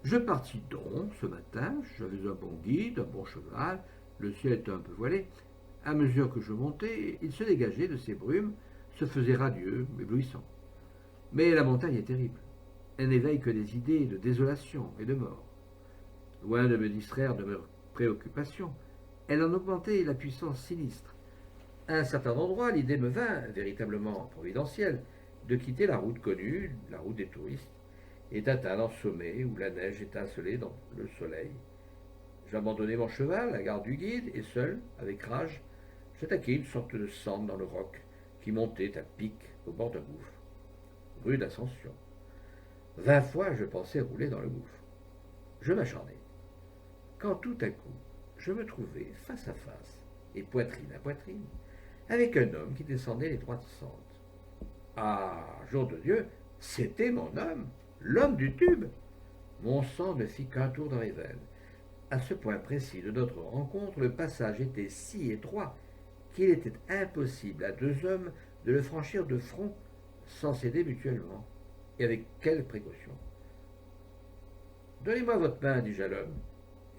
Je partis donc ce matin, j'avais un bon guide, un bon cheval, le ciel était un peu voilé. À mesure que je montais, il se dégageait de ces brumes, se faisait radieux, éblouissant. Mais la montagne est terrible. Elle n'éveille que des idées de désolation et de mort. Loin de me distraire de mes préoccupations, elle en augmentait la puissance sinistre. À un certain endroit, l'idée me vint, véritablement providentielle, de quitter la route connue, la route des touristes, et d'atteindre un sommet où la neige étincelait dans le soleil. J'abandonnai mon cheval à la garde du guide, et seul, avec rage, j'attaquai une sorte de sente dans le roc qui montait à pic au bord d'un gouffre. Rude ascension. 20 fois je pensais rouler dans le gouffre. Je m'acharnai. Quand tout à coup, je me trouvai face à face, et poitrine à poitrine, avec un homme qui descendait les droites sentes. Ah, jour de Dieu, c'était mon homme, l'homme du tube. Mon sang ne fit qu'un tour dans mes veines. À ce point précis de notre rencontre, le passage était si étroit qu'il était impossible à deux hommes de le franchir de front sans s'aider mutuellement. Et avec quelle précaution? Donnez-moi votre main, dis-je à l'homme,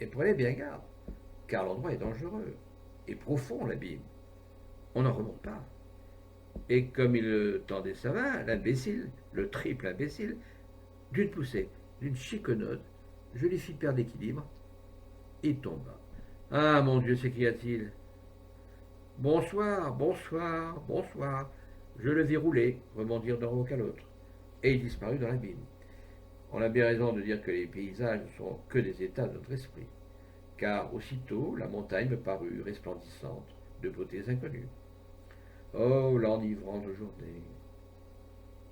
et prenez bien garde, car l'endroit est dangereux et profond, l'abîme. On n'en remonte pas. Et comme il tendait sa main, l'imbécile, le triple imbécile, d'une poussée, d'une chiquenaude, je lui fis perdre l'équilibre. Il tomba. Ah, mon Dieu, s'écria-t-il. Bonsoir, bonsoir, bonsoir. Je le vis rouler, rebondir d'un roc à l'autre, et il disparut dans l'abîme. On a bien raison de dire que les paysages ne sont que des états de notre esprit, car aussitôt la montagne me parut resplendissante de beautés inconnues. Oh, l'enivrante journée!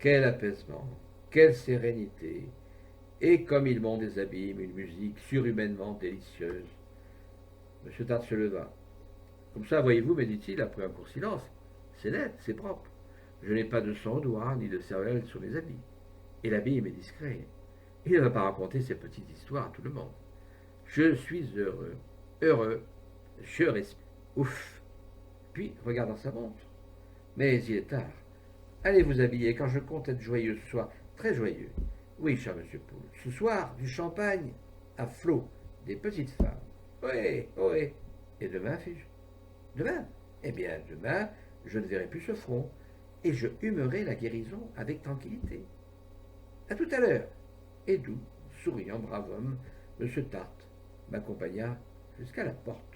Quel apaisement, quelle sérénité! Et comme ils m'ont des abîmes, une musique surhumainement délicieuse. M. Tarte se leva. Comme ça, voyez-vous, me dit-il après un court silence, c'est net, c'est propre. Je n'ai pas de sang au doigt, ni de cervelle sur mes habits. Et l'abîme est discret. Il ne va pas raconter ces petites histoires à tout le monde. Je suis heureux, heureux, je respire. Ouf! Puis, regardant sa montre. Mais il est tard. Allez vous habiller, car je compte être joyeux ce soir, très joyeux. Oui, cher monsieur Poole, ce soir, du champagne à flot, des petites femmes. Oui, oui. Et demain, fis-je? Demain? Eh bien, demain, je ne verrai plus ce front, et je humerai la guérison avec tranquillité. À tout à l'heure. Et doux, souriant, brave homme, M. Tarte m'accompagna jusqu'à la porte.